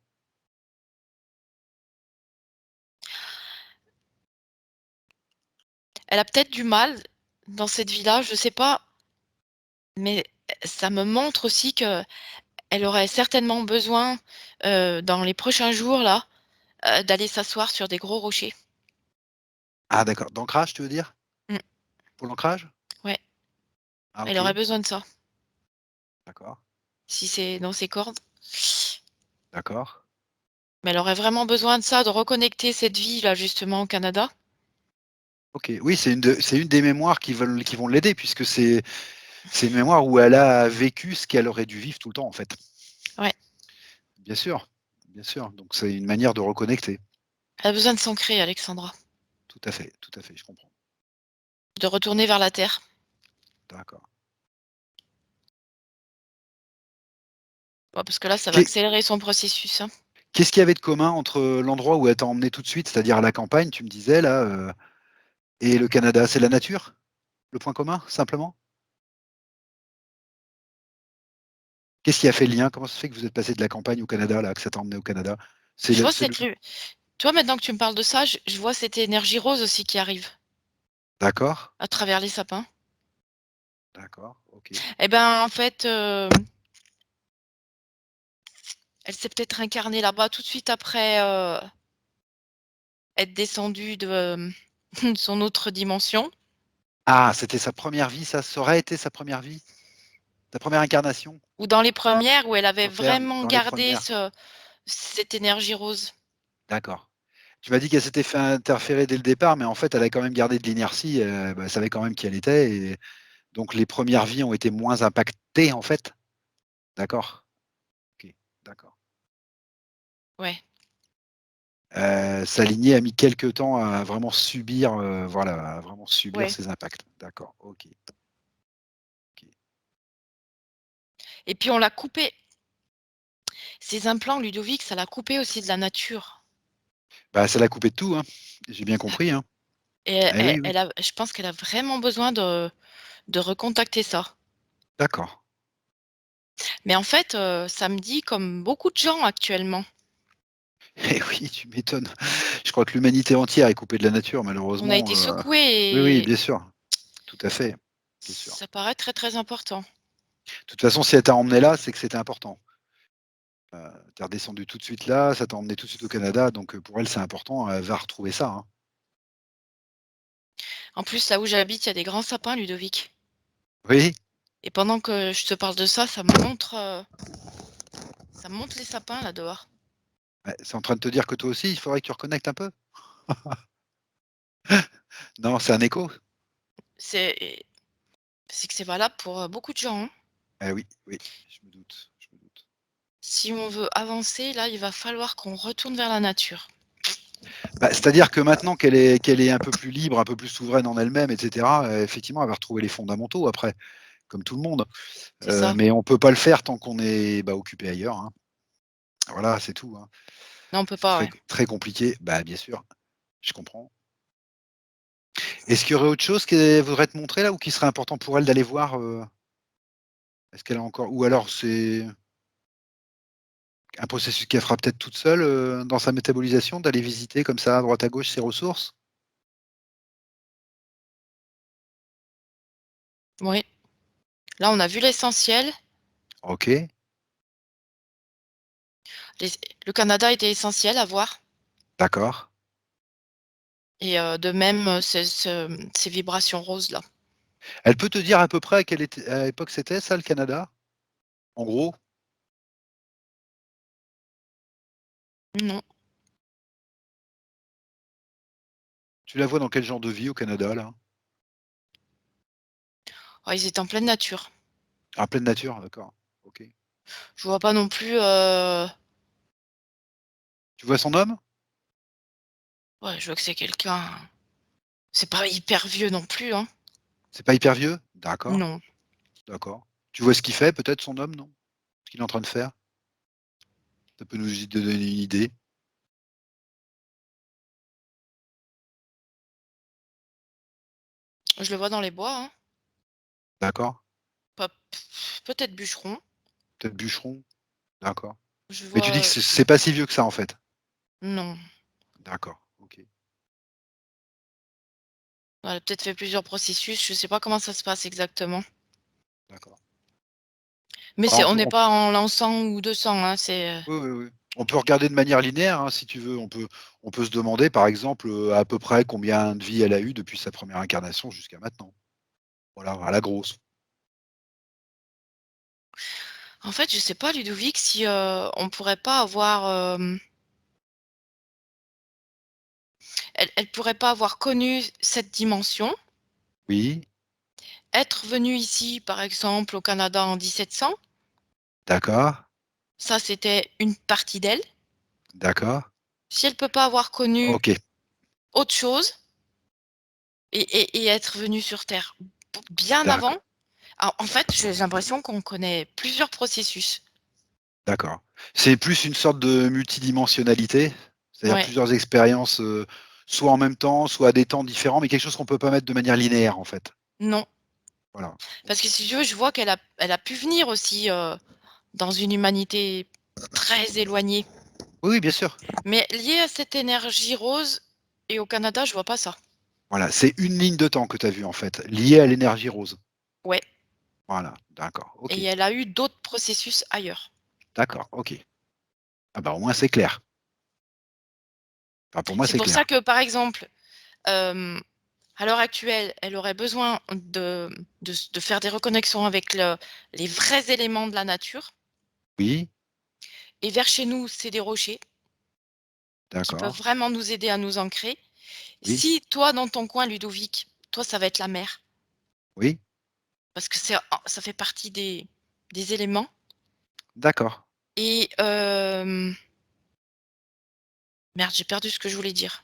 Speaker 2: Elle a peut-être du mal dans cette vie-là, je sais pas, mais ça me montre aussi qu'elle aurait certainement besoin, dans les prochains jours là, d'aller s'asseoir sur des gros rochers.
Speaker 1: Ah d'accord, d'ancrage tu veux dire?
Speaker 2: Mmh,
Speaker 1: Pour l'ancrage?
Speaker 2: ouais,
Speaker 1: Ah
Speaker 2: elle aurait
Speaker 1: OK,
Speaker 2: besoin de ça,
Speaker 1: d'accord,
Speaker 2: si c'est dans ses cordes.
Speaker 1: d'accord.
Speaker 2: Mais elle aurait vraiment besoin de ça, de reconnecter cette vie là justement au Canada.
Speaker 1: OK. Oui, c'est une des mémoires qui vont l'aider puisque c'est une mémoire où elle a vécu ce qu'elle aurait dû vivre tout le temps en fait.
Speaker 2: Ouais,
Speaker 1: Bien sûr, donc c'est une manière de reconnecter.
Speaker 2: elle a besoin de s'ancrer Alexandra,
Speaker 1: Tout à fait, je comprends.
Speaker 2: de retourner vers la terre.
Speaker 1: D'accord.
Speaker 2: Ouais, parce que là, ça va
Speaker 1: Qu'est
Speaker 2: accélérer son processus, hein.
Speaker 1: qu'est-ce qu'il y avait de commun entre l'endroit où elle t'a emmené tout de suite, c'est-à-dire à la campagne, tu me disais là, et le Canada? C'est la nature? Le point commun, simplement? Qu'est-ce qui a fait le lien? Comment ça se fait que vous êtes passé de la campagne au Canada là, que ça t'a emmené au Canada?
Speaker 2: Je vois
Speaker 1: C'est le
Speaker 2: cette lu Tu vois, maintenant que tu me parles de ça, je vois cette énergie rose aussi qui arrive
Speaker 1: d'accord,
Speaker 2: à travers les sapins.
Speaker 1: d'accord, OK.
Speaker 2: Et ben, en fait, elle s'est peut-être incarnée là-bas tout de suite après, être descendue de, son autre dimension
Speaker 1: Ah, c'était sa première vie ça? Ça aurait été sa première vie? Sa première incarnation?
Speaker 2: ou dans les premières où elle avait
Speaker 1: OK, ah,
Speaker 2: vraiment
Speaker 1: dans les
Speaker 2: gardé
Speaker 1: premières.
Speaker 2: cette énergie rose.
Speaker 1: D'accord. Tu m'as dit qu'elle s'était fait interférer dès le départ, mais en fait, elle a quand même gardé de l'inertie, bah, elle savait quand même qui elle était et donc les premières vies ont été moins impactées, en fait? D'accord, OK, d'accord.
Speaker 2: Ouais,
Speaker 1: Sa lignée a mis quelque temps à vraiment subir, voilà, à vraiment subir
Speaker 2: ouais.
Speaker 1: ces impacts. D'accord, OK, OK.
Speaker 2: Et puis on l'a coupé. Ces implants, Ludovic, ça l'a coupé aussi de la nature.
Speaker 1: Bah, ça l'a coupé de tout, hein. J'ai bien compris, hein.
Speaker 2: et
Speaker 1: Eh oui, oui.
Speaker 2: je pense qu'elle a vraiment besoin de recontacter ça.
Speaker 1: D'accord.
Speaker 2: Mais en fait, ça me dit comme beaucoup de gens actuellement.
Speaker 1: Eh oui, tu m'étonnes. Je crois que l'humanité entière est coupée de la nature
Speaker 2: On a
Speaker 1: malheureusement,
Speaker 2: été
Speaker 1: oui, oui,
Speaker 2: secoués et
Speaker 1: bien sûr, tout à fait, bien sûr.
Speaker 2: ça paraît très, très important.
Speaker 1: De toute façon, si elle t'a emmené là, c'est que c'était important. Tu es redescendu tout de suite là, ça t'a emmené tout de suite au Canada, donc pour elle, c'est important, elle va retrouver ça, hein.
Speaker 2: En plus, là où j'habite, il y a des grands sapins, Ludovic.
Speaker 1: Oui,
Speaker 2: Et pendant que je te parle de ça, ça me montre les sapins là dehors.
Speaker 1: ouais, c'est en train de te dire que toi aussi, il faudrait que tu reconnectes un peu? Non, c'est un écho?
Speaker 2: C'est c'est que c'est valable pour, beaucoup de gens, hein.
Speaker 1: Eh oui, oui, je me doute, je me doute.
Speaker 2: Si on veut avancer, là, il va falloir qu'on retourne vers la nature.
Speaker 1: Bah, c'est-à-dire que maintenant qu'elle est un peu plus libre, un peu plus souveraine en elle-même et cetera, effectivement, elle va retrouver les fondamentaux après, comme tout le monde.
Speaker 2: C'est ça.
Speaker 1: Mais on peut pas le faire tant qu'on est, bah, occupé ailleurs, hein. Voilà, c'est tout, hein.
Speaker 2: Non, on peut
Speaker 1: C'est
Speaker 2: pas,
Speaker 1: très
Speaker 2: ouais.
Speaker 1: très compliqué. Bah, bien sûr, je comprends. Est-ce qu'il y aurait autre chose qu'elle voudrait te montrer là ou qui serait important pour elle d'aller voir, Est-ce qu'elle a encore ou alors c'est un processus qu'elle fera peut-être toute seule, dans sa métabolisation, d'aller visiter comme ça à droite à gauche ses ressources?
Speaker 2: Oui. Là, on a vu l'essentiel.
Speaker 1: OK,
Speaker 2: Les Le Canada était essentiel à voir
Speaker 1: d'accord.
Speaker 2: et de même, ces vibrations roses-là.
Speaker 1: Elle peut te dire à peu près à l'époque c'était ça le Canada? En gros?
Speaker 2: Non.
Speaker 1: Tu la vois dans quel genre de vie au Canada là?
Speaker 2: Oh, ils étaient en pleine nature.
Speaker 1: En pleine nature? D'accord, OK.
Speaker 2: Je vois pas non plus,
Speaker 1: Tu vois son homme?
Speaker 2: ouais, je vois que c'est quelqu'un c'est pas hyper vieux non plus, hein.
Speaker 1: C'est pas hyper vieux? D'accord,
Speaker 2: Non.
Speaker 1: d'accord. Tu vois ce qu'il fait peut-être son homme, non? Ce qu'il est en train de faire? Ça peut nous donner une idée.
Speaker 2: Je le vois dans les bois, hein.
Speaker 1: D'accord.
Speaker 2: Pas peut-être bûcheron.
Speaker 1: Peut-être bûcheron? D'accord.
Speaker 2: Je
Speaker 1: Mais tu dis que
Speaker 2: vois
Speaker 1: c'est pas si vieux que ça en fait?
Speaker 2: non.
Speaker 1: D'accord, OK,
Speaker 2: Elle a peut-être fait plusieurs processus, je sais pas comment ça se passe exactement.
Speaker 1: d'accord.
Speaker 2: Mais
Speaker 1: Bah,
Speaker 2: on n'est pas en l'an 100 ou 200, hein,
Speaker 1: oui, oui, oui. On peut regarder de manière linéaire, hein, si tu veux. On peut se demander par exemple, à peu près combien de vies elle a eu depuis sa première incarnation jusqu'à maintenant. Voilà, à la grosse.
Speaker 2: en fait, je sais pas Ludovic si, on pourrait pas avoir, elle pourrait pas avoir connu cette dimension,
Speaker 1: Oui,
Speaker 2: être venue ici, par exemple, au Canada en 1700,
Speaker 1: d'accord,
Speaker 2: ça c'était une partie d'elle.
Speaker 1: d'accord.
Speaker 2: Si elle peut pas avoir connu
Speaker 1: OK,
Speaker 2: autre chose et être venue sur terre bien avant,
Speaker 1: d'accord,
Speaker 2: en fait, j'ai l'impression qu'on connaît plusieurs processus.
Speaker 1: d'accord. C'est plus une sorte de multidimensionnalité? C'est-à-dire
Speaker 2: Ouais,
Speaker 1: plusieurs expériences, soit en même temps, soit à des temps différents, mais quelque chose qu'on peut pas mettre de manière linéaire en fait?
Speaker 2: non,
Speaker 1: Voilà,
Speaker 2: parce
Speaker 1: OK.
Speaker 2: que si tu veux, je vois qu'elle a pu venir aussi, dans une humanité très éloignée.
Speaker 1: Oui, oui, bien sûr.
Speaker 2: Mais lié à cette énergie rose et au Canada, je vois pas ça.
Speaker 1: Voilà, c'est une ligne de temps que tu as vue en fait, liée à l'énergie rose.
Speaker 2: Ouais,
Speaker 1: Voilà, d'accord, OK.
Speaker 2: et elle a eu d'autres processus ailleurs.
Speaker 1: D'accord, OK. Ah bah, au moins c'est clair. Enfin pour moi
Speaker 2: C'est
Speaker 1: c'est
Speaker 2: pour ça
Speaker 1: clair.
Speaker 2: que, par exemple, hem, à l'heure actuelle, elle aurait besoin de faire des reconnexions avec les vrais éléments de la nature
Speaker 1: Oui,
Speaker 2: et vers chez nous, c'est des rochers qui peuvent
Speaker 1: d'accord,
Speaker 2: vraiment nous aider à nous ancrer.
Speaker 1: oui,
Speaker 2: Si toi, dans ton coin, Ludovic, toi, ça va être la mer
Speaker 1: oui,
Speaker 2: parce que ça fait partie des éléments
Speaker 1: d'accord.
Speaker 2: et merde, j'ai perdu ce que je voulais dire.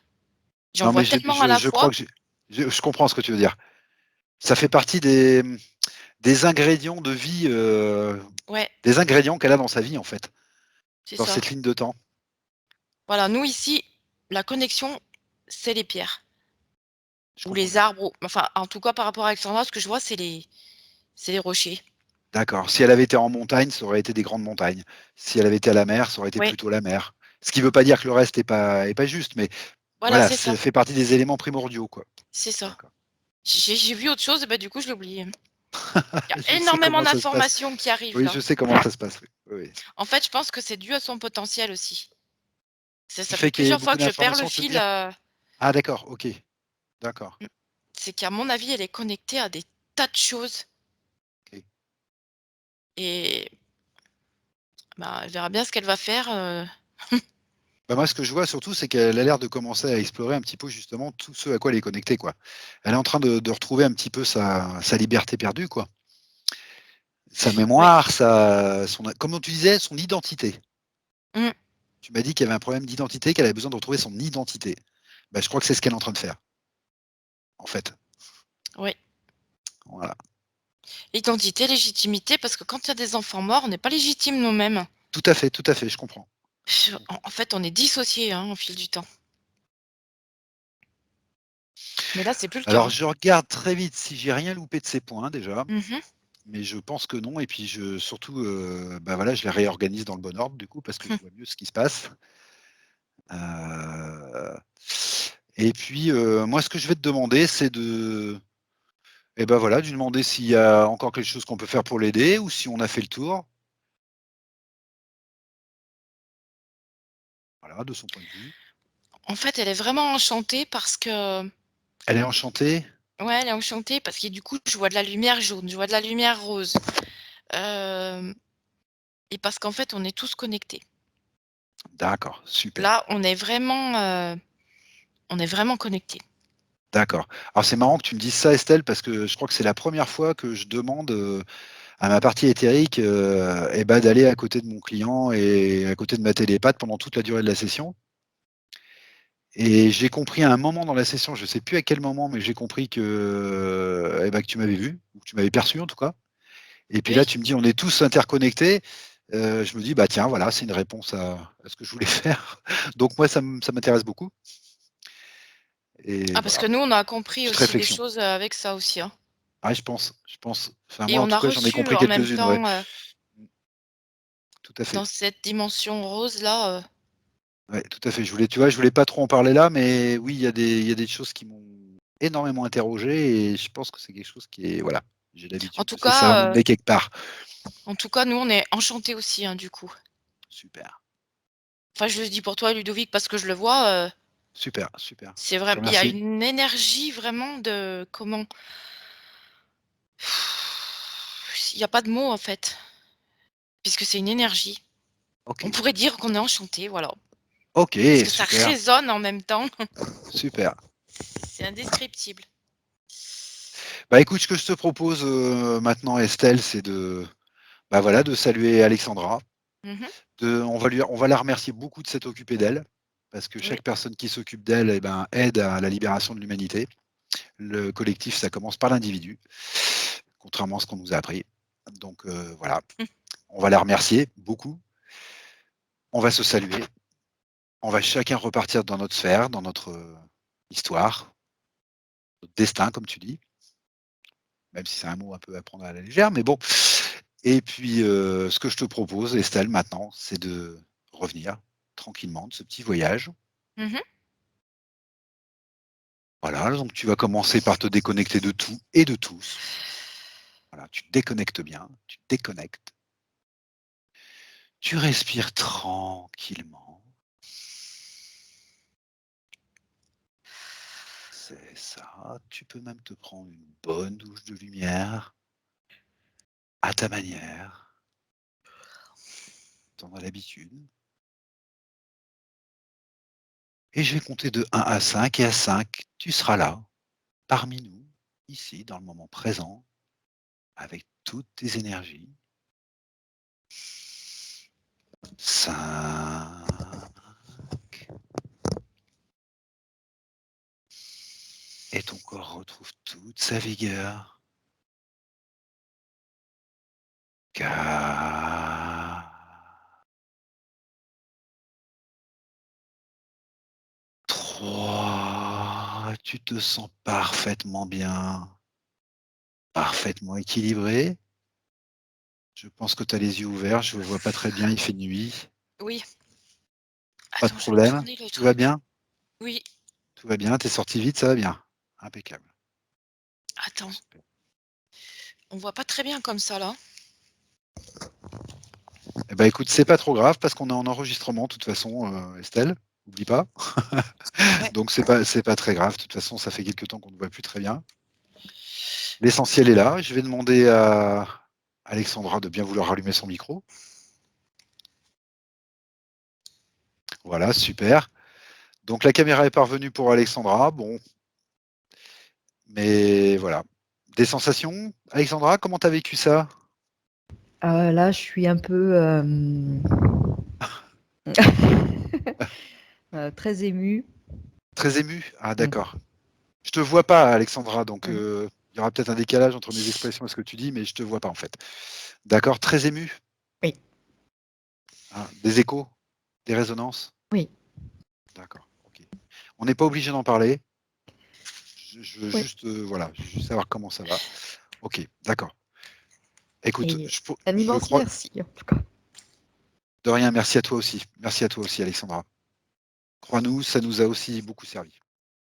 Speaker 2: J'en
Speaker 1: Non mais
Speaker 2: vois
Speaker 1: je
Speaker 2: tellement à
Speaker 1: je
Speaker 2: la
Speaker 1: je crois
Speaker 2: fois.
Speaker 1: que je comprends ce que tu veux dire. Ça fait partie des ingrédients de vie,
Speaker 2: Ouais,
Speaker 1: des ingrédients qu'elle a dans sa vie en fait,
Speaker 2: c'est
Speaker 1: dans
Speaker 2: ça.
Speaker 1: cette ligne de temps.
Speaker 2: Voilà, nous ici, la connexion, c'est les pierres
Speaker 1: Je
Speaker 2: ou
Speaker 1: comprends
Speaker 2: les
Speaker 1: bien.
Speaker 2: arbres ou enfin, en tout cas, par rapport à Alexandra, ce que je vois, c'est les rochers.
Speaker 1: D'accord. Si elle avait été en montagne, ça aurait été des grandes montagnes. Si elle avait été à la mer, ça aurait été
Speaker 2: Oui,
Speaker 1: plutôt la mer. Ce qui veut pas dire que le reste est pas juste, mais
Speaker 2: voilà,
Speaker 1: voilà,
Speaker 2: c'est ça,
Speaker 1: ça fait partie des éléments primordiaux, quoi.
Speaker 2: c'est ça.
Speaker 1: D'accord.
Speaker 2: J'ai vu autre chose et bah, du coup, je l'ai oublié. Il y a
Speaker 1: Je sais
Speaker 2: énormément
Speaker 1: comment ça se passe.
Speaker 2: d'informations qui arrivent
Speaker 1: Oui,
Speaker 2: là.
Speaker 1: je sais comment ça se passe, oui. Oui, oui.
Speaker 2: En fait, je pense que c'est dû à son potentiel aussi.
Speaker 1: Du
Speaker 2: Ça fait
Speaker 1: fait qu'il y ait
Speaker 2: plusieurs fois
Speaker 1: beaucoup
Speaker 2: que je perds le
Speaker 1: d'informations, tu veux
Speaker 2: fil,
Speaker 1: dire? Ah d'accord, OK, d'accord.
Speaker 2: c'est qu'à mon avis, elle est connectée à des tas de choses
Speaker 1: OK.
Speaker 2: et bah, elle verra bien ce qu'elle va faire,
Speaker 1: Bah, moi, ce que je vois surtout, c'est qu'elle a l'air de commencer à explorer un petit peu justement tout ce à quoi elle est connectée, quoi. Elle est en train de retrouver un petit peu sa liberté perdue, quoi. Sa
Speaker 2: ouais.
Speaker 1: mémoire, sa son comment tu disais? Son identité.
Speaker 2: Mmh,
Speaker 1: Tu m'as dit qu'il y avait un problème d'identité, qu'elle avait besoin de retrouver son identité. Bah, je crois que c'est ce qu'elle est en train de faire, en fait.
Speaker 2: ouais.
Speaker 1: Voilà.
Speaker 2: Identité, légitimité, parce que quand il y a des enfants morts, on n'est pas légitime nous-mêmes.
Speaker 1: Tout à fait, je comprends. Je comprends.
Speaker 2: En fait, on est dissociés, hein, au fil du temps. Mais là, c'est plus le cas,
Speaker 1: Alors
Speaker 2: hein.
Speaker 1: je regarde très vite si j'ai rien loupé de ces points déjà,
Speaker 2: Mmh.
Speaker 1: mais je pense que non et puis je surtout, bah, voilà, je les réorganise dans le bon ordre du coup parce que je vois mieux ce qui se passe. Heu et puis, moi ce que je vais te demander c'est de et bah, voilà, de lui demander s'il y a encore quelque chose qu'on peut faire pour l'aider ou si on a fait le tour. Voilà, de son point de vue.
Speaker 2: En fait, elle est vraiment enchantée parce que
Speaker 1: Elle est enchantée?
Speaker 2: ouais, elle est enchantée parce que du coup, je vois de la lumière jaune, je vois de la lumière rose, hem et parce qu'en fait, on est tous connectés.
Speaker 1: D'accord, super.
Speaker 2: Là, on est vraiment connectés.
Speaker 1: D'accord. Alors c'est marrant que tu me dises ça Estelle parce que je crois que c'est la première fois que je demande, à ma partie éthérique, et bah, d'aller à côté de mon client et à côté de ma télépathe pendant toute la durée de la session et j'ai compris à un moment dans la session, je ne sais plus à quel moment, mais j'ai compris que, et bah, que tu m'avais vu ou que tu m'avais perçu en tout cas et puis là,
Speaker 2: Oui.
Speaker 1: tu me dis: «On est tous interconnectés», je me dis: «Bah, tiens, voilà, c'est une réponse à ce que je voulais faire». Donc moi, ça m'intéresse beaucoup et
Speaker 2: Ah, parce
Speaker 1: voilà,
Speaker 2: que nous, on a compris
Speaker 1: petite
Speaker 2: aussi des
Speaker 1: réflexion.
Speaker 2: choses, avec ça aussi, hein
Speaker 1: Ah, je pense. Enfin
Speaker 2: et
Speaker 1: moi, en
Speaker 2: on
Speaker 1: tout
Speaker 2: a
Speaker 1: cas, j'en ai
Speaker 2: reçu
Speaker 1: compris
Speaker 2: en même
Speaker 1: quelques-unes, ouais.
Speaker 2: temps,
Speaker 1: Mmh, tout à fait.
Speaker 2: dans cette dimension rose-là,
Speaker 1: Ouais, tout à fait. Je voulais pas trop en parler là, mais oui, il y a des choses qui m'ont énormément interrogé et je pense que c'est quelque chose qui est voilà, j'ai
Speaker 2: en
Speaker 1: l'habitude, je
Speaker 2: tout
Speaker 1: sais que ça va
Speaker 2: cas,
Speaker 1: m'emmener quelque part.
Speaker 2: nous, on est enchantés aussi, hein, du coup.
Speaker 1: Super,
Speaker 2: Enfin, je le dis pour toi, Ludovic, parce que je le vois,
Speaker 1: super, super.
Speaker 2: c'est
Speaker 1: Je te
Speaker 2: vrai, il y a
Speaker 1: remercie.
Speaker 2: une énergie vraiment de comment? Il y a pas de mots, en fait, puisque c'est une énergie. On
Speaker 1: OK.
Speaker 2: pourrait dire qu'on est enchanté, voilà, parce
Speaker 1: OK,
Speaker 2: que ça
Speaker 1: super,
Speaker 2: résonne en même temps.
Speaker 1: super.
Speaker 2: C'est indescriptible.
Speaker 1: Bah, écoute, ce que je te propose, maintenant Estelle, c'est bah, voilà, de saluer Alexandra,
Speaker 2: Mmh.
Speaker 1: on va la remercier beaucoup de s'être occupée d'elle, parce que
Speaker 2: Oui.
Speaker 1: chaque personne qui s'occupe d'elle et ben, aide à la libération de l'humanité. Le collectif, ça commence par l'individu, contrairement à ce qu'on nous a appris. Donc voilà, on va la remercier beaucoup, on va se saluer, on va chacun repartir dans notre sphère, dans notre, histoire, notre destin comme tu dis, même si c'est un mot un peu à prendre à la légère, mais bon et puis, ce que je te propose Estelle maintenant, c'est de revenir tranquillement de ce petit voyage.
Speaker 2: Mmh.
Speaker 1: Voilà, donc tu vas commencer par te déconnecter de tout et de tous. Voilà, tu te déconnectes bien, tu te déconnectes. Tu respires tranquillement. C'est ça. Tu peux même te prendre une bonne douche de lumière à ta manière. Tu en as l'habitude. Et je vais compter de 1 à 5 et à 5, tu seras là, parmi nous, ici, dans le moment présent, avec toutes tes énergies. 5 et ton corps retrouve toute sa vigueur. 4 Tu te sens parfaitement bien, parfaitement équilibré. Je pense que tu as les yeux ouverts, je ne vois pas très bien, il fait nuit.
Speaker 2: Oui.
Speaker 1: Pas de
Speaker 2: Attends, je vais
Speaker 1: problème,
Speaker 2: tourner le
Speaker 1: tout va
Speaker 2: truc.
Speaker 1: bien?
Speaker 2: Oui.
Speaker 1: Tout va bien, tu es sorti vite, ça va bien? Impeccable.
Speaker 2: Attends,
Speaker 1: Super.
Speaker 2: on voit pas très bien comme ça, là.
Speaker 1: Eh ben, écoute, c'est pas trop grave parce qu'on est en enregistrement de toute façon, Estelle, oublie pas.
Speaker 2: Ouais.
Speaker 1: Donc c'est pas très grave, de toute façon, ça fait quelque temps qu'on ne voit plus très bien. L'essentiel est là. Je vais demander à Alexandra de bien vouloir rallumer son micro. Voilà, super. Donc la caméra est parvenue pour Alexandra, bon, mais voilà. Des sensations? Alexandra, comment tu as vécu ça?
Speaker 3: Là, je suis un peu, très émue.
Speaker 1: Très émue? Ah
Speaker 3: Mmh.
Speaker 1: d'accord. Je te vois pas, Alexandra, donc
Speaker 3: Mmh.
Speaker 1: il y aura peut-être un décalage entre mes expressions et ce que tu dis, mais je te vois pas en fait. D'accord, très ému?
Speaker 3: Oui,
Speaker 1: Ah, des échos? Des résonances?
Speaker 3: oui,
Speaker 1: D'accord, OK. On n'est pas obligé d'en parler. Je veux
Speaker 3: oui,
Speaker 1: juste, voilà, je veux juste savoir comment ça va. OK, d'accord. Écoute,
Speaker 3: et
Speaker 1: je
Speaker 3: un
Speaker 1: je
Speaker 3: immense
Speaker 1: crois
Speaker 3: merci, en tout cas.
Speaker 1: de rien, merci à toi aussi. Merci à toi aussi, Alexandra. Crois-nous, ça nous a aussi beaucoup servi.